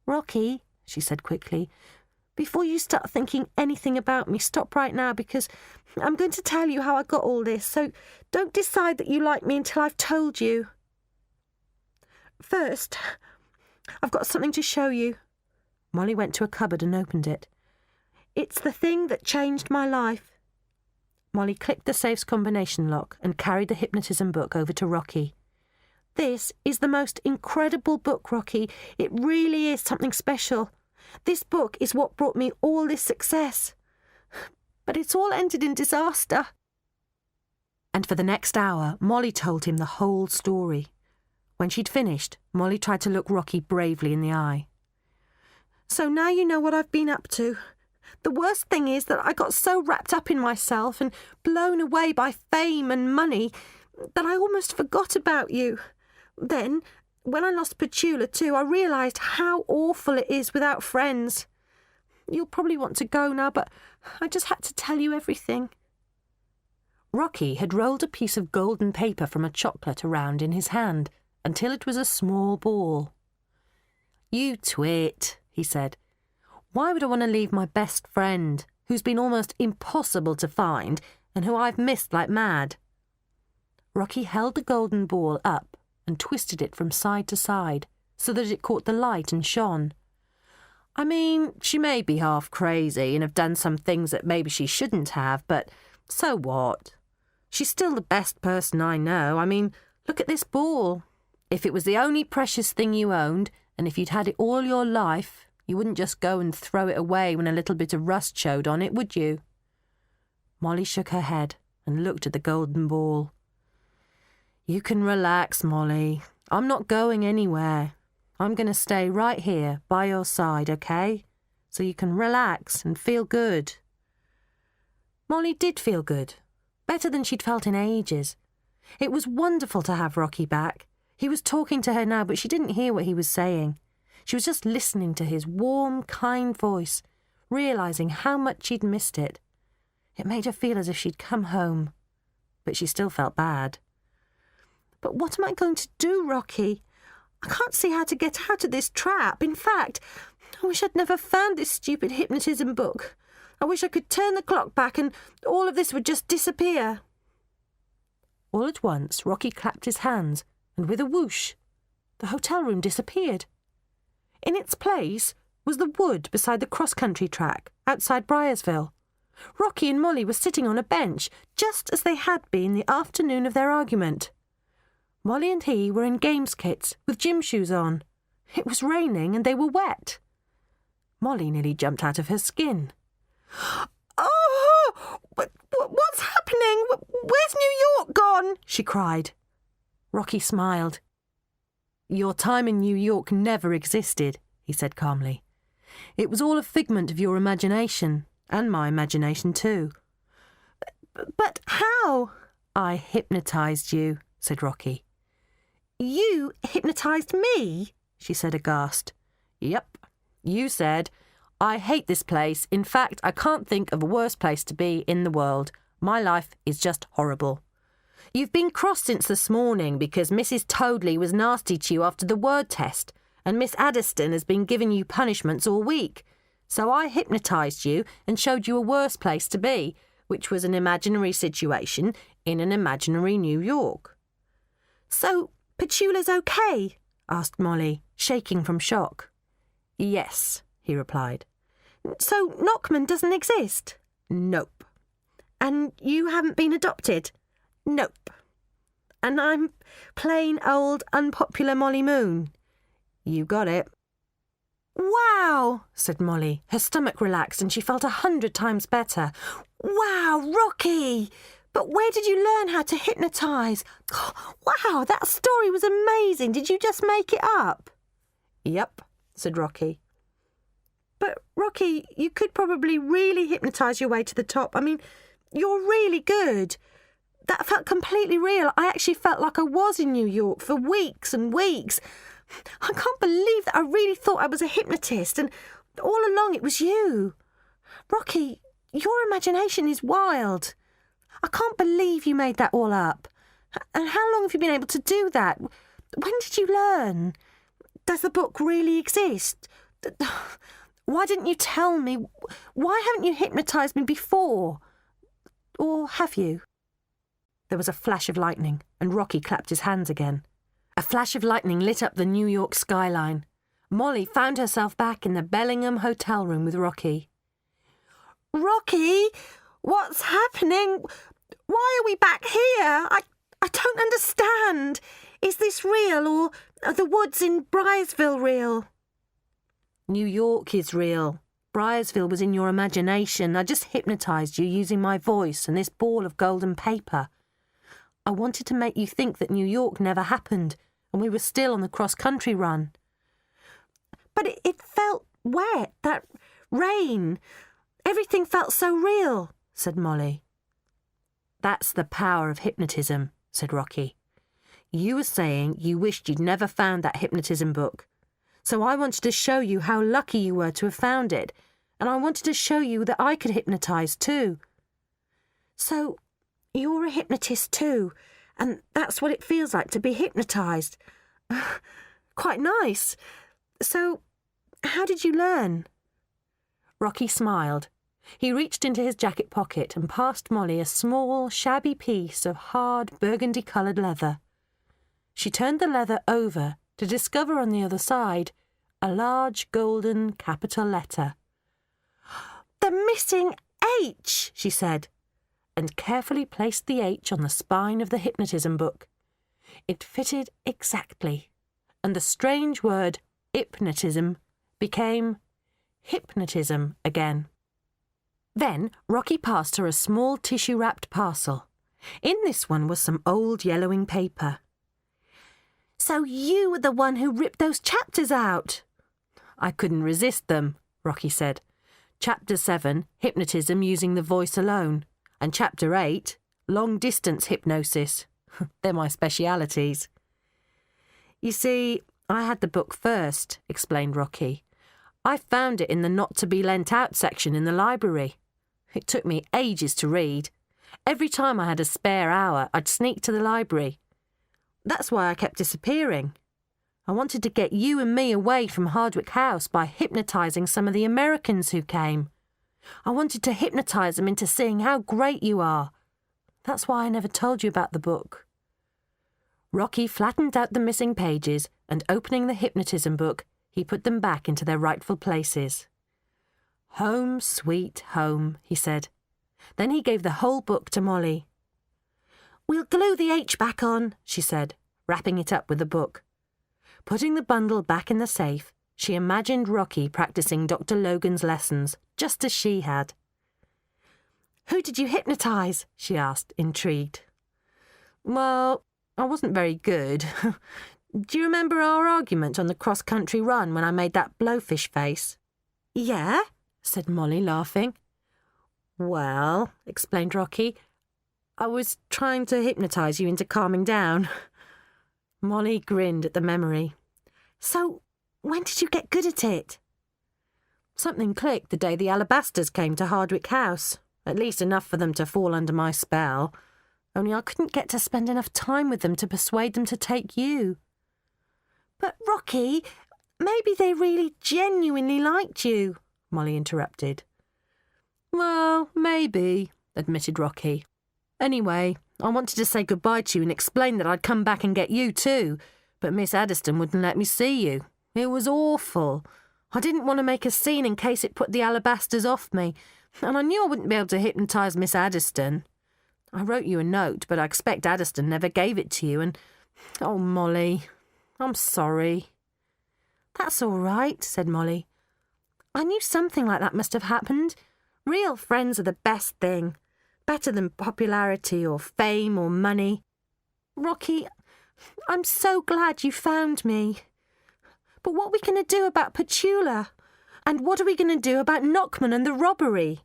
"Rocky," she said quickly, "before you start thinking anything about me, stop right now, because I'm going to tell you how I got all this, so don't decide that you like me until I've told you. First, I've got something to show you." Molly went to a cupboard and opened it. "It's the thing that changed my life." Molly clicked the safe's combination lock and carried the hypnotism book over to Rocky. "This is the most incredible book, Rocky. It really is something special. This book is what brought me all this success. But it's all ended in disaster." And for the next hour, Molly told him the whole story. When she'd finished, Molly tried to look Rocky bravely in the eye. "So now you know what I've been up to. The worst thing is that I got so wrapped up in myself and blown away by fame and money that I almost forgot about you. Then, when I lost Petula too, I realised how awful it is without friends. You'll probably want to go now, but I just had to tell you everything." Rocky had rolled a piece of golden paper from a chocolate around in his hand until it was a small ball. "You twit," he said. "Why would I want to leave my best friend, who's been almost impossible to find and who I've missed like mad?" Rocky held the golden ball up and twisted it from side to side so that it caught the light and shone. "I mean, she may be half crazy and have done some things that maybe she shouldn't have, but so what? She's still the best person I know. I mean, look at this ball. If it was the only precious thing you owned, and if you'd had it all your life, you wouldn't just go and throw it away when a little bit of rust showed on it, would you?" Molly shook her head and looked at the golden ball. "You can relax, Molly. I'm not going anywhere. I'm going to stay right here by your side, okay? So you can relax and feel good." Molly did feel good, better than she'd felt in ages. It was wonderful to have Rocky back. He was talking to her now, but she didn't hear what he was saying. She was just listening to his warm, kind voice, realising how much she'd missed it. It made her feel as if she'd come home, but she still felt bad. "But what am I going to do, Rocky? I can't see how to get out of this trap. In fact, I wish I'd never found this stupid hypnotism book. I wish I could turn the clock back and all of this would just disappear." All at once, Rocky clapped his hands, and with a whoosh, the hotel room disappeared. In its place was the wood beside the cross-country track outside Briarsville. Rocky and Molly were sitting on a bench, just as they had been the afternoon of their argument. Molly and he were in games kits with gym shoes on. It was raining and they were wet. Molly nearly jumped out of her skin. "Oh, what's happening? Where's New York gone?" she cried. Rocky smiled. "Your time in New York never existed," he said calmly. "It was all a figment of your imagination, and my imagination too." "But how?" "I hypnotised you," said Rocky. "You hypnotised me?" she said aghast. "Yep. You said, 'I hate this place. In fact, I can't think of a worse place to be in the world. My life is just horrible. You've been cross since this morning because Mrs. Toadley was nasty to you after the word test, and Miss Adderstone has been giving you punishments all week. So I hypnotised you and showed you a worse place to be, which was an imaginary situation in an imaginary New York.'" "So Petula's okay?" asked Molly, shaking from shock. "Yes," he replied. "So Knockman doesn't exist?" "Nope." "And you haven't been adopted?" "Nope." "And I'm plain old unpopular Molly Moon?" "You got it." "Wow," said Molly. Her stomach relaxed and she felt 100 times better. "Wow, Rocky! But where did you learn how to hypnotise? Wow, that story was amazing. Did you just make it up?" "Yep," said Rocky. "But, Rocky, you could probably really hypnotise your way to the top. I mean, you're really good. That felt completely real. I actually felt like I was in New York for weeks and weeks. I can't believe that I really thought I was a hypnotist, and all along it was you. Rocky, your imagination is wild. I can't believe you made that all up. And how long have you been able to do that? When did you learn? Does the book really exist? Why didn't you tell me? Why haven't you hypnotised me before? Or have you?" There was a flash of lightning, and Rocky clapped his hands again. A flash of lightning lit up the New York skyline. Molly found herself back in the Bellingham hotel room with Rocky. "Rocky, what's happening? Why are we back here? I don't understand. Is this real, or are the woods in Briarsville real?" "New York is real. Briarsville was in your imagination. I just hypnotised you using my voice and this ball of golden paper. I wanted to make you think that New York never happened, and we were still on the cross-country run." "But it felt wet, that rain. Everything felt so real, said Molly. That's the power of hypnotism, said Rocky. You were saying you wished you'd never found that hypnotism book. So I wanted to show you how lucky you were to have found it, and I wanted to show you that I could hypnotise too. So you're a hypnotist too, and that's what it feels like to be hypnotised. Quite nice. So, how did you learn? Rocky smiled. He reached into his jacket pocket and passed Molly a small, shabby piece of hard, burgundy-coloured leather. She turned the leather over to discover on the other side a large golden capital letter. The missing H, she said, and carefully placed the H on the spine of the hypnotism book. It fitted exactly, and the strange word hypnotism became hypnotism again. Then Rocky passed her a small tissue-wrapped parcel. In this one was some old yellowing paper. So you were the one who ripped those chapters out? I couldn't resist them, Rocky said. Chapter 7, Hypnotism using the voice alone, and Chapter 8, Long-distance hypnosis. They're my specialities. You see, I had the book first, explained Rocky. I found it in the not-to-be-lent-out section in the library. It took me ages to read. Every time I had a spare hour, I'd sneak to the library. That's why I kept disappearing. I wanted to get you and me away from Hardwick House by hypnotising some of the Americans who came. I wanted to hypnotise them into seeing how great you are. That's why I never told you about the book. Rocky flattened out the missing pages and, opening the hypnotism book, he put them back into their rightful places. Home, sweet home, he said. Then he gave the whole book to Molly. We'll glue the H back on, she said, wrapping it up with the book. Putting the bundle back in the safe, she imagined Rocky practising Dr. Logan's lessons, just as she had. Who did you hypnotise? She asked, intrigued. Well, I wasn't very good. Do you remember our argument on the cross-country run when I made that blowfish face? Yeah, said Molly, laughing. Well, explained Rocky, I was trying to hypnotise you into calming down. Molly grinned at the memory. So, when did you get good at it? Something clicked the day the Alabasters came to Hardwick House, at least enough for them to fall under my spell. Only I couldn't get to spend enough time with them to persuade them to take you. But, Rocky, maybe they really genuinely liked you, Molly interrupted. Well, maybe, admitted Rocky. Anyway, I wanted to say goodbye to you and explain that I'd come back and get you too, but Miss Adderstone wouldn't let me see you. It was awful. I didn't want to make a scene in case it put the Alabasters off me, and I knew I wouldn't be able to hypnotise Miss Adderstone. I wrote you a note, but I expect Adderstone never gave it to you, and... Oh, Molly, I'm sorry. That's all right, said Molly. I knew something like that must have happened. Real friends are the best thing. Better than popularity or fame or money. Rocky, I'm so glad you found me. But what are we going to do about Petula? And what are we going to do about Knockman and the robbery?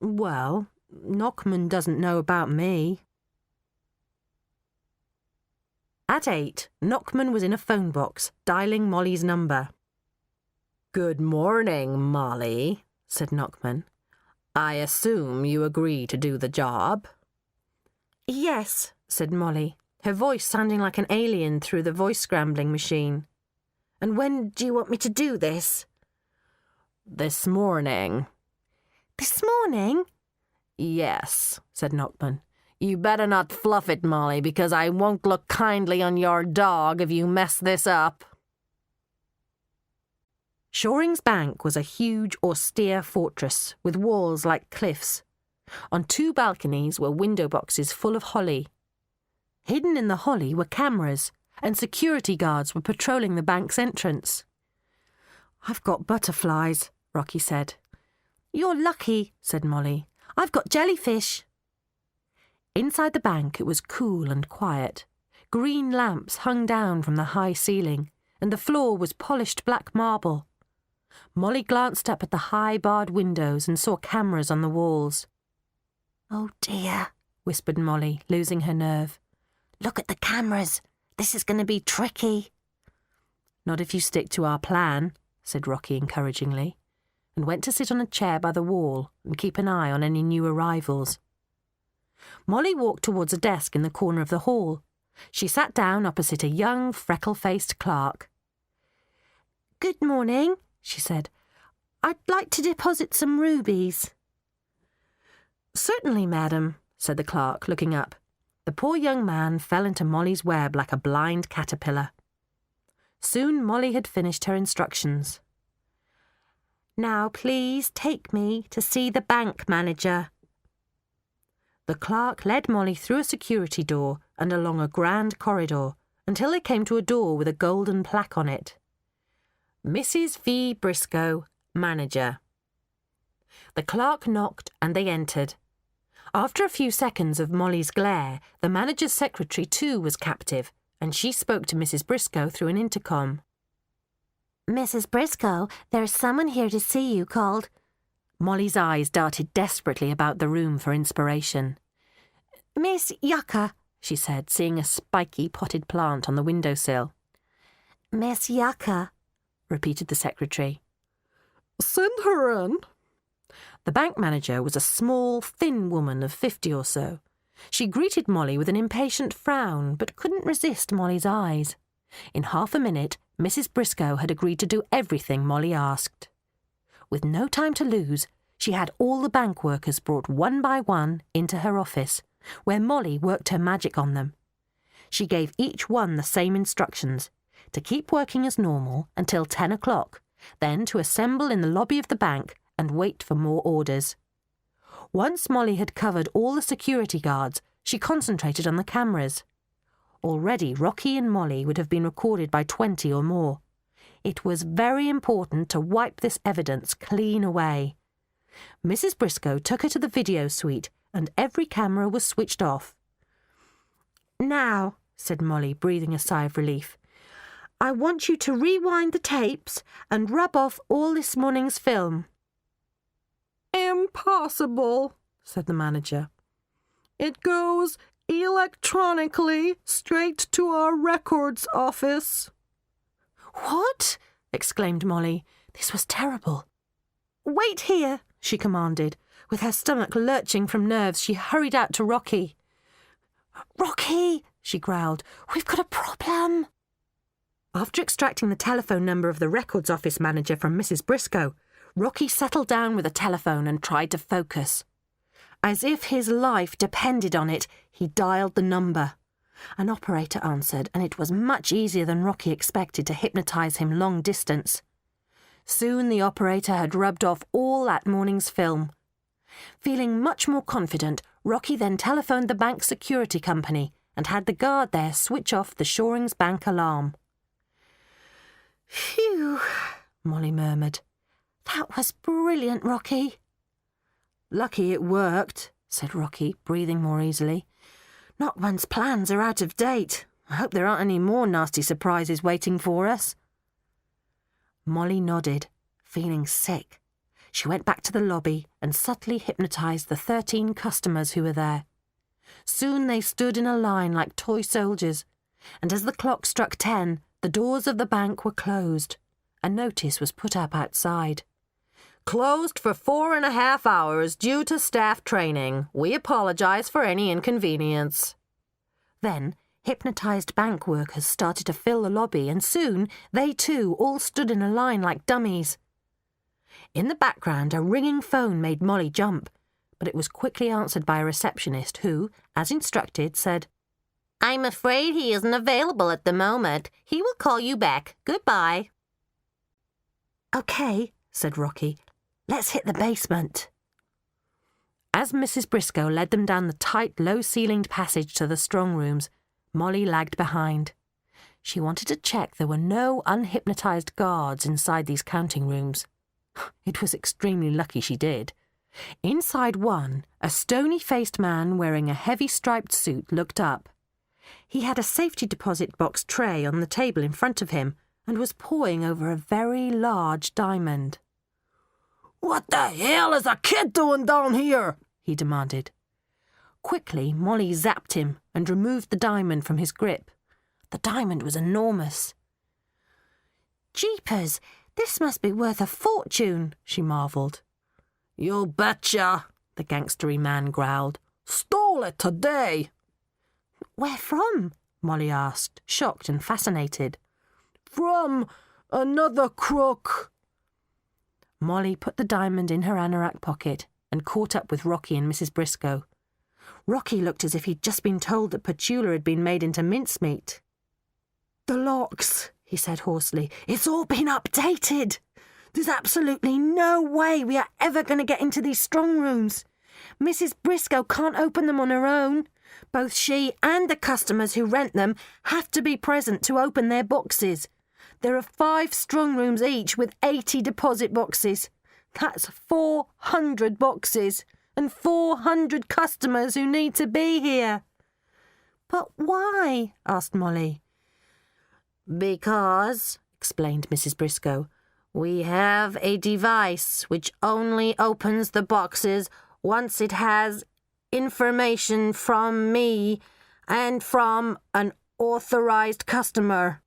Well, Knockman doesn't know about me. At 8, Knockman was in a phone box, dialing Molly's number. Good morning, Molly, said Knockman. I assume you agree to do the job? Yes, said Molly, her voice sounding like an alien through the voice-scrambling machine. And when do you want me to do this? This morning. This morning? Yes, said Knockman. You better not fluff it, Molly, because I won't look kindly on your dog if you mess this up. Shoring's Bank was a huge, austere fortress with walls like cliffs. On 2 balconies were window boxes full of holly. Hidden in the holly were cameras, and security guards were patrolling the bank's entrance. I've got butterflies, Rocky said. You're lucky, said Molly. I've got jellyfish. Inside the bank it was cool and quiet. Green lamps hung down from the high ceiling, and the floor was polished black marble. Molly glanced up at the high barred windows and saw cameras on the walls. "Oh dear," whispered Molly, losing her nerve. "Look at the cameras. This is going to be tricky." "Not if you stick to our plan," said Rocky encouragingly, and went to sit on a chair by the wall and keep an eye on any new arrivals. Molly walked towards a desk in the corner of the hall. She sat down opposite a young, freckle-faced clerk. "Good morning," she said. "I'd like to deposit some rubies." "Certainly, madam," said the clerk, looking up. The poor young man fell into Molly's web like a blind caterpillar. Soon Molly had finished her instructions. "Now please take me to see the bank manager." The clerk led Molly through a security door and along a grand corridor until they came to a door with a golden plaque on it. Mrs. V. Briscoe, manager. The clerk knocked and they entered. After a few seconds of Molly's glare, the manager's secretary too was captive, and she spoke to Mrs. Briscoe through an intercom. "Mrs. Briscoe, there's someone here to see you called—" Molly's eyes darted desperately about the room for inspiration. "Miss Yucca," she said, seeing a spiky potted plant on the windowsill. "Miss Yucca," repeated the secretary. "Send her in." The bank manager was a small, thin woman of 50 or so. She greeted Molly with an impatient frown, but couldn't resist Molly's eyes. In half a minute, Mrs. Briscoe had agreed to do everything Molly asked. With no time to lose, she had all the bank workers brought one by one into her office, where Molly worked her magic on them. She gave each one the same instructions, to keep working as normal until 10 o'clock, then to assemble in the lobby of the bank and wait for more orders. Once Molly had covered all the security guards, she concentrated on the cameras. Already Rocky and Molly would have been recorded by 20 or more. It was very important to wipe this evidence clean away. Mrs. Briscoe took her to the video suite, and every camera was switched off. "Now," said Molly, breathing a sigh of relief, "I want you to rewind the tapes and rub off all this morning's film." "Impossible," said the manager. "It goes electronically straight to our records office." "What?" exclaimed Molly. This was terrible. "Wait here," she commanded. With her stomach lurching from nerves, she hurried out to Rocky. "Rocky," she growled, "we've got a problem." After extracting the telephone number of the records office manager from Mrs. Briscoe, Rocky settled down with a telephone and tried to focus. As if his life depended on it, he dialed the number. An operator answered, and it was much easier than Rocky expected to hypnotise him long distance. Soon the operator had rubbed off all that morning's film. Feeling much more confident, Rocky then telephoned the bank security company and had the guard there switch off the Shorings Bank alarm. "Phew," Molly murmured. "That was brilliant, Rocky." "Lucky it worked," said Rocky, breathing more easily. "Not one's plans are out of date. I hope there aren't any more nasty surprises waiting for us." Molly nodded, feeling sick. She went back to the lobby and subtly hypnotised the 13 customers who were there. Soon they stood in a line like toy soldiers, and as the clock struck 10, the doors of the bank were closed. A notice was put up outside. "Closed for 4.5 hours due to staff training. We apologise for any inconvenience." Then, hypnotised bank workers started to fill the lobby, and soon they too all stood in a line like dummies. In the background, a ringing phone made Molly jump, but it was quickly answered by a receptionist who, as instructed, said, "I'm afraid he isn't available at the moment. He will call you back. Goodbye." "OK," said Rocky. "Let's hit the basement." As Mrs. Briscoe led them down the tight, low-ceilinged passage to the strong rooms, Molly lagged behind. She wanted to check there were no unhypnotised guards inside these counting rooms. It was extremely lucky she did. Inside one, a stony-faced man wearing a heavy striped suit looked up. He had a safety deposit box tray on the table in front of him, and was pawing over a very large diamond. "What the hell is a kid doing down here?" he demanded. Quickly, Molly zapped him and removed the diamond from his grip. The diamond was enormous. "Jeepers, this must be worth a fortune," she marvelled. "You betcha," the gangstery man growled. "Stole it today." "Where from?" Molly asked, shocked and fascinated. "From another crook." Molly put the diamond in her anorak pocket and caught up with Rocky and Mrs. Briscoe. Rocky looked as if he'd just been told that Petula had been made into mincemeat. "The locks," he said hoarsely. "It's all been updated. There's absolutely no way we are ever going to get into these strong rooms. Mrs. Briscoe can't open them on her own. Both she and the customers who rent them have to be present to open their boxes. There are 5 strong rooms each with 80 deposit boxes. That's 400 boxes and 400 customers who need to be here." "But why?" asked Molly. "Because," explained Mrs. Briscoe, "we have a device which only opens the boxes once it has information from me and from an authorized customer."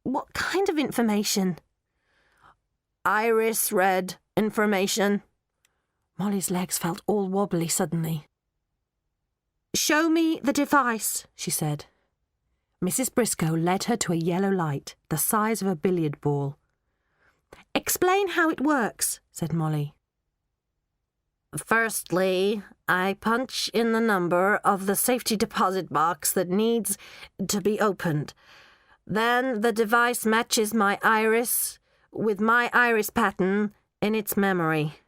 "What kind of information?" "Iris-read information." Molly's legs felt all wobbly suddenly. "Show me the device," she said. Mrs. Briscoe led her to a yellow light, the size of a billiard ball. "Explain how it works," said Molly. "Firstly, I punch in the number of the safety deposit box that needs to be opened. Then the device matches my iris with my iris pattern in its memory.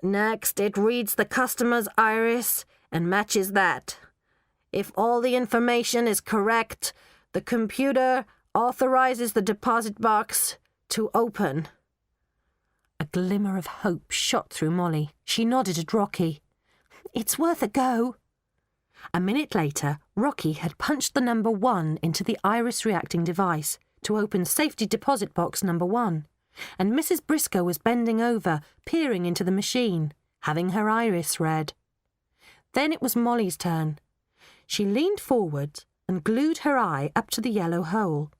Next, it reads the customer's iris and matches that. If all the information is correct, the computer authorizes the deposit box to open." A glimmer of hope shot through Molly. She nodded at Rocky. "It's worth a go." A minute later, Rocky had punched the number 1 into the iris-reacting device to open safety deposit box number 1, and Mrs. Briscoe was bending over, peering into the machine, having her iris read. Then it was Molly's turn. She leaned forward and glued her eye up to the yellow hole.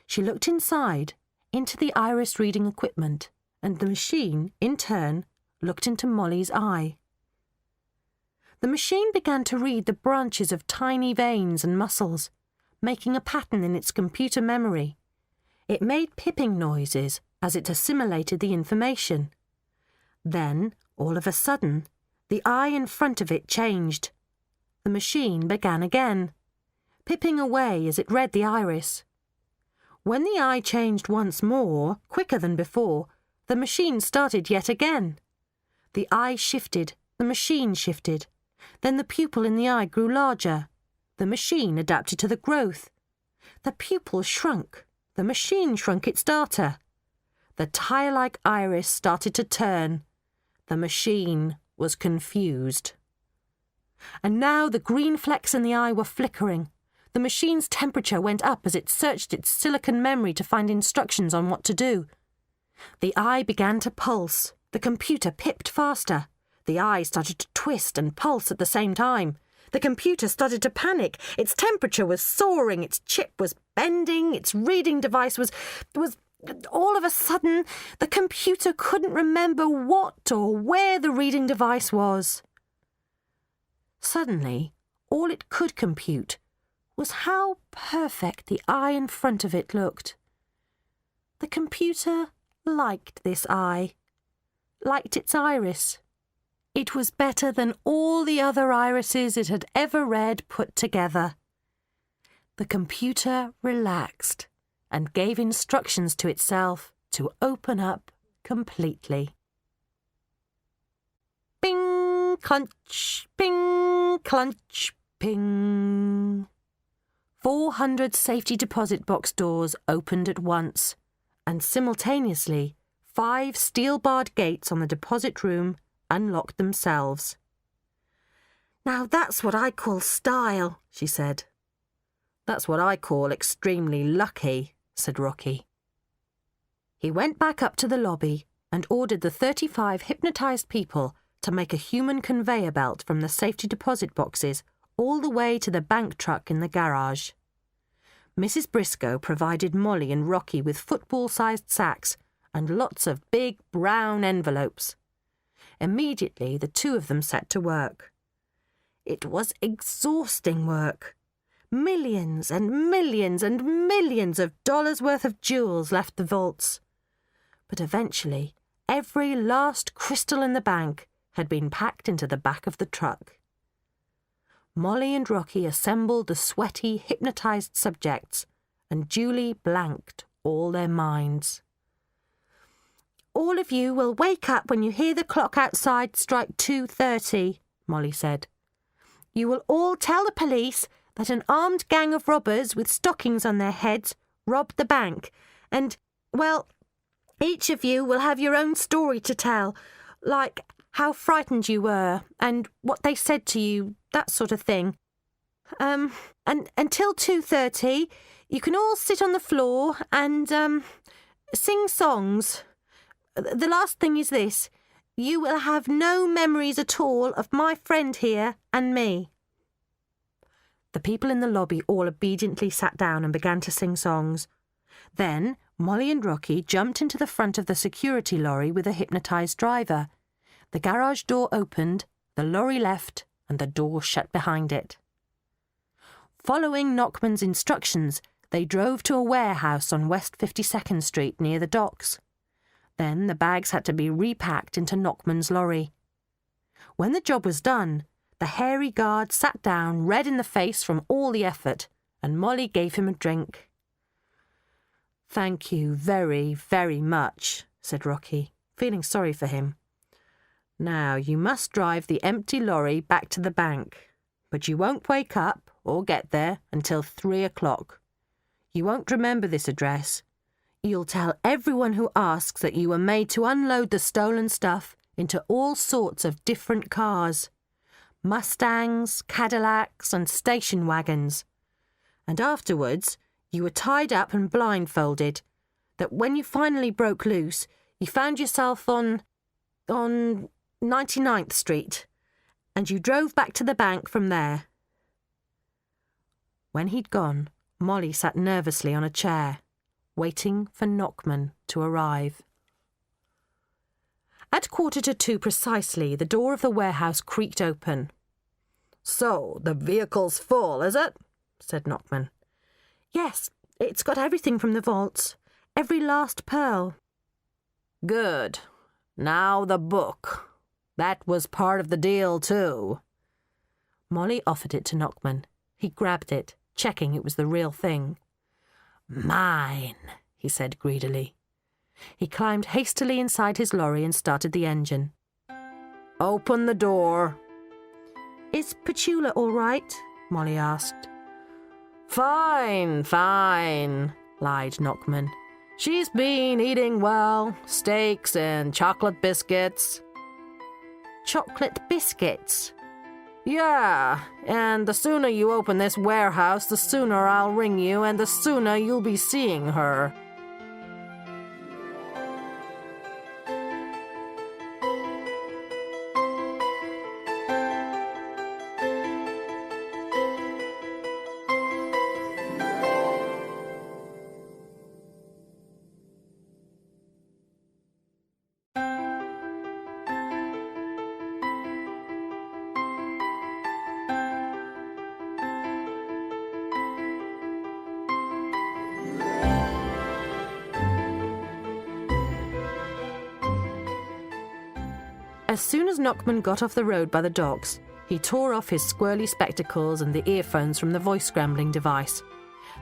She looked inside, into the iris-reading equipment, and the machine, in turn, looked into Molly's eye. The machine began to read the branches of tiny veins and muscles, making a pattern in its computer memory. It made pipping noises as it assimilated the information. Then, all of a sudden, the eye in front of it changed. The machine began again, pipping away as it read the iris. When the eye changed once more, quicker than before, the machine started yet again. The eye shifted, the machine shifted. Then the pupil in the eye grew larger. The machine adapted to the growth. The pupil shrunk. The machine shrunk its data. The tire-like iris started to turn. The machine was confused. And now the green flecks in the eye were flickering. The machine's temperature went up as it searched its silicon memory to find instructions on what to do. The eye began to pulse. The computer pipped faster. The eye started to twist and pulse at the same time. The computer started to panic. Its temperature was soaring. Its chip was bending. Its reading device was... All of a sudden, the computer couldn't remember what or where the reading device was. Suddenly, all it could compute was how perfect the eye in front of it looked. The computer liked this eye, liked its iris. It was better than all the other irises it had ever read put together. The computer relaxed and gave instructions to itself to open up completely. Bing, clunch, bing, clunch, ping. 400 safety deposit box doors opened at once, and simultaneously 5 steel-barred gates on the deposit room unlocked themselves. "Now that's what I call style," she said. "That's what I call extremely lucky," said Rocky. He went back up to the lobby and ordered the 35 hypnotised people to make a human conveyor belt from the safety deposit boxes all the way to the bank truck in the garage. Mrs. Briscoe provided Molly and Rocky with football-sized sacks and lots of big brown envelopes. Immediately, the two of them set to work. It was exhausting work. Millions and millions and millions of dollars' worth of jewels left the vaults. But eventually, every last crystal in the bank had been packed into the back of the truck. Molly and Rocky assembled the sweaty, hypnotised subjects and duly blanked all their minds. "All of you will wake up when you hear the clock outside strike 2:30, Molly said. "You will all tell the police that an armed gang of robbers with stockings on their heads robbed the bank, and, well, each of you will have your own story to tell, like how frightened you were and what they said to you, that sort of thing. And until 2:30, you can all sit on the floor and sing songs. The last thing is this: you will have no memories at all of my friend here and me." The people in the lobby all obediently sat down and began to sing songs. Then Molly and Rocky jumped into the front of the security lorry with a hypnotised driver. The garage door opened, the lorry left, and the door shut behind it. Following Knockman's instructions, they drove to a warehouse on West 52nd Street near the docks. Then the bags had to be repacked into Knockman's lorry. When the job was done, the hairy guard sat down, red in the face from all the effort, and Molly gave him a drink. "Thank you very, very much," said Rocky, feeling sorry for him. "Now you must drive the empty lorry back to the bank, but you won't wake up or get there until 3 o'clock. You won't remember this address. You'll tell everyone who asks that you were made to unload the stolen stuff into all sorts of different cars. Mustangs, Cadillacs, and station wagons. And afterwards, you were tied up and blindfolded, that when you finally broke loose, you found yourself on 99th Street, and you drove back to the bank from there." When he'd gone, Molly sat nervously on a chair, waiting for Knockman to arrive. At 1:45 precisely, the door of the warehouse creaked open. "So, the vehicle's full, is it?" said Knockman. "Yes, it's got everything from the vaults. Every last pearl." "Good. Now the book. That was part of the deal, too." Molly offered it to Knockman. He grabbed it, checking it was the real thing. "Mine," he said greedily. He climbed hastily inside his lorry and started the engine. "Open the door." "Is Petula all right?" Molly asked. Fine, lied Knockman. "She's been eating well, steaks and chocolate biscuits." "Chocolate biscuits?" "Yeah, and the sooner you open this warehouse, the sooner I'll ring you and the sooner you'll be seeing her." As soon as Knockman got off the road by the docks, he tore off his squirrely spectacles and the earphones from the voice-scrambling device.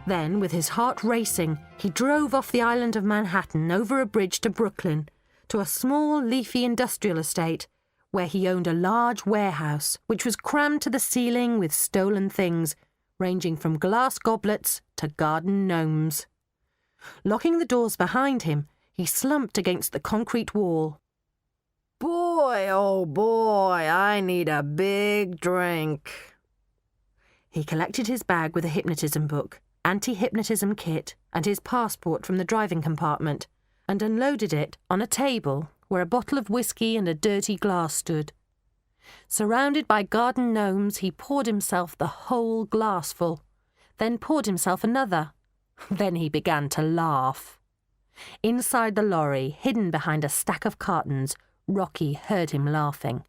Then, with his heart racing, he drove off the island of Manhattan over a bridge to Brooklyn, to a small, leafy industrial estate, where he owned a large warehouse, which was crammed to the ceiling with stolen things, ranging from glass goblets to garden gnomes. Locking the doors behind him, he slumped against the concrete wall. "Boy, oh boy, I need a big drink." He collected his bag with a hypnotism book, anti-hypnotism kit and his passport from the driving compartment and unloaded it on a table where a bottle of whiskey and a dirty glass stood. Surrounded by garden gnomes, he poured himself the whole glassful, then poured himself another. Then he began to laugh. Inside the lorry, hidden behind a stack of cartons, Rocky heard him laughing,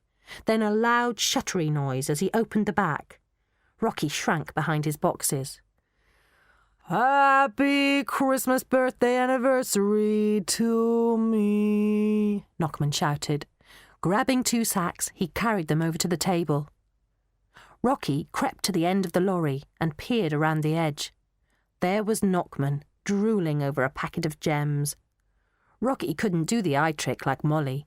then a loud shuttery noise as he opened the back. Rocky shrank behind his boxes. "Happy Christmas birthday anniversary to me," Knockman shouted. Grabbing 2 sacks, he carried them over to the table. Rocky crept to the end of the lorry and peered around the edge. There was Knockman, drooling over a packet of gems. Rocky couldn't do the eye trick like Molly.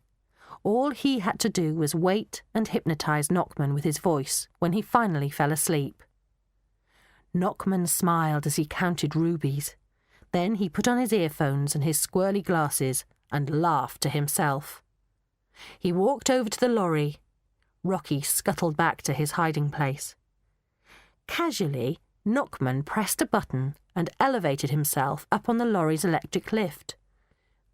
All he had to do was wait and hypnotize Knockman with his voice when he finally fell asleep. Knockman smiled as he counted rubies. Then he put on his earphones and his squirrely glasses and laughed to himself. He walked over to the lorry. Rocky scuttled back to his hiding place. Casually, Knockman pressed a button and elevated himself up on the lorry's electric lift.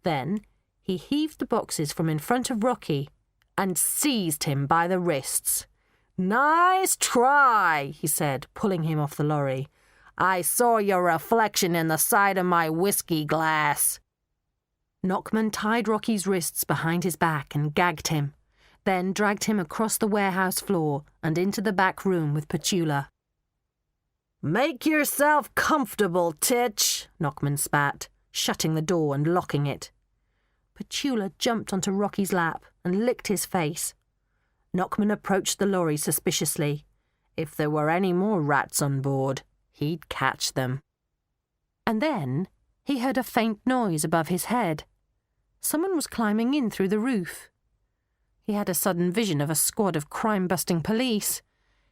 Then he heaved the boxes from in front of Rocky and seized him by the wrists. "Nice try," he said, pulling him off the lorry. "I saw your reflection in the side of my whiskey glass." Knockman tied Rocky's wrists behind his back and gagged him, then dragged him across the warehouse floor and into the back room with Petula. "Make yourself comfortable, Titch," Knockman spat, shutting the door and locking it. Petula jumped onto Rocky's lap and licked his face. Knockman approached the lorry suspiciously. If there were any more rats on board, he'd catch them. And then he heard a faint noise above his head. Someone was climbing in through the roof. He had a sudden vision of a squad of crime-busting police.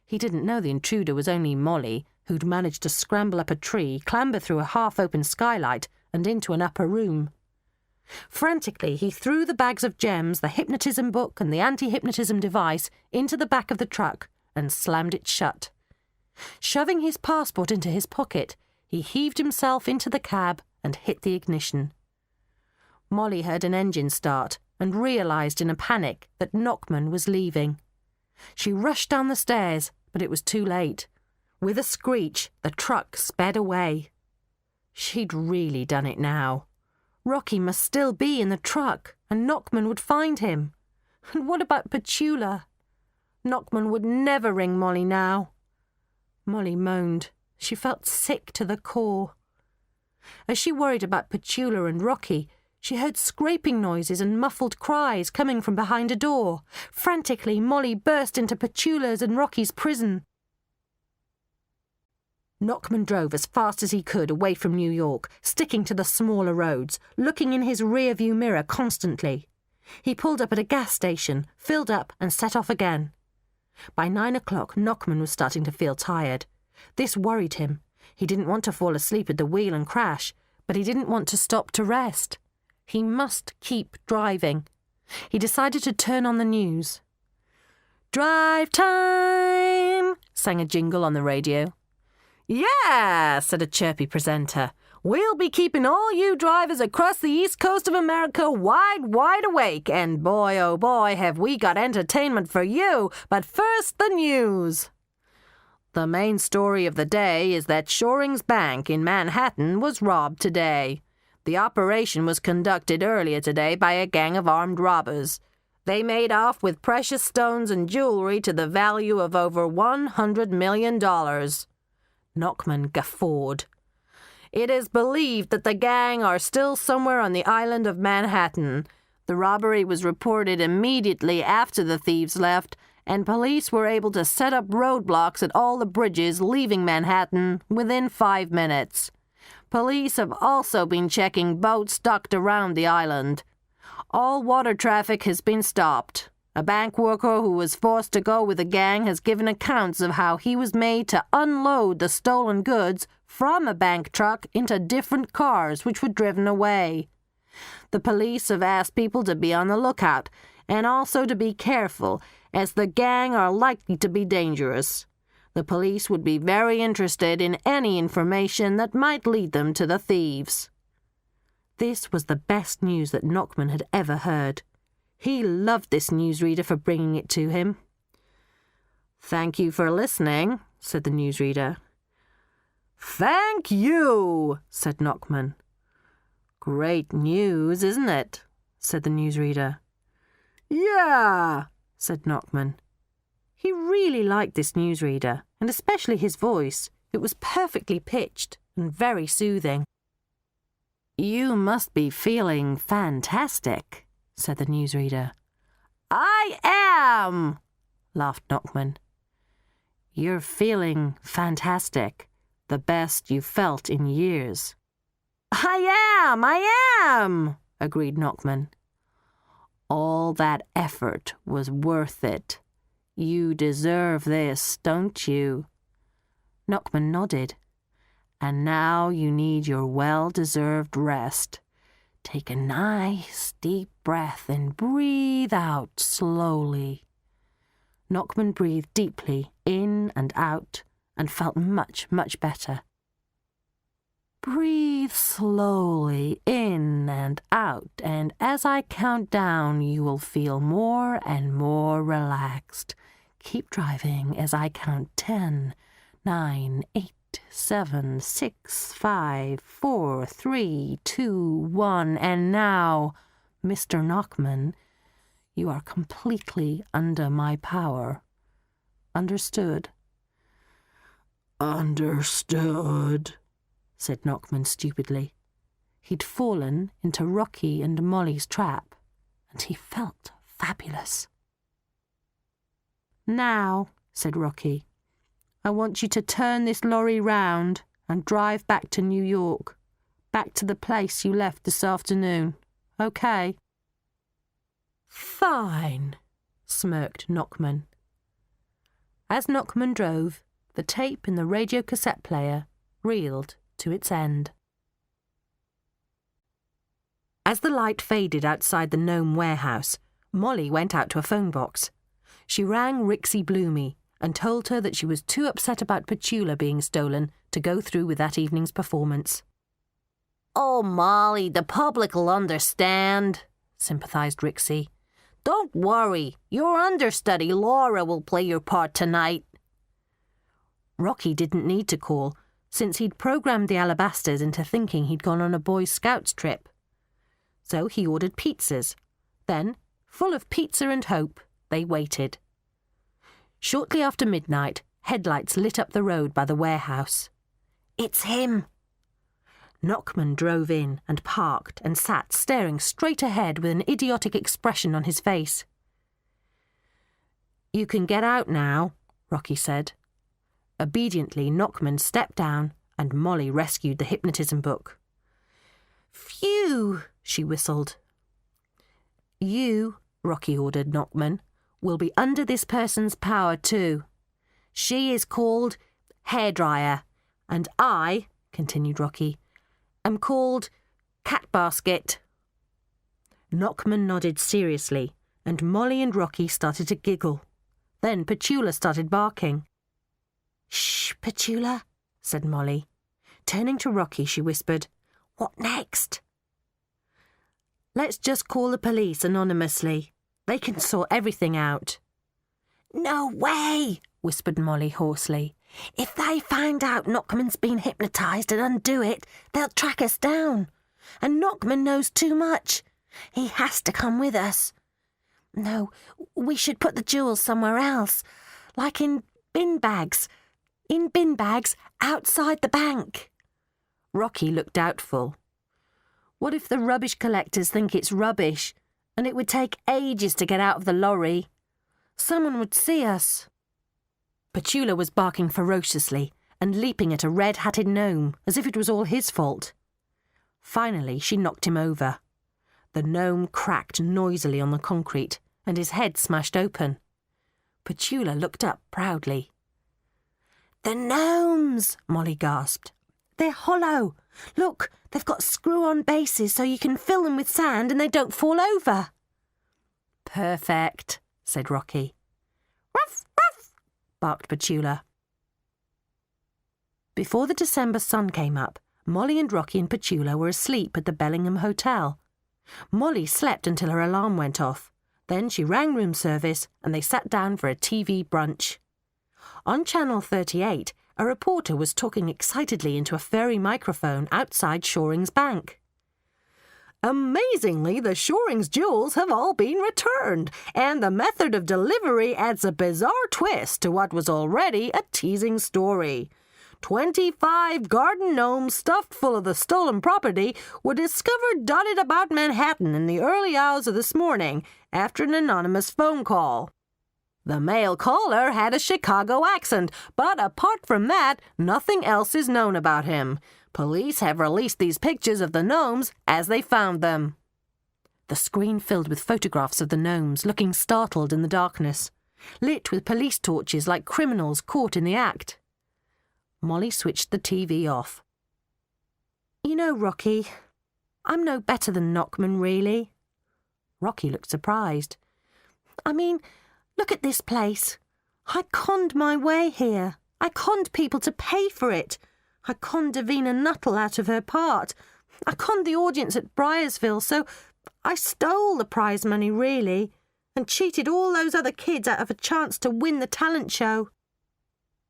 He didn't know the intruder was only Molly, who'd managed to scramble up a tree, clamber through a half-open skylight, and into an upper room. Frantically, he threw the bags of gems, the hypnotism book, and the anti-hypnotism device into the back of the truck and slammed it shut. Shoving his passport into his pocket, he heaved himself into the cab and hit the ignition. Molly heard an engine start and realised in a panic that Knockman was leaving. She rushed down the stairs, but it was too late. With a screech, the truck sped away. She'd really done it now. Rocky must still be in the truck, and Knockman would find him. And what about Petula? Knockman would never ring Molly now. Molly moaned. She felt sick to the core. As she worried about Petula and Rocky, she heard scraping noises and muffled cries coming from behind a door. Frantically, Molly burst into Petula's and Rocky's prison. Knockman drove as fast as he could away from New York, sticking to the smaller roads, looking in his rear-view mirror constantly. He pulled up at a gas station, filled up and set off again. By 9 o'clock, Knockman was starting to feel tired. This worried him. He didn't want to fall asleep at the wheel and crash, but he didn't want to stop to rest. He must keep driving. He decided to turn on the news. "Drive time," sang a jingle on the radio. "Yeah," said a chirpy presenter. "We'll be keeping all you drivers across the east coast of America wide awake, and boy, oh boy, have we got entertainment for you. But first, the news. The main story of the day is that Shoring's Bank in Manhattan was robbed today. The operation was conducted earlier today by a gang of armed robbers. They made off with precious stones and jewelry to the value of over $100 million. Knockman guffawed. It is believed that the gang are still somewhere on the island of Manhattan. The robbery was reported immediately after the thieves left, and police were able to set up roadblocks at all the bridges leaving Manhattan within 5 minutes. Police have also been checking boats docked around the island. All water traffic has been stopped. A bank worker who was forced to go with the gang has given accounts of how he was made to unload the stolen goods from a bank truck into different cars which were driven away. The police have asked people to be on the lookout and also to be careful, as the gang are likely to be dangerous. The police would be very interested in any information that might lead them to the thieves." This was the best news that Knockman had ever heard. He loved this newsreader for bringing it to him. "Thank you for listening," said the newsreader. "Thank you," said Knockman. "Great news, isn't it?" said the newsreader. "Yeah," said Knockman. He really liked this newsreader, and especially his voice. It was perfectly pitched and very soothing. "You must be feeling fantastic," said the newsreader. "I am," laughed Knockman. "You're feeling fantastic, the best you've felt in years." I am, agreed Knockman. "All that effort was worth it. You deserve this, don't you?" Knockman nodded. "And now you need your well-deserved rest. Take a nice, deep breath and breathe out slowly." Knockman breathed deeply in and out and felt much, much better. "Breathe slowly in and out, and as I count down, you will feel more and more relaxed. Keep driving as I count 10, 9, 8, 7, 6, 5, 4, 3, 2, 1, and now, Mr. Knockman, you are completely under my power. Understood?" "Understood," said Knockman stupidly. He'd fallen into Rocky and Molly's trap, and he felt fabulous. "Now," said Rocky, "I want you to turn this lorry round and drive back to New York, back to the place you left this afternoon. Okay?" "Fine," smirked Knockman. As Knockman drove, the tape in the radio cassette player reeled to its end. As the light faded outside the gnome warehouse, Molly went out to a phone box. She rang Rixie Bloomy and told her that she was too upset about Petula being stolen to go through with that evening's performance. "Oh, Molly, the public'll understand," sympathised Rixie. "Don't worry. Your understudy, Laura, will play your part tonight." Rocky didn't need to call, since he'd programmed the Alabasters into thinking he'd gone on a Boy Scouts trip. So he ordered pizzas. Then, full of pizza and hope, they waited. Shortly after midnight, headlights lit up the road by the warehouse. "It's him." Knockman drove in and parked and sat staring straight ahead with an idiotic expression on his face. "You can get out now," Rocky said. Obediently, Knockman stepped down and Molly rescued the hypnotism book. "Phew," she whistled. "You," Rocky ordered Knockman, "will be under this person's power too. She is called Hairdryer, and I," continued Rocky, "am called Catbasket." Knockman nodded seriously, and Molly and Rocky started to giggle. Then Petula started barking. "Shh, Petula," said Molly. Turning to Rocky, she whispered, "What next?" "Let's just call the police anonymously. They can sort everything out." "No way," whispered Molly hoarsely. "If they find out Knockman's been hypnotised and undo it, they'll track us down. And Knockman knows too much. He has to come with us. No, we should put the jewels somewhere else, like in bin bags. In bin bags outside the bank." Rocky looked doubtful. "What if the rubbish collectors think it's rubbish, and it would take ages to get out of the lorry? Someone would see us." Petula was barking ferociously and leaping at a red-hatted gnome as if it was all his fault. Finally, she knocked him over. The gnome cracked noisily on the concrete and his head smashed open. Petula looked up proudly. "The gnomes," Molly gasped. "They're hollow. Look, they've got screw-on bases so you can fill them with sand and they don't fall over." "Perfect," said Rocky. "Ruff, ruff," barked Petula. Before the December sun came up, Molly and Rocky and Petula were asleep at the Bellingham Hotel. Molly slept until her alarm went off. Then she rang room service and they sat down for a TV brunch. On Channel 38, a reporter was talking excitedly into a furry microphone outside Shoring's Bank. Amazingly, the Shoring's jewels have all been returned, and the method of delivery adds a bizarre twist to what was already a teasing story. 25 garden gnomes stuffed full of the stolen property were discovered dotted about Manhattan in the early hours of this morning after an anonymous phone call. The male caller had a Chicago accent, but apart from that, nothing else is known about him. Police have released these pictures of the gnomes as they found them. The screen filled with photographs of the gnomes looking startled in the darkness, lit with police torches like criminals caught in the act. Molly switched the TV off. You know, Rocky, I'm no better than Knockman, really. Rocky looked surprised. I mean, look at this place. I conned my way here. I conned people to pay for it. I conned Davina Nuttall out of her part. I conned the audience at Briarsville, so I stole the prize money, really, and cheated all those other kids out of a chance to win the talent show.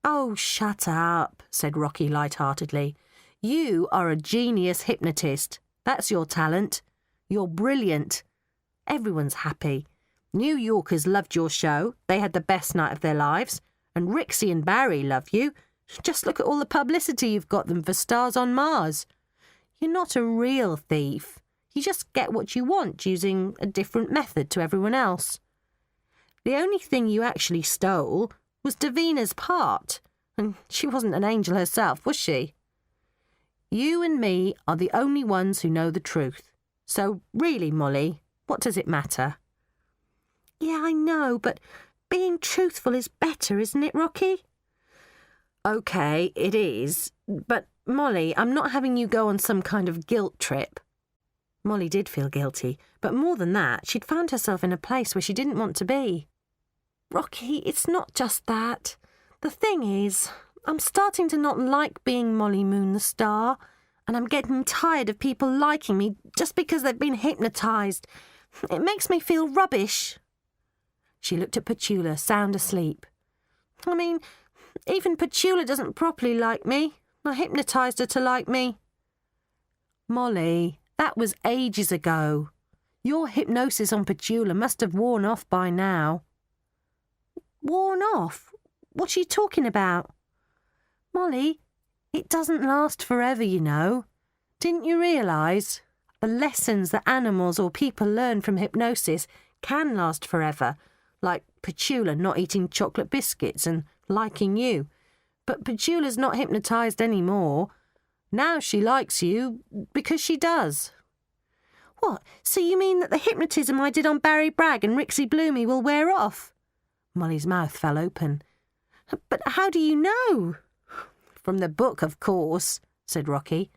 Oh, shut up, said Rocky light-heartedly. You are a genius hypnotist. That's your talent. You're brilliant. Everyone's happy. New Yorkers loved your show. They had the best night of their lives. And Rixie and Barry love you. Just look at all the publicity you've got them for Stars on Mars. You're not a real thief. You just get what you want using a different method to everyone else. The only thing you actually stole was Davina's part, and she wasn't an angel herself, was she? You and me are the only ones who know the truth. So really, Molly, what does it matter? Yeah, I know, but being truthful is better, isn't it, Rocky? OK, it is. But, Molly, I'm not having you go on some kind of guilt trip. Molly did feel guilty, but more than that, she'd found herself in a place where she didn't want to be. Rocky, it's not just that. The thing is, I'm starting to not like being Molly Moon the star, and I'm getting tired of people liking me just because they've been hypnotised. It makes me feel rubbish. She looked at Petula, sound asleep. I mean, even Petula doesn't properly like me. I hypnotised her to like me. Molly, that was ages ago. Your hypnosis on Petula must have worn off by now. Worn off? What's she talking about? Molly, it doesn't last forever, you know. Didn't you realise? The lessons that animals or people learn from hypnosis can last forever, like Petula not eating chocolate biscuits and liking you. But Petula's not hypnotised anymore. Now she likes you because she does. What, so you mean that the hypnotism I did on Barry Bragg and Rixie Bloomy will wear off? Molly's mouth fell open. But how do you know? From the book, of course, said Rocky.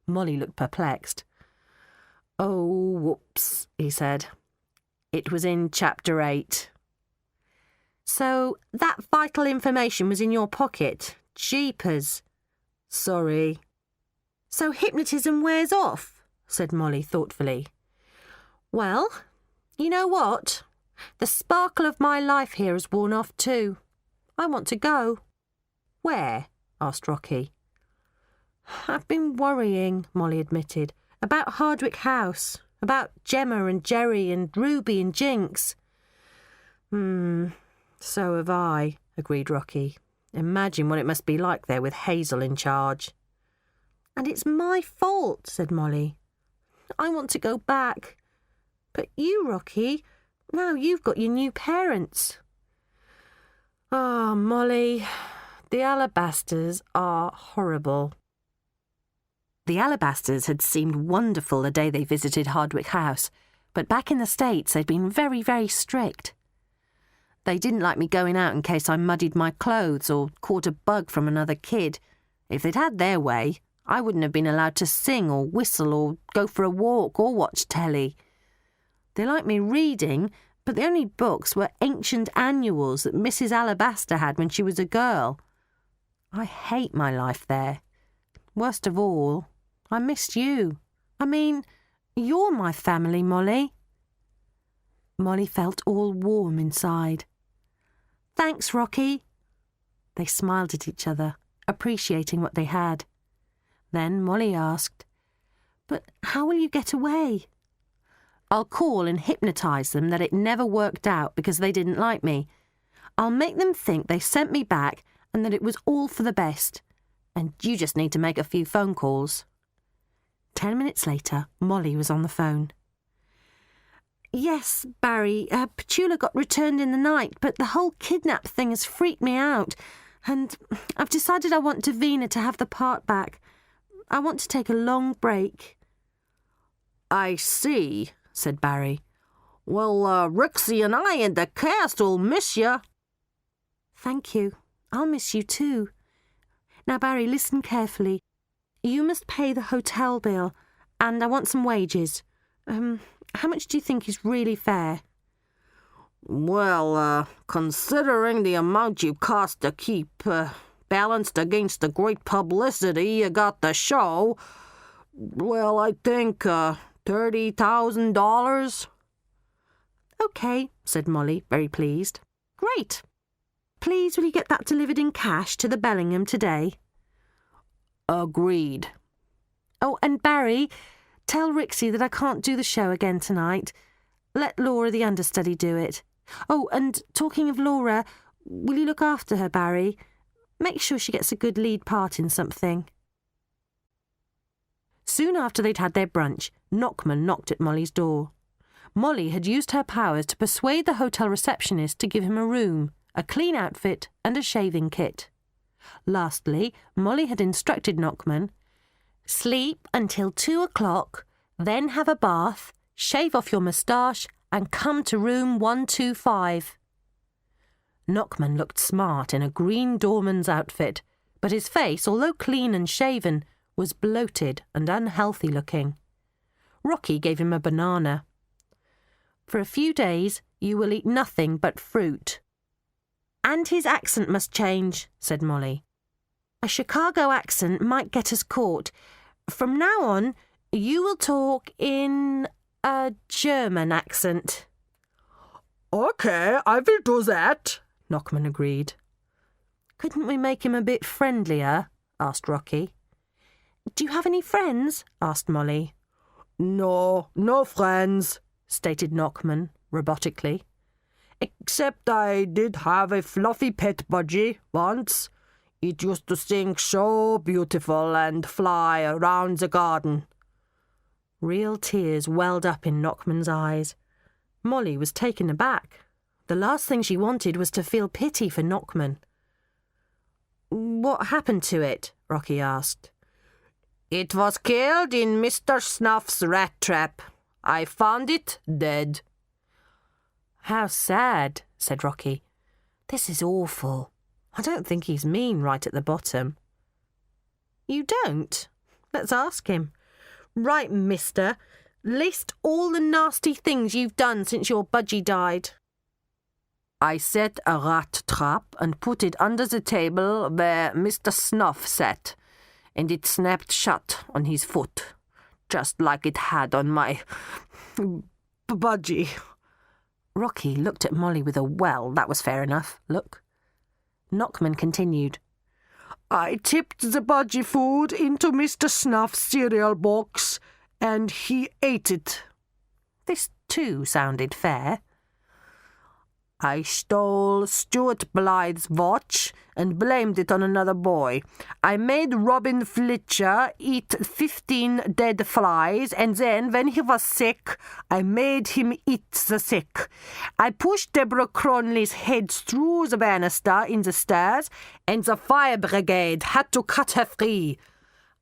Molly looked perplexed. Oh, whoops, he said. It was in Chapter 8. So that vital information was in your pocket? Jeepers. Sorry. So hypnotism wears off, said Molly thoughtfully. Well, you know what? The sparkle of my life here has worn off too. I want to go. Where? Asked Rocky. I've been worrying, Molly admitted, about Hardwick House, about Gemma and Jerry and Ruby and Jinx. So have I, agreed Rocky. Imagine what it must be like there with Hazel in charge. And it's my fault, said Molly. I want to go back. But you, Rocky, now you've got your new parents. Ah, Molly, the Alabasters are horrible. The Alabasters had seemed wonderful the day they visited Hardwick House, but back in the States they'd been very, very strict. They didn't like me going out in case I muddied my clothes or caught a bug from another kid. If they'd had their way, I wouldn't have been allowed to sing or whistle or go for a walk or watch telly. They liked me reading, but the only books were ancient annuals that Mrs. Alabaster had when she was a girl. I hate my life there. Worst of all, I missed you. I mean, you're my family, Molly." Molly felt all warm inside. "Thanks, Rocky." They smiled at each other, appreciating what they had. Then Molly asked, "But how will you get away?" "I'll call and hypnotise them that it never worked out because they didn't like me. I'll make them think they sent me back and that it was all for the best. And you just need to make a few phone calls." 10 minutes later, Molly was on the phone. "Yes, Barry, Petula got returned in the night, but the whole kidnap thing has freaked me out, and I've decided I want Davina to have the part back. I want to take a long break." "I see," said Barry. "Well, Rixie and I in the cast will miss you." "Thank you. I'll miss you too. Now, Barry, listen carefully. You must pay the hotel bill, and I want some wages. How much do you think is really fair?" "Well, considering the amount you cost to keep, balanced against the great publicity you got the show, well, I think, $30,000. "OK," said Molly, very pleased. "Great. Please, will you get that delivered in cash to the Bellingham today?" "Agreed." "Oh, and Barry, tell Rixie that I can't do the show again tonight. Let Laura the understudy do it. Oh, and talking of Laura, will you look after her, Barry? Make sure she gets a good lead part in something." Soon after they'd had their brunch, Knockman knocked at Molly's door. Molly had used her powers to persuade the hotel receptionist to give him a room, a clean outfit and a shaving kit. Lastly, Molly had instructed Knockman, "Sleep until 2 o'clock, then have a bath, shave off your moustache and come to room 125. Knockman looked smart in a green doorman's outfit, but his face, although clean and shaven, was bloated and unhealthy looking. Rocky gave him a banana. "For a few days you will eat nothing but fruit." "And his accent must change," said Molly. "A Chicago accent might get us caught. From now on, you will talk in a German accent." "Okay, I will do that," Knockman agreed. "Couldn't we make him a bit friendlier?" asked Rocky. "Do you have any friends?" asked Molly. No friends," stated Knockman robotically. "Except I did have a fluffy pet budgie once. It used to sing so beautiful and fly around the garden." Real tears welled up in Knockman's eyes. Molly was taken aback. The last thing she wanted was to feel pity for Knockman. "What happened to it?" Rocky asked. "It was killed in Mr. Snuff's rat trap. I found it dead." "How sad," said Rocky. "This is awful. I don't think he's mean right at the bottom." "You don't? Let's ask him. Right, mister, list all the nasty things you've done since your budgie died." "I set a rat trap and put it under the table where Mr. Snuff sat, and it snapped shut on his foot, just like it had on my budgie." Rocky looked at Molly with a "well, that was fair enough" look. Knockman continued. "I tipped the budgie food into Mr. Snuff's cereal box, and he ate it." This, too, sounded fair. "I stole Stuart Blythe's watch and blamed it on another boy. I made Robin Fletcher eat 15 dead flies, and then, when he was sick, I made him eat the sick. I pushed Deborah Cronley's head through the banister in the stairs, and the fire brigade had to cut her free.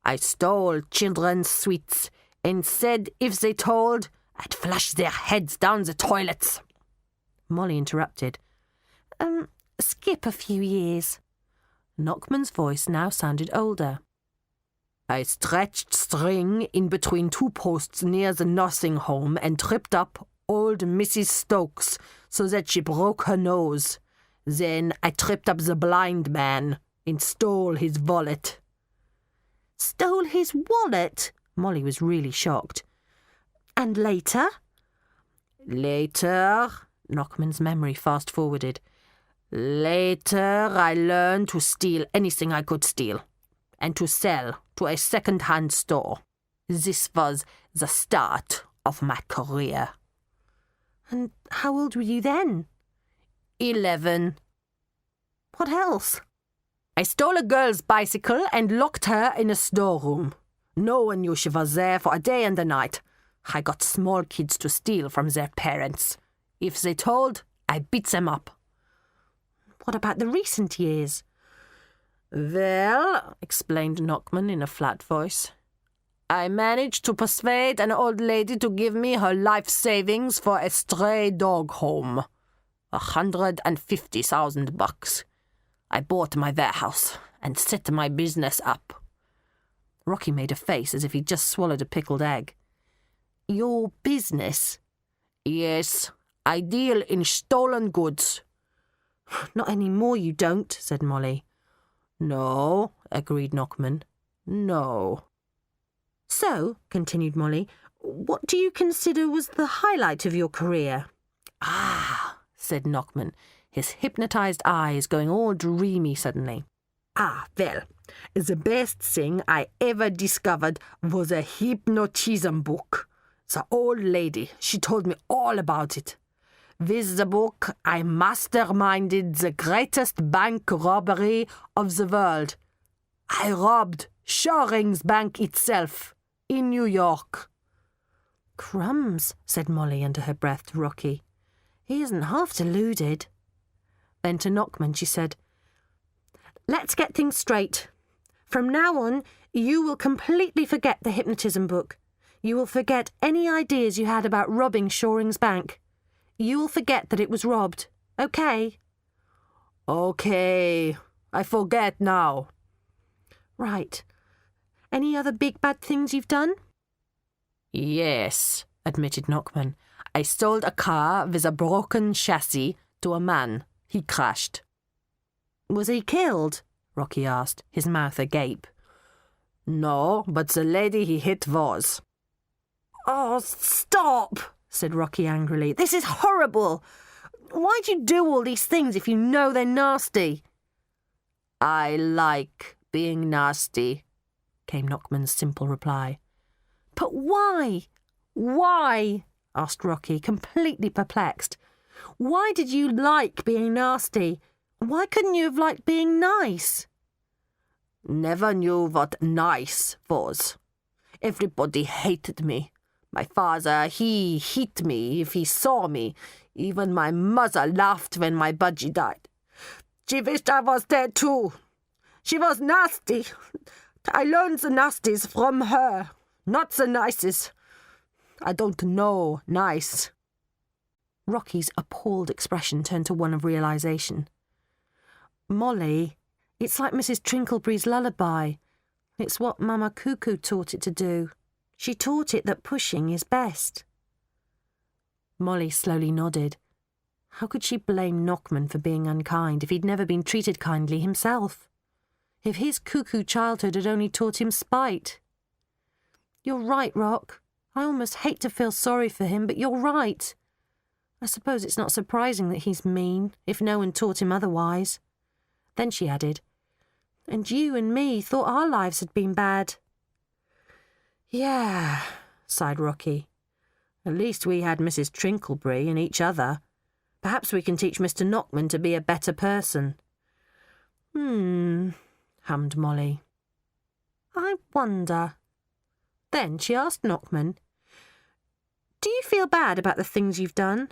I stole children's sweets, and said if they told, I'd flush their heads down the toilets." Molly interrupted. Skip a few years." Knockman's voice now sounded older. "I stretched string in between 2 posts near the nursing home and tripped up old Mrs. Stokes so that she broke her nose. Then I tripped up the blind man. and stole his wallet. Stole his wallet? Molly was really shocked. And later? Later, Knockman's memory fast-forwarded. Later, I learned to steal anything I could steal, and to sell to a second-hand store. This was the start of my career. And how old were you then? 11. What else? I stole a girl's bicycle and locked her in a storeroom. No one knew she was there for a day and a night. I got small kids to steal from their parents. If they told, I beat them up. What about the recent years? Well, explained Knockman in a flat voice, I managed to persuade an old lady to give me her life savings for a stray dog home. $150,000. I bought my warehouse and set my business up. Rocky made a face as if he'd just swallowed a pickled egg. Your business? Yes, I deal in stolen goods. Not any more you don't, said Molly. No, agreed Knockman. No. So, continued Molly, what do you consider was the highlight of your career? Ah, said Knockman, his hypnotised eyes going all dreamy suddenly. Well, the best thing I ever discovered was a hypnotism book. The old lady, she told me all about it. With the book, I masterminded the greatest bank robbery of the world. I robbed Shoring's Bank itself in New York. Crumbs, said Molly under her breath to Rocky. He isn't half deluded. Then to Knockman she said, Let's get things straight. From now on, you will completely forget the hypnotism book. You will forget any ideas you had about robbing Shoring's Bank. You will forget that it was robbed. Okay? Okay. I forget now. Right. Any other big bad things you've done? Yes, admitted Knockman. I sold a car with a broken chassis to a man. He crashed. Was he killed? Rocky asked, his mouth agape. No, but the lady he hit was. Oh, stop, said Rocky angrily. This is horrible. Why'd you do all these things if you know they're nasty? I like being nasty, came Knockman's simple reply. But why? Why? Asked Rocky, completely perplexed. Why did you like being nasty? Why couldn't you have liked being nice? Never knew what nice was. Everybody hated me. My father, he hit me if he saw me. Even my mother laughed when my budgie died. She wished I was dead too. She was nasty. I learned the nasties from her, not the nices. I don't know nice. Rocky's appalled expression turned to one of realisation. Molly, it's like Mrs. Trinklebury's lullaby. It's what Mama Cuckoo taught it to do. She taught it that pushing is best. Molly slowly nodded. How could she blame Knockman for being unkind if he'd never been treated kindly himself? If his cuckoo childhood had only taught him spite? You're right, Rock. I almost hate to feel sorry for him, but you're right. I suppose it's not surprising that he's mean, if no one taught him otherwise. Then she added, And you and me thought our lives had been bad. Yeah, sighed Rocky. At least we had Mrs. Trinklebury and each other. Perhaps we can teach Mr. Knockman to be a better person. Hummed Molly. I wonder. Then she asked Knockman, Do you feel bad about the things you've done?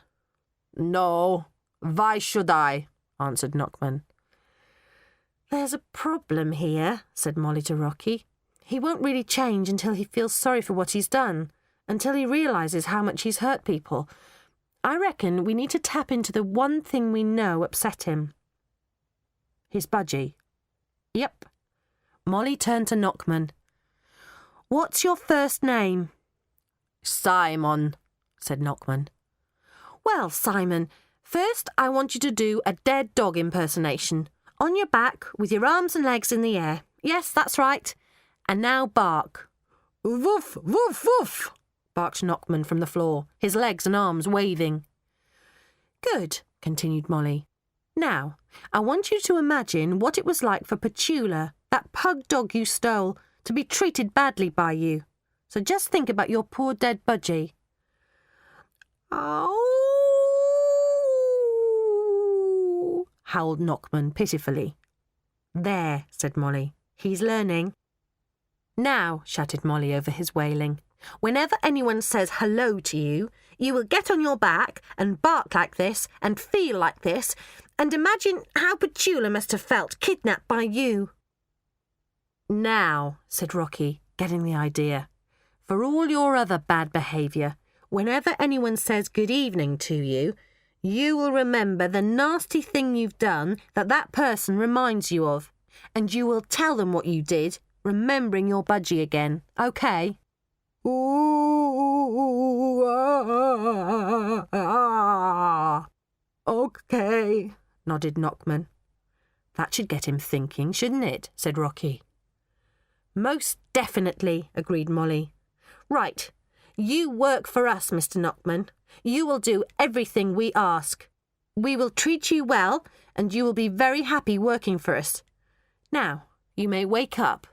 No. Why should I? Answered Knockman. There's a problem here, said Molly to Rocky. He won't really change until he feels sorry for what he's done, until he realises how much he's hurt people. I reckon we need to tap into the one thing we know upset him. His budgie. Yep. Molly turned to Knockman. What's your first name? Simon, said Knockman. Well, Simon, first I want you to do a dead dog impersonation. On your back, with your arms and legs in the air. Yes, that's right. And now bark. Woof, woof, woof, barked Knockman from the floor, his legs and arms waving. Good, continued Molly. Now, I want you to imagine what it was like for Petula, that pug dog you stole, to be treated badly by you. So just think about your poor dead budgie. Oh, howled Knockman pitifully. There, said Molly. He's learning. Now, shouted Molly over his wailing, whenever anyone says hello to you, you will get on your back and bark like this and feel like this and imagine how Petula must have felt kidnapped by you. Now, said Rocky, getting the idea, for all your other bad behaviour, whenever anyone says good evening to you, you will remember the nasty thing you've done that person reminds you of, and you will tell them what you did, remembering your budgie again, OK? ooh, OK, nodded Knockman. That should get him thinking, shouldn't it? Said Rocky. Most definitely, agreed Molly. Right, you work for us, Mr. Knockman. You will do everything we ask. We will treat you well, and you will be very happy working for us. Now, you may wake up.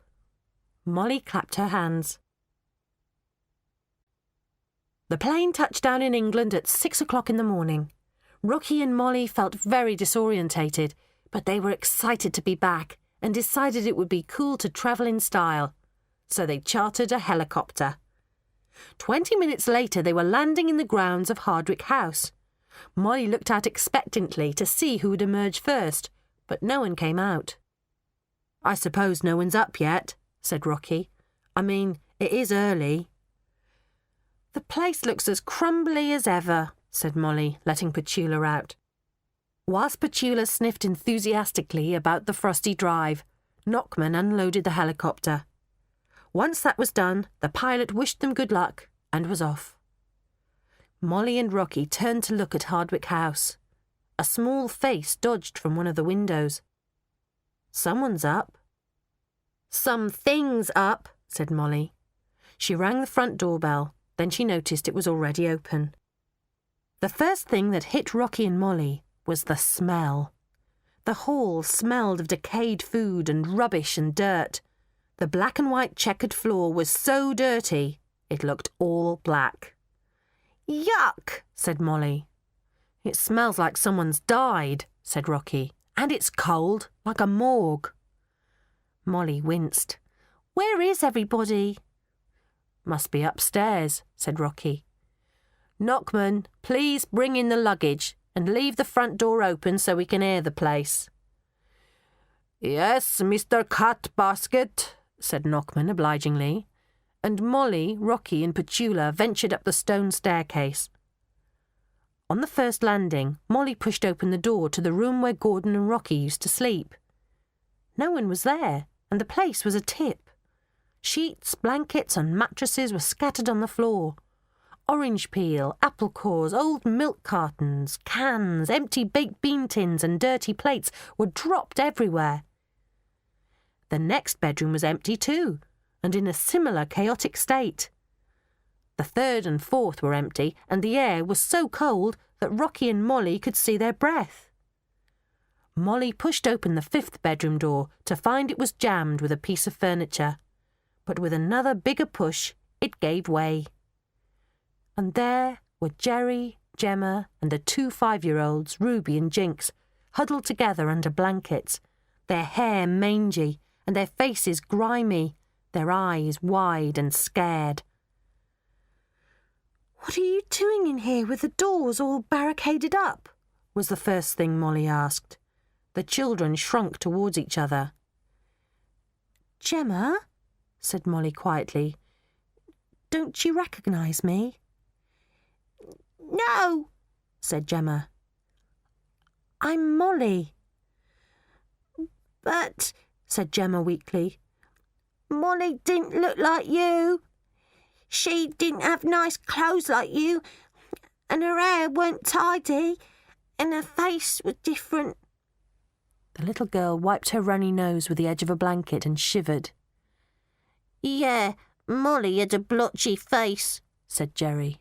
Molly clapped her hands. The plane touched down in England at 6 o'clock in the morning. Rocky and Molly felt very disorientated, but they were excited to be back and decided it would be cool to travel in style. So they chartered a helicopter. 20 minutes later, they were landing in the grounds of Hardwick House. Molly looked out expectantly to see who would emerge first, but no one came out. I suppose no one's up yet, said Rocky. I mean, it is early. The place looks as crumbly as ever, said Molly, letting Petula out. Whilst Petula sniffed enthusiastically about the frosty drive, Knockman unloaded the helicopter. Once that was done, the pilot wished them good luck and was off. Molly and Rocky turned to look at Hardwick House. A small face dodged from one of the windows. Someone's up. Something's up, said Molly. She rang the front doorbell, then she noticed it was already open. The first thing that hit Rocky and Molly was the smell. The hall smelled of decayed food and rubbish and dirt. The black and white checkered floor was so dirty, it looked all black. Yuck, said Molly. It smells like someone's died, said Rocky, and it's cold, like a morgue. Molly winced. Where is everybody? Must be upstairs, said Rocky. Knockman, please bring in the luggage and leave the front door open so we can air the place. Yes, Mr. Cat Basket, said Knockman obligingly, and Molly, Rocky and Petula ventured up the stone staircase. On the first landing, Molly pushed open the door to the room where Gordon and Rocky used to sleep. No one was there, and the place was a tip. Sheets, blankets and mattresses were scattered on the floor. Orange peel, apple cores, old milk cartons, cans, empty baked bean tins and dirty plates were dropped everywhere. The next bedroom was empty too, and in a similar chaotic state. The third and fourth were empty, and the air was so cold that Rocky and Molly could see their breath. Molly pushed open the fifth bedroom door to find it was jammed with a piece of furniture, but with another bigger push, it gave way. And there were Jerry, Gemma, and the 2 5-year-olds, Ruby and Jinx, huddled together under blankets, their hair mangy and their faces grimy, their eyes wide and scared. What are you doing in here with the doors all barricaded up? Was the first thing Molly asked. The children shrunk towards each other. Gemma, said Molly quietly, don't you recognise me? No, said Gemma. I'm Molly. But, said Gemma weakly, Molly didn't look like you. She didn't have nice clothes like you, and her hair weren't tidy, and her face was different. The little girl wiped her runny nose with the edge of a blanket and shivered. Yeah, Molly had a blotchy face, said Jerry.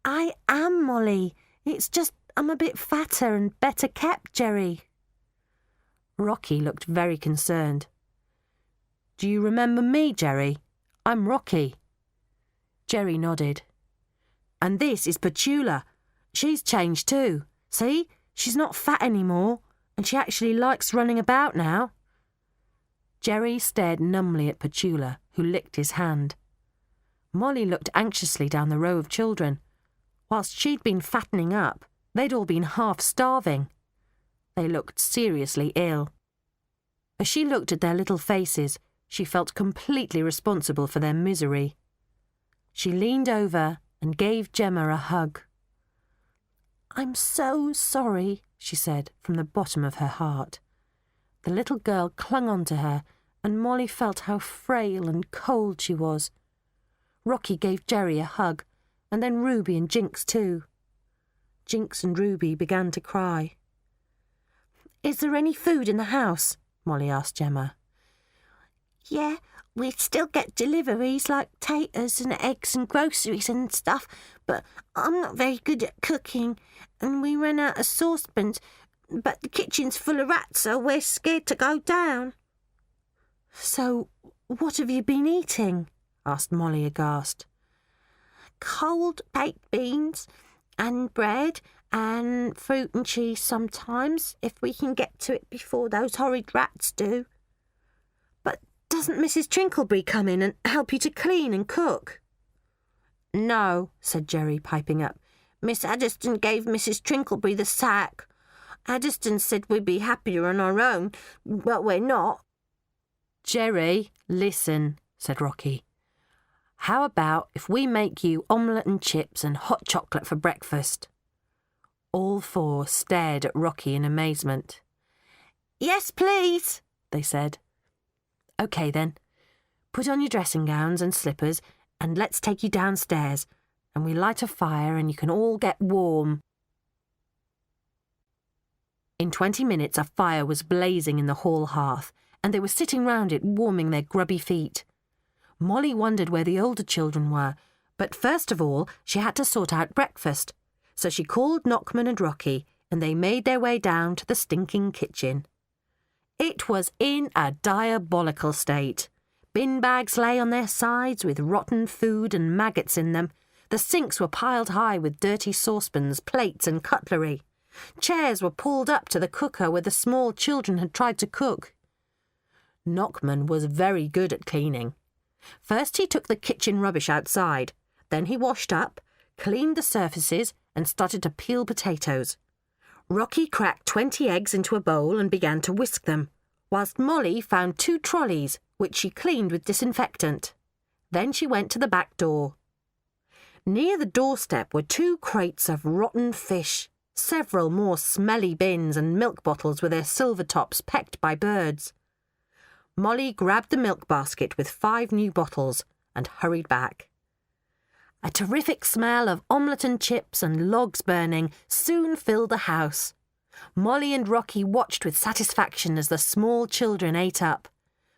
I am Molly. It's just I'm a bit fatter and better kept, Jerry. Rocky looked very concerned. Do you remember me, Jerry? I'm Rocky. Jerry nodded. And this is Petula. She's changed too. See? She's not fat anymore, and she actually likes running about now. Jerry stared numbly at Petula, who licked his hand. Molly looked anxiously down the row of children. Whilst she'd been fattening up, they'd all been half-starving. They looked seriously ill. As she looked at their little faces, she felt completely responsible for their misery. She leaned over and gave Gemma a hug. I'm so sorry, she said from the bottom of her heart. The little girl clung on to her, and Molly felt how frail and cold she was. Rocky gave Jerry a hug, and then Ruby and Jinx too. Jinx and Ruby began to cry. Is there any food in the house? Molly asked Gemma. Yeah, we still get deliveries like taters and eggs and groceries and stuff, but I'm not very good at cooking, and we ran out of saucepans, but the kitchen's full of rats, so we're scared to go down. So, what have you been eating? Asked Molly aghast. Cold baked beans and bread and fruit and cheese sometimes, if we can get to it before those horrid rats do. But doesn't Mrs. Trinklebury come in and help you to clean and cook? No, said Jerry, piping up. Miss Adderstone gave Mrs. Trinklebury the sack. Adderstone said we'd be happier on our own, but we're not. Jerry, listen, said Rocky. How about if we make you omelette and chips and hot chocolate for breakfast? All four stared at Rocky in amazement. Yes, please, they said. OK then, put on your dressing gowns and slippers and let's take you downstairs, and we light a fire and you can all get warm. In 20 minutes a fire was blazing in the hall hearth, and they were sitting round it warming their grubby feet. Molly wondered where the older children were, but first of all she had to sort out breakfast, so she called Knockman and Rocky, and they made their way down to the stinking kitchen. It was in a diabolical state. Bin bags lay on their sides with rotten food and maggots in them. The sinks were piled high with dirty saucepans, plates and cutlery. Chairs were pulled up to the cooker where the small children had tried to cook. Knockman was very good at cleaning. First he took the kitchen rubbish outside, then he washed up, cleaned the surfaces and started to peel potatoes. Rocky cracked 20 eggs into a bowl and began to whisk them, whilst Molly found 2 trolleys, which she cleaned with disinfectant. Then she went to the back door. Near the doorstep were 2 crates of rotten fish, several more smelly bins and milk bottles with their silver tops pecked by birds. Molly grabbed the milk basket with 5 new bottles and hurried back. A terrific smell of omelette and chips and logs burning soon filled the house. Molly and Rocky watched with satisfaction as the small children ate up.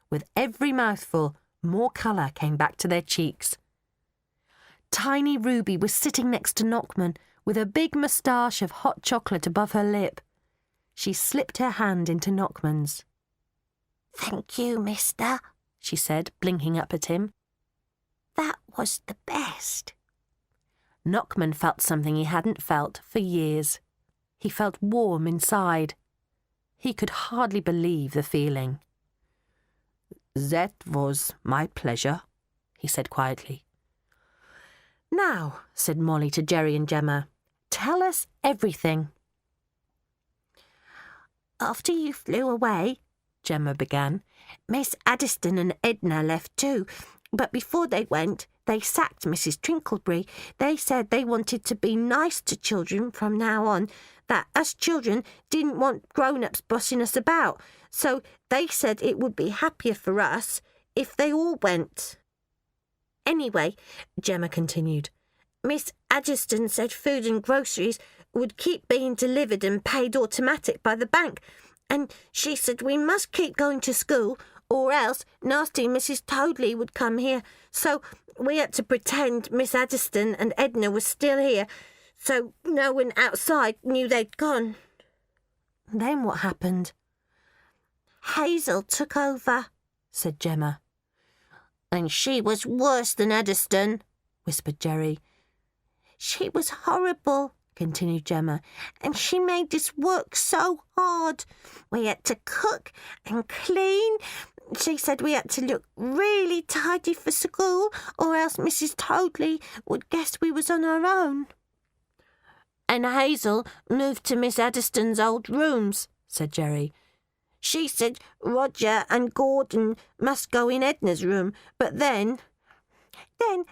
With every mouthful, more colour came back to their cheeks. Tiny Ruby was sitting next to Knockman with a big moustache of hot chocolate above her lip. She slipped her hand into Knockman's. Thank you, mister, she said, blinking up at him. That was the best. Knockman felt something he hadn't felt for years. He felt warm inside. He could hardly believe the feeling. That was my pleasure, he said quietly. Now, said Molly to Jerry and Gemma, tell us everything. After you flew away, Gemma began, Miss Adderstone and Edna left too, but before they went, they sacked Mrs. Trinklebury. They said they wanted to be nice to children from now on, that us children didn't want grown-ups bossing us about, so they said it would be happier for us if they all went. Anyway, Gemma continued, Miss Adderstone said food and groceries would keep being delivered and paid automatic by the bank, And she said we must keep going to school, or else nasty Mrs. Toadley would come here. So we had to pretend Miss Adderstone and Edna were still here, so no one outside knew they'd gone. Then what happened? Hazel took over, said Gemma. And she was worse than Adderstone, whispered Jerry. She was horrible, continued Gemma, and she made us work so hard. We had to cook and clean. She said we had to look really tidy for school, or else Mrs. Toadley would guess we was on our own. And Hazel moved to Miss Adderstone's old rooms, said Jerry. She said Roger and Gordon must go in Edna's room, but then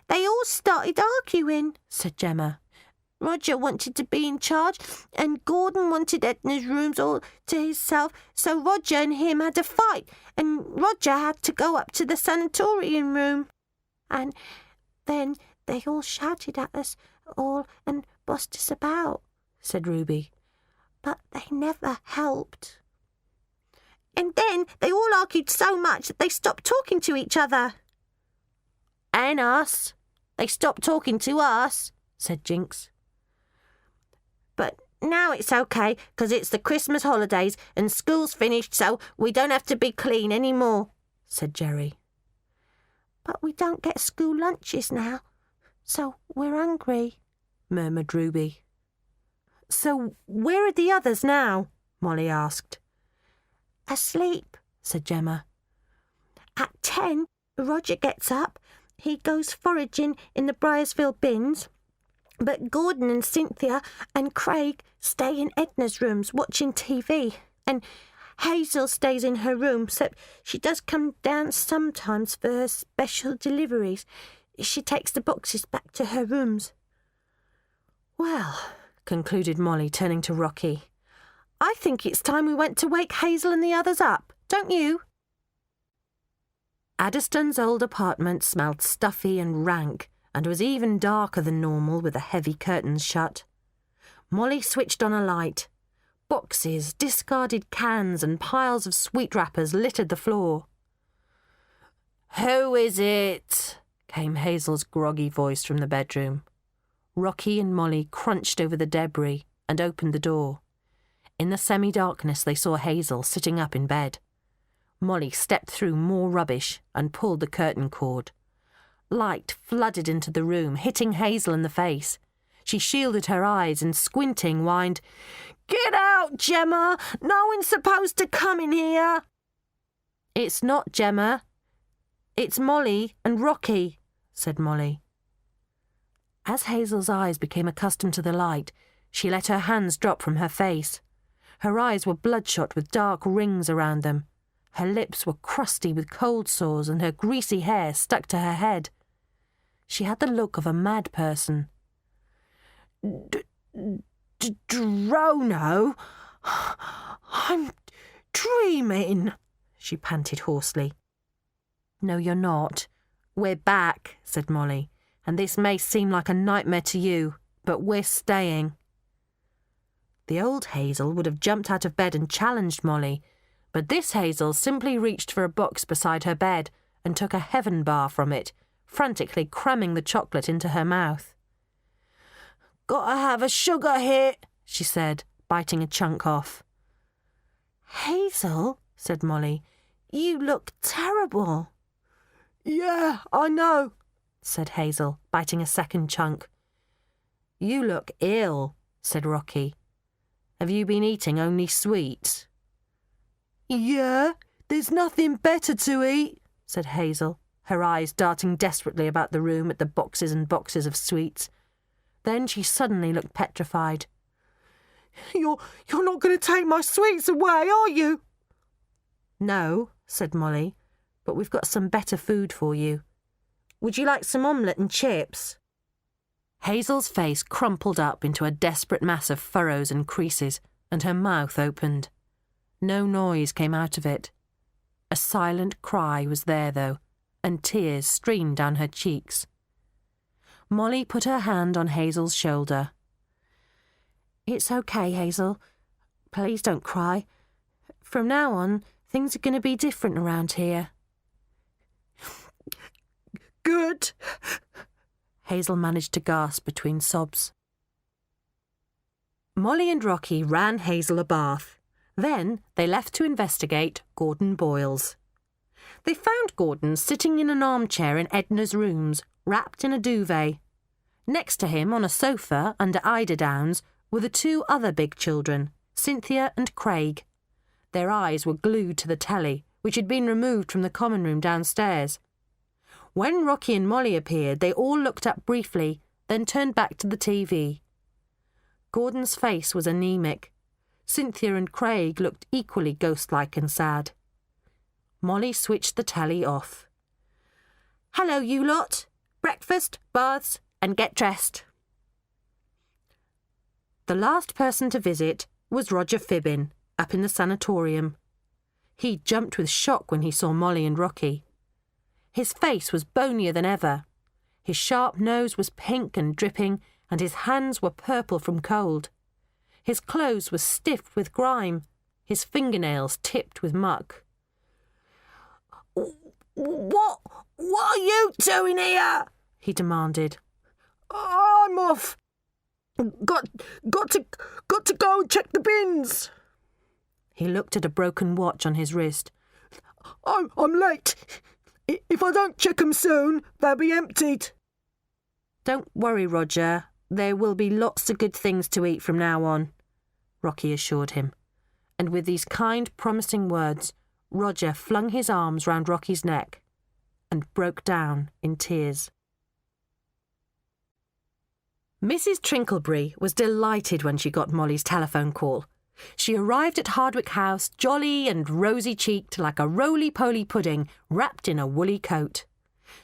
they all started arguing, said Gemma. Roger wanted to be in charge, and Gordon wanted Edna's rooms all to himself, so Roger and him had a fight, and Roger had to go up to the sanatorium room. And then they all shouted at us all and bossed us about, said Ruby. But they never helped. And then they all argued so much that they stopped talking to each other. And us. They stopped talking to us, said Jinx. But now it's okay, 'cause it's the Christmas holidays and school's finished, so we don't have to be clean any more, said Jerry. But we don't get school lunches now, so we're hungry, murmured Ruby. So where are the others now? Molly asked. Asleep, said Gemma. At 10, Roger gets up. He goes foraging in the Briarsville bins. But Gordon and Cynthia and Craig stay in Edna's rooms watching TV. And Hazel stays in her room, except she does come down sometimes for her special deliveries. She takes the boxes back to her rooms. Well, concluded Molly, turning to Rocky, I think it's time we went to wake Hazel and the others up, don't you? Adderstone's old apartment smelled stuffy and rank, and was even darker than normal with the heavy curtains shut. Molly switched on a light. Boxes, discarded cans and piles of sweet wrappers littered the floor. "Who is it?" came Hazel's groggy voice from the bedroom. Rocky and Molly crunched over the debris and opened the door. In the semi-darkness they saw Hazel sitting up in bed. Molly stepped through more rubbish and pulled the curtain cord. Light flooded into the room, hitting Hazel in the face. She shielded her eyes and, squinting, whined, "Get out, Gemma! No one's supposed to come in here!" "It's not Gemma. It's Molly and Rocky," said Molly. As Hazel's eyes became accustomed to the light, she let her hands drop from her face. Her eyes were bloodshot with dark rings around them. Her lips were crusty with cold sores and her greasy hair stuck to her head. She had the look of a mad person. "Drono, I'm dreaming," she panted hoarsely. "No, you're not. We're back," said Molly, "and this may seem like a nightmare to you, but we're staying." The old Hazel would have jumped out of bed and challenged Molly, but this Hazel simply reached for a box beside her bed and took a heaven bar from it, frantically cramming the chocolate into her mouth. "Gotta have a sugar hit," she said, biting a chunk off. "Hazel," said Molly, "you look terrible." "Yeah, I know," said Hazel, biting a second chunk. "You look ill," said Rocky. "Have you been eating only sweets?" "Yeah, there's nothing better to eat," said Hazel, her eyes darting desperately about the room at the boxes and boxes of sweets. Then she suddenly looked petrified. You're not going to take my sweets away, are you?" "No," said Molly, "but we've got some better food for you. Would you like some omelette and chips?" Hazel's face crumpled up into a desperate mass of furrows and creases, and her mouth opened. No noise came out of it. A silent cry was there, though, and tears streamed down her cheeks. Molly put her hand on Hazel's shoulder. "It's okay, Hazel. Please don't cry. From now on, things are going to be different around here. Good. Hazel managed to gasp between sobs. Molly and Rocky ran Hazel a bath. Then they left to investigate Gordon Boyle's. They found Gordon sitting in an armchair in Edna's rooms, wrapped in a duvet. Next to him, on a sofa under eiderdowns, were the two other big children, Cynthia and Craig. Their eyes were glued to the telly, which had been removed from the common room downstairs. When Rocky and Molly appeared, they all looked up briefly, then turned back to the TV. Gordon's face was anaemic. Cynthia and Craig looked equally ghost-like and sad. Molly switched the telly off. "Hello, you lot. Breakfast, baths, and get dressed." The last person to visit was Roger Fibbin, up in the sanatorium. He jumped with shock when he saw Molly and Rocky. His face was bonier than ever. His sharp nose was pink and dripping, and his hands were purple from cold. His clothes were stiff with grime, his fingernails tipped with muck. What are you doing here?" he demanded. "I'm off. Got to go and check the bins." He looked at a broken watch on his wrist. I'm late. If I don't check 'em soon, they'll be emptied." "Don't worry, Roger. There will be lots of good things to eat from now on," Rocky assured him. And with these kind, promising words, Roger flung his arms round Rocky's neck and broke down in tears. Mrs. Trinklebury was delighted when she got Molly's telephone call. She arrived at Hardwick House jolly and rosy-cheeked like a roly-poly pudding wrapped in a woolly coat.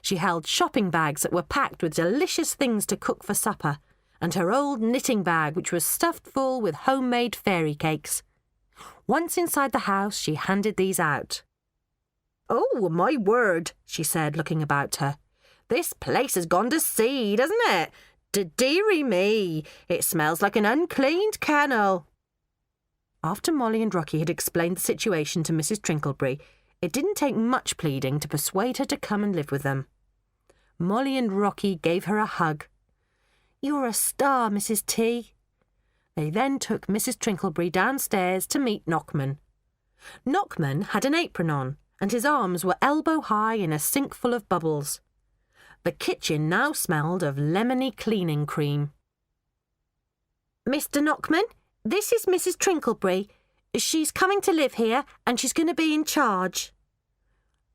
She held shopping bags that were packed with delicious things to cook for supper, and her old knitting bag which was stuffed full with homemade fairy cakes. Once inside the house, she handed these out. "Oh, my word," she said, looking about her. "This place has gone to seed, hasn't it? Dearie me, it smells like an uncleaned kennel." After Molly and Rocky had explained the situation to Mrs. Trinklebury, it didn't take much pleading to persuade her to come and live with them. Molly and Rocky gave her a hug. "You're a star, Mrs. T." They then took Mrs. Trinklebury downstairs to meet Knockman. Knockman had an apron on, and his arms were elbow-high in a sink full of bubbles. The kitchen now smelled of lemony cleaning cream. "Mr. Knockman, this is Mrs. Trinklebury. She's coming to live here, and she's going to be in charge."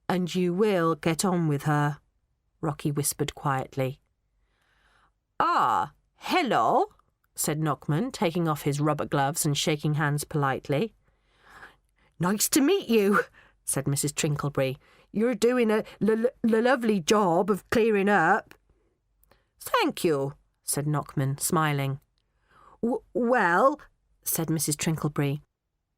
"And you will get on with her," Rocky whispered quietly. "Ah, hello," said Knockman, taking off his rubber gloves and shaking hands politely. "Nice to meet you," said Mrs. Trinklebury. "You're doing a lovely job of clearing up." "Thank you," said Knockman, smiling. Well," said Mrs. Trinklebury,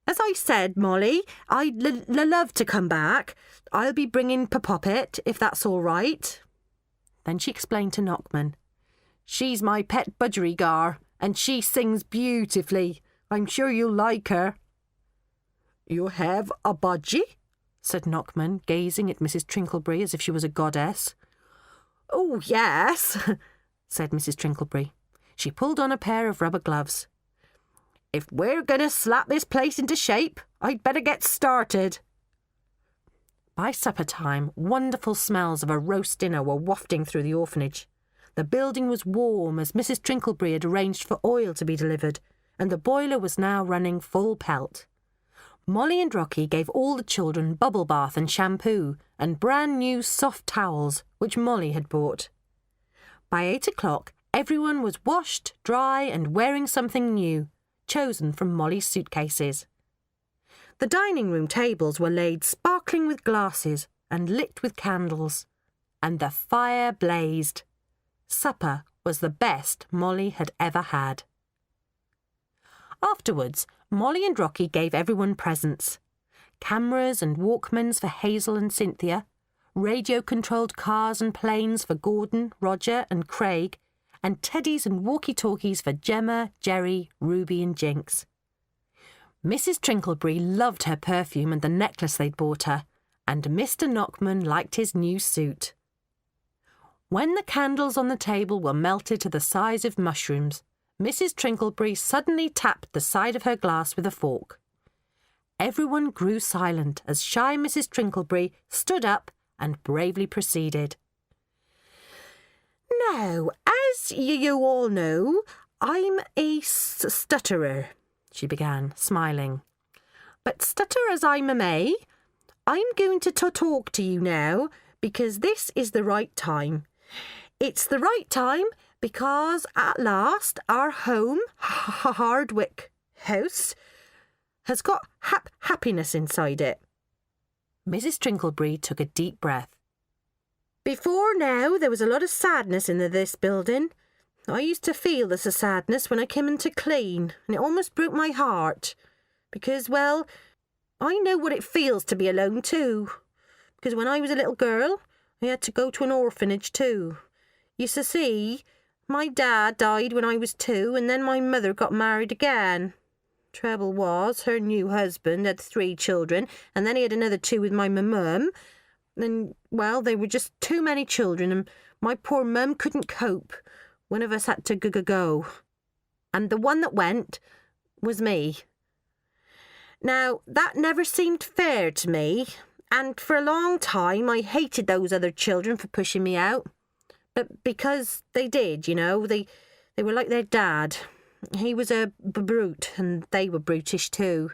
"as I said, Molly, I'd love to come back. I'll be bringing Poppet, if that's all right." Then she explained to Knockman. "She's my pet budgerigar, and she sings beautifully. I'm sure you'll like her." "You have a budgie?" said Knockman, gazing at Mrs. Trinklebury as if she was a goddess. "Oh, yes," said Mrs. Trinklebury. She pulled on a pair of rubber gloves. "If we're going to slap this place into shape, I'd better get started." By supper time, wonderful smells of a roast dinner were wafting through the orphanage. The building was warm as Mrs. Trinklebury had arranged for oil to be delivered, and the boiler was now running full pelt. Molly and Rocky gave all the children bubble bath and shampoo and brand new soft towels, which Molly had bought. By 8 o'clock, everyone was washed, dry, and wearing something new, chosen from Molly's suitcases. The dining room tables were laid sparkling with glasses and lit with candles, and the fire blazed. Supper was the best Molly had ever had. Afterwards, Molly and Rocky gave everyone presents. Cameras and Walkmans for Hazel and Cynthia, radio-controlled cars and planes for Gordon, Roger and Craig, and teddies and walkie-talkies for Gemma, Jerry, Ruby and Jinx. Mrs. Trinkleberry loved her perfume and the necklace they'd bought her, and Mr. Knockman liked his new suit. When the candles on the table were melted to the size of mushrooms, Mrs. Trinkleberry suddenly tapped the side of her glass with a fork. Everyone grew silent as shy Mrs. Trinkleberry stood up and bravely proceeded. "Now, as you all know, I'm a stutterer," she began, smiling. "But stutter as I may, I'm going to talk to you now because this is the right time. It's the right time because at last our home, Hardwick House, has got happiness inside it." Mrs. Trinkleberry took a deep breath. "Before now, there was a lot of sadness in this building. I used to feel this sadness when I came in to clean, and it almost broke my heart. Because, well, I know what it feels to be alone too. Because when I was a little girl, I had to go to an orphanage too. You see, my dad died when I was 2, and then my mother got married again. Trouble was, her new husband had 3 children, and then he had another 2 with my mum. And, well, they were just too many children, and my poor mum couldn't cope. One of us had to go. And the one that went was me. Now, that never seemed fair to me, and for a long time I hated those other children for pushing me out. But because they did, you know, they were like their dad. He was a brute, and they were brutish too.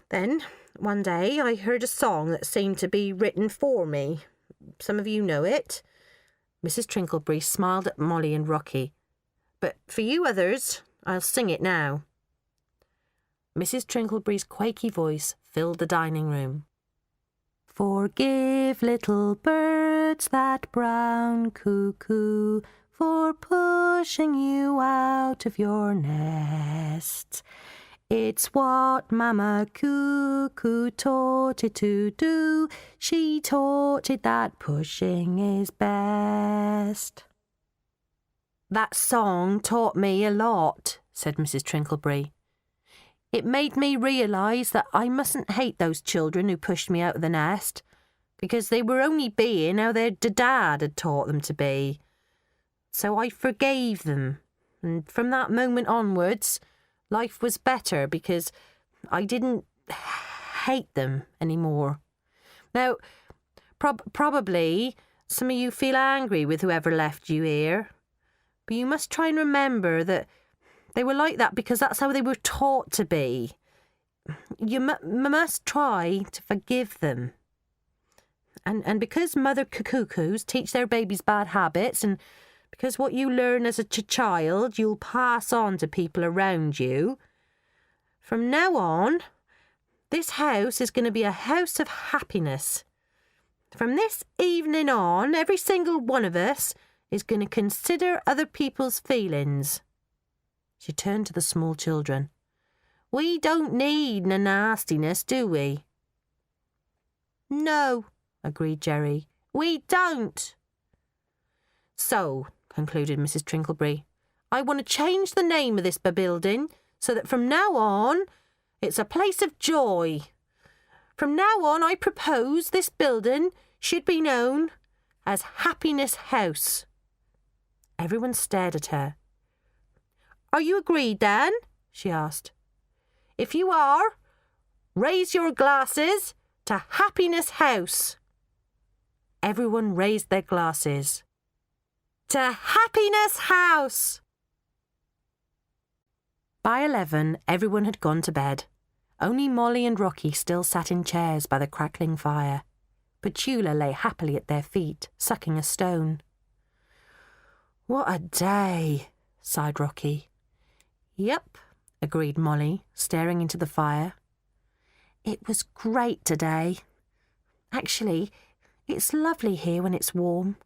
Then, one day, I heard a song that seemed to be written for me. Some of you know it." Mrs. Trinkleberry smiled at Molly and Rocky. "But for you others, I'll sing it now." Mrs. Trinkleberry's quaky voice filled the dining room. "Forgive little birds that brown cuckoo for pushing you out of your nests. It's what Mamma Cuckoo taught it to do. She taught it that pushing is best." "That song taught me a lot," said Mrs. Trinkleberry. "It made me realise that I mustn't hate those children who pushed me out of the nest, because they were only being how their dad had taught them to be. So I forgave them, and from that moment onwards, life was better because I didn't hate them anymore. Now, probably some of you feel angry with whoever left you here, but you must try and remember that they were like that because that's how they were taught to be. You must try to forgive them. And because mother cuckoos teach their babies bad habits, and because what you learn as a child you'll pass on to people around you, from now on, this house is going to be a house of happiness. From this evening on, every single one of us is going to consider other people's feelings." She turned to the small children. "We don't need no nastiness, do we?" "No," agreed Jerry. "We don't." "So," concluded Mrs. Trinkleberry, "I want to change the name of this building so that from now on it's a place of joy. From now on I propose this building should be known as Happiness House." Everyone stared at her. "Are you agreed, then?" she asked. "If you are, raise your glasses to Happiness House." Everyone raised their glasses. "To Happiness House!" By 11, everyone had gone to bed. Only Molly and Rocky still sat in chairs by the crackling fire. Petula lay happily at their feet, sucking a stone. "What a day," sighed Rocky. "Yep," agreed Molly, staring into the fire. "It was great today. Actually, it's lovely here when it's warm.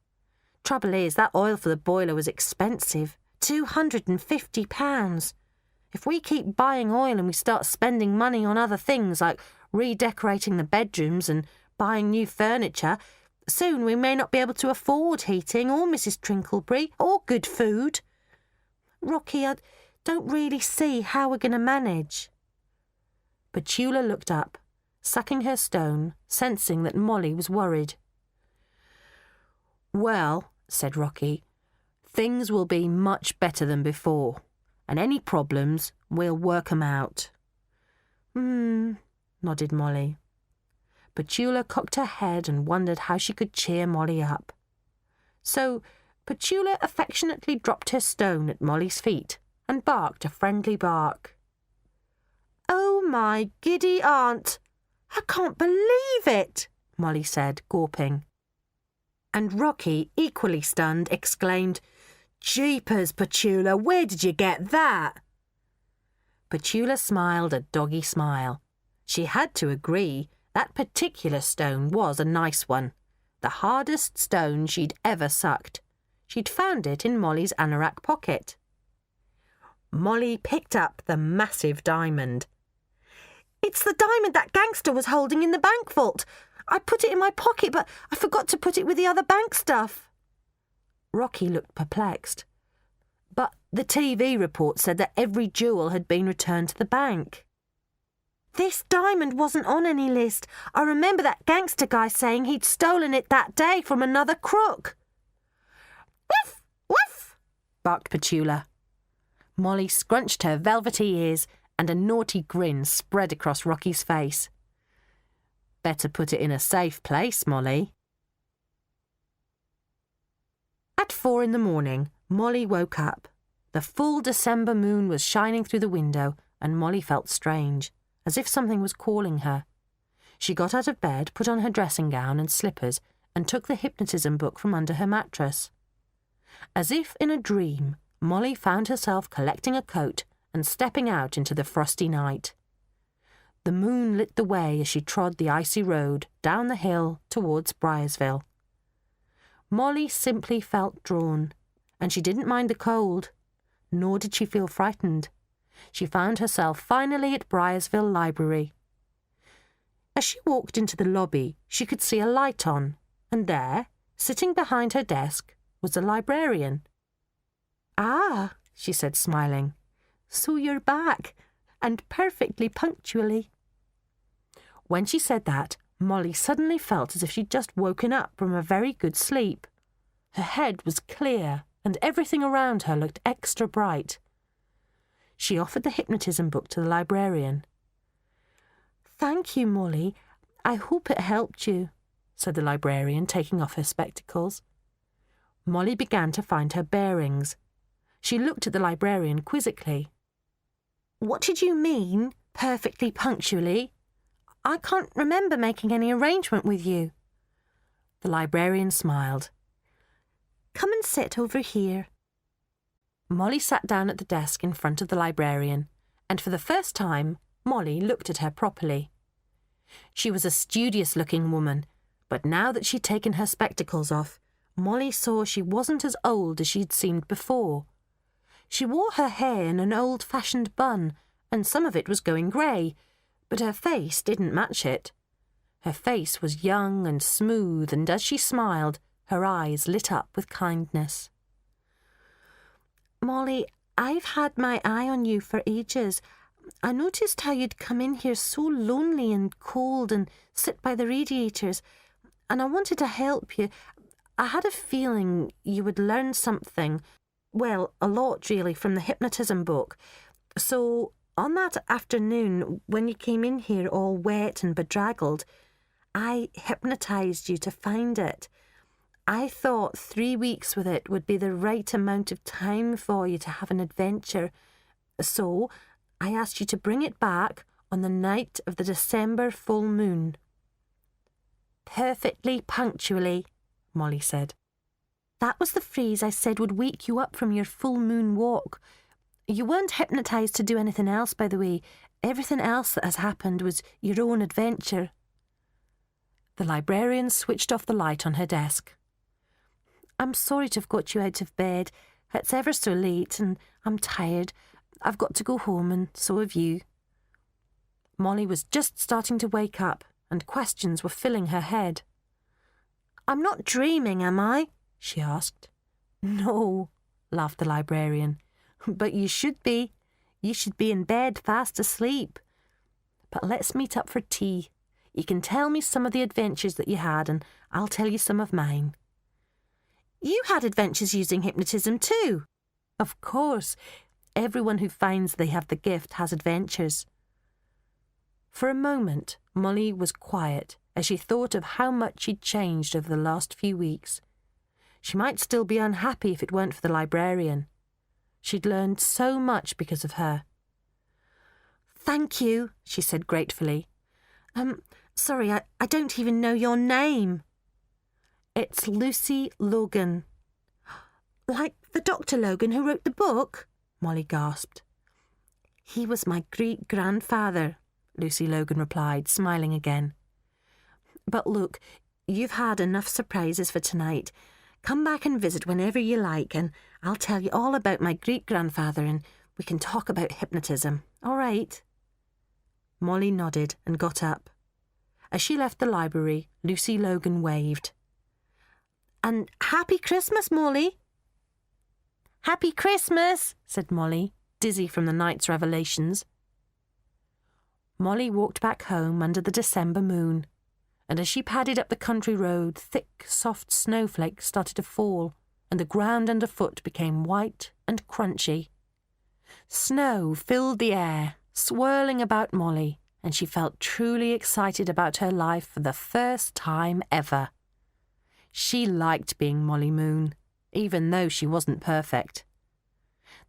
Trouble is, that oil for the boiler was expensive, £250. If we keep buying oil and we start spending money on other things like redecorating the bedrooms and buying new furniture, soon we may not be able to afford heating or Mrs. Trinkleberry or good food. Rocky, I don't really see how we're going to manage." Petula looked up, sucking her stone, sensing that Molly was worried. "Well," said Rocky, "things will be much better than before, and any problems, we'll work 'em out." Nodded Molly. Petula cocked her head and wondered how she could cheer Molly up. So Petula affectionately dropped her stone at Molly's feet and barked a friendly bark. "Oh, my giddy aunt! I can't believe it!" Molly said, gawping. And Rocky, equally stunned, exclaimed, "Jeepers, Petula, where did you get that?" Petula smiled a doggy smile. She had to agree that particular stone was a nice one, the hardest stone she'd ever sucked. She'd found it in Molly's anorak pocket. Molly picked up the massive diamond. "It's the diamond that gangster was holding in the bank vault. I put it in my pocket, but I forgot to put it with the other bank stuff." Rocky looked perplexed. But the TV report said that every jewel had been returned to the bank. "This diamond wasn't on any list. I remember that gangster guy saying he'd stolen it that day from another crook." "Woof! Woof!" barked Petula. Molly scrunched her velvety ears and a naughty grin spread across Rocky's face. "Better put it in a safe place, Molly." At 4 a.m, Molly woke up. The full December moon was shining through the window, and Molly felt strange, as if something was calling her. She got out of bed, put on her dressing gown and slippers, and took the hypnotism book from under her mattress. As if in a dream, Molly found herself collecting a coat and stepping out into the frosty night. The moon lit the way as she trod the icy road down the hill towards Briarsville. Molly simply felt drawn, and she didn't mind the cold, nor did she feel frightened. She found herself finally at Briarsville Library. As she walked into the lobby, she could see a light on, and there, sitting behind her desk, was the librarian. "Ah," she said, smiling, "so you're back, and perfectly punctually." When she said that, Molly suddenly felt as if she'd just woken up from a very good sleep. Her head was clear, and everything around her looked extra bright. She offered the hypnotism book to the librarian. "Thank you, Molly. I hope it helped you," said the librarian, taking off her spectacles. Molly began to find her bearings. She looked at the librarian quizzically. "What did you mean, perfectly punctually? I can't remember making any arrangement with you." The librarian smiled. "Come and sit over here." Molly sat down at the desk in front of the librarian, and for the first time, Molly looked at her properly. She was a studious-looking woman, but now that she'd taken her spectacles off, Molly saw she wasn't as old as she'd seemed before. She wore her hair in an old-fashioned bun, and some of it was going grey, but her face didn't match it. Her face was young and smooth, and as she smiled, her eyes lit up with kindness. "Molly, I've had my eye on you for ages. I noticed how you'd come in here so lonely and cold and sit by the radiators, and I wanted to help you. I had a feeling you would learn something, well, a lot really, from the hypnotism book. So on that afternoon, when you came in here all wet and bedraggled, I hypnotised you to find it. I thought 3 weeks with it would be the right amount of time for you to have an adventure. So I asked you to bring it back on the night of the December full moon." "Perfectly punctually," Molly said. "That was the phrase I said would wake you up from your full moon walk. You weren't hypnotised to do anything else, by the way. Everything else that has happened was your own adventure." The librarian switched off the light on her desk. "I'm sorry to have got you out of bed. It's ever so late, and I'm tired. I've got to go home, and so have you." Molly was just starting to wake up, and questions were filling her head. "I'm not dreaming, am I?" she asked. "No," laughed the librarian. "But you should be. You should be in bed fast asleep. But let's meet up for tea. You can tell me some of the adventures that you had, and I'll tell you some of mine." "You had adventures using hypnotism too?" "Of course. Everyone who finds they have the gift has adventures." For a moment, Molly was quiet as she thought of how much she'd changed over the last few weeks. She might still be unhappy if it weren't for the librarian. She'd learned so much because of her. "Thank you," she said gratefully. Sorry, I don't even know your name." "It's Lucy Logan." "Like the Dr. Logan who wrote the book?" Molly gasped. "He was my great-grandfather," Lucy Logan replied, smiling again. "But look, you've had enough surprises for tonight. Come back and visit whenever you like, and I'll tell you all about my great-grandfather, and we can talk about hypnotism. All right?" Molly nodded and got up. As she left the library, Lucy Logan waved. "And Happy Christmas, Molly." "Happy Christmas," said Molly, dizzy from the night's revelations. Molly walked back home under the December moon, and as she padded up the country road, thick, soft snowflakes started to fall, and the ground underfoot became white and crunchy. Snow filled the air, swirling about Molly, and she felt truly excited about her life for the first time ever. She liked being Molly Moon, even though she wasn't perfect.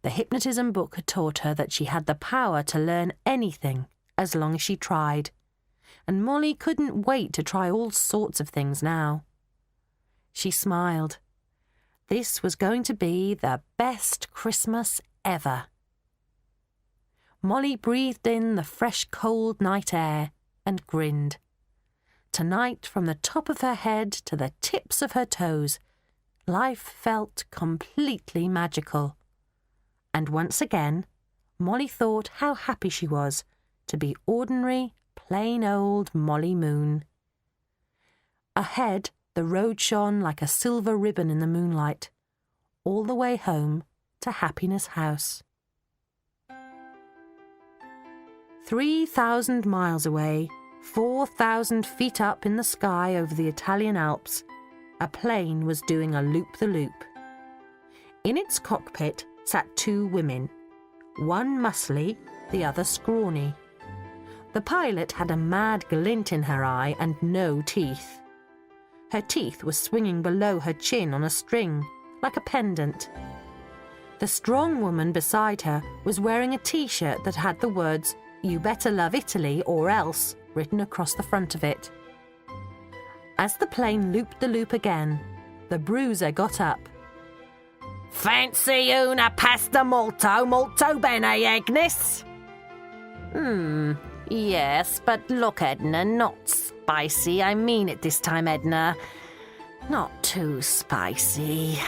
The hypnotism book had taught her that she had the power to learn anything as long as she tried, and Molly couldn't wait to try all sorts of things now. She smiled. This was going to be the best Christmas ever. Molly breathed in the fresh, cold night air and grinned. Tonight, from the top of her head to the tips of her toes, life felt completely magical. And once again, Molly thought how happy she was to be ordinary, plain old Molly Moon. Ahead, the road shone like a silver ribbon in the moonlight, all the way home to Happiness House. 3,000 miles away, 4,000 feet up in the sky over the Italian Alps, a plane was doing a loop-the-loop. In its cockpit sat 2 women, one muscly, the other scrawny. The pilot had a mad glint in her eye and no teeth. Her teeth were swinging below her chin on a string, like a pendant. The strong woman beside her was wearing a T-shirt that had the words, "You better love Italy or else," written across the front of it. As the plane looped the loop again, the bruiser got up. "Fancy una pasta molto, molto bene, Agnes?" Yes, but look, Edna, not spicy. I mean it this time, Edna. Not too spicy."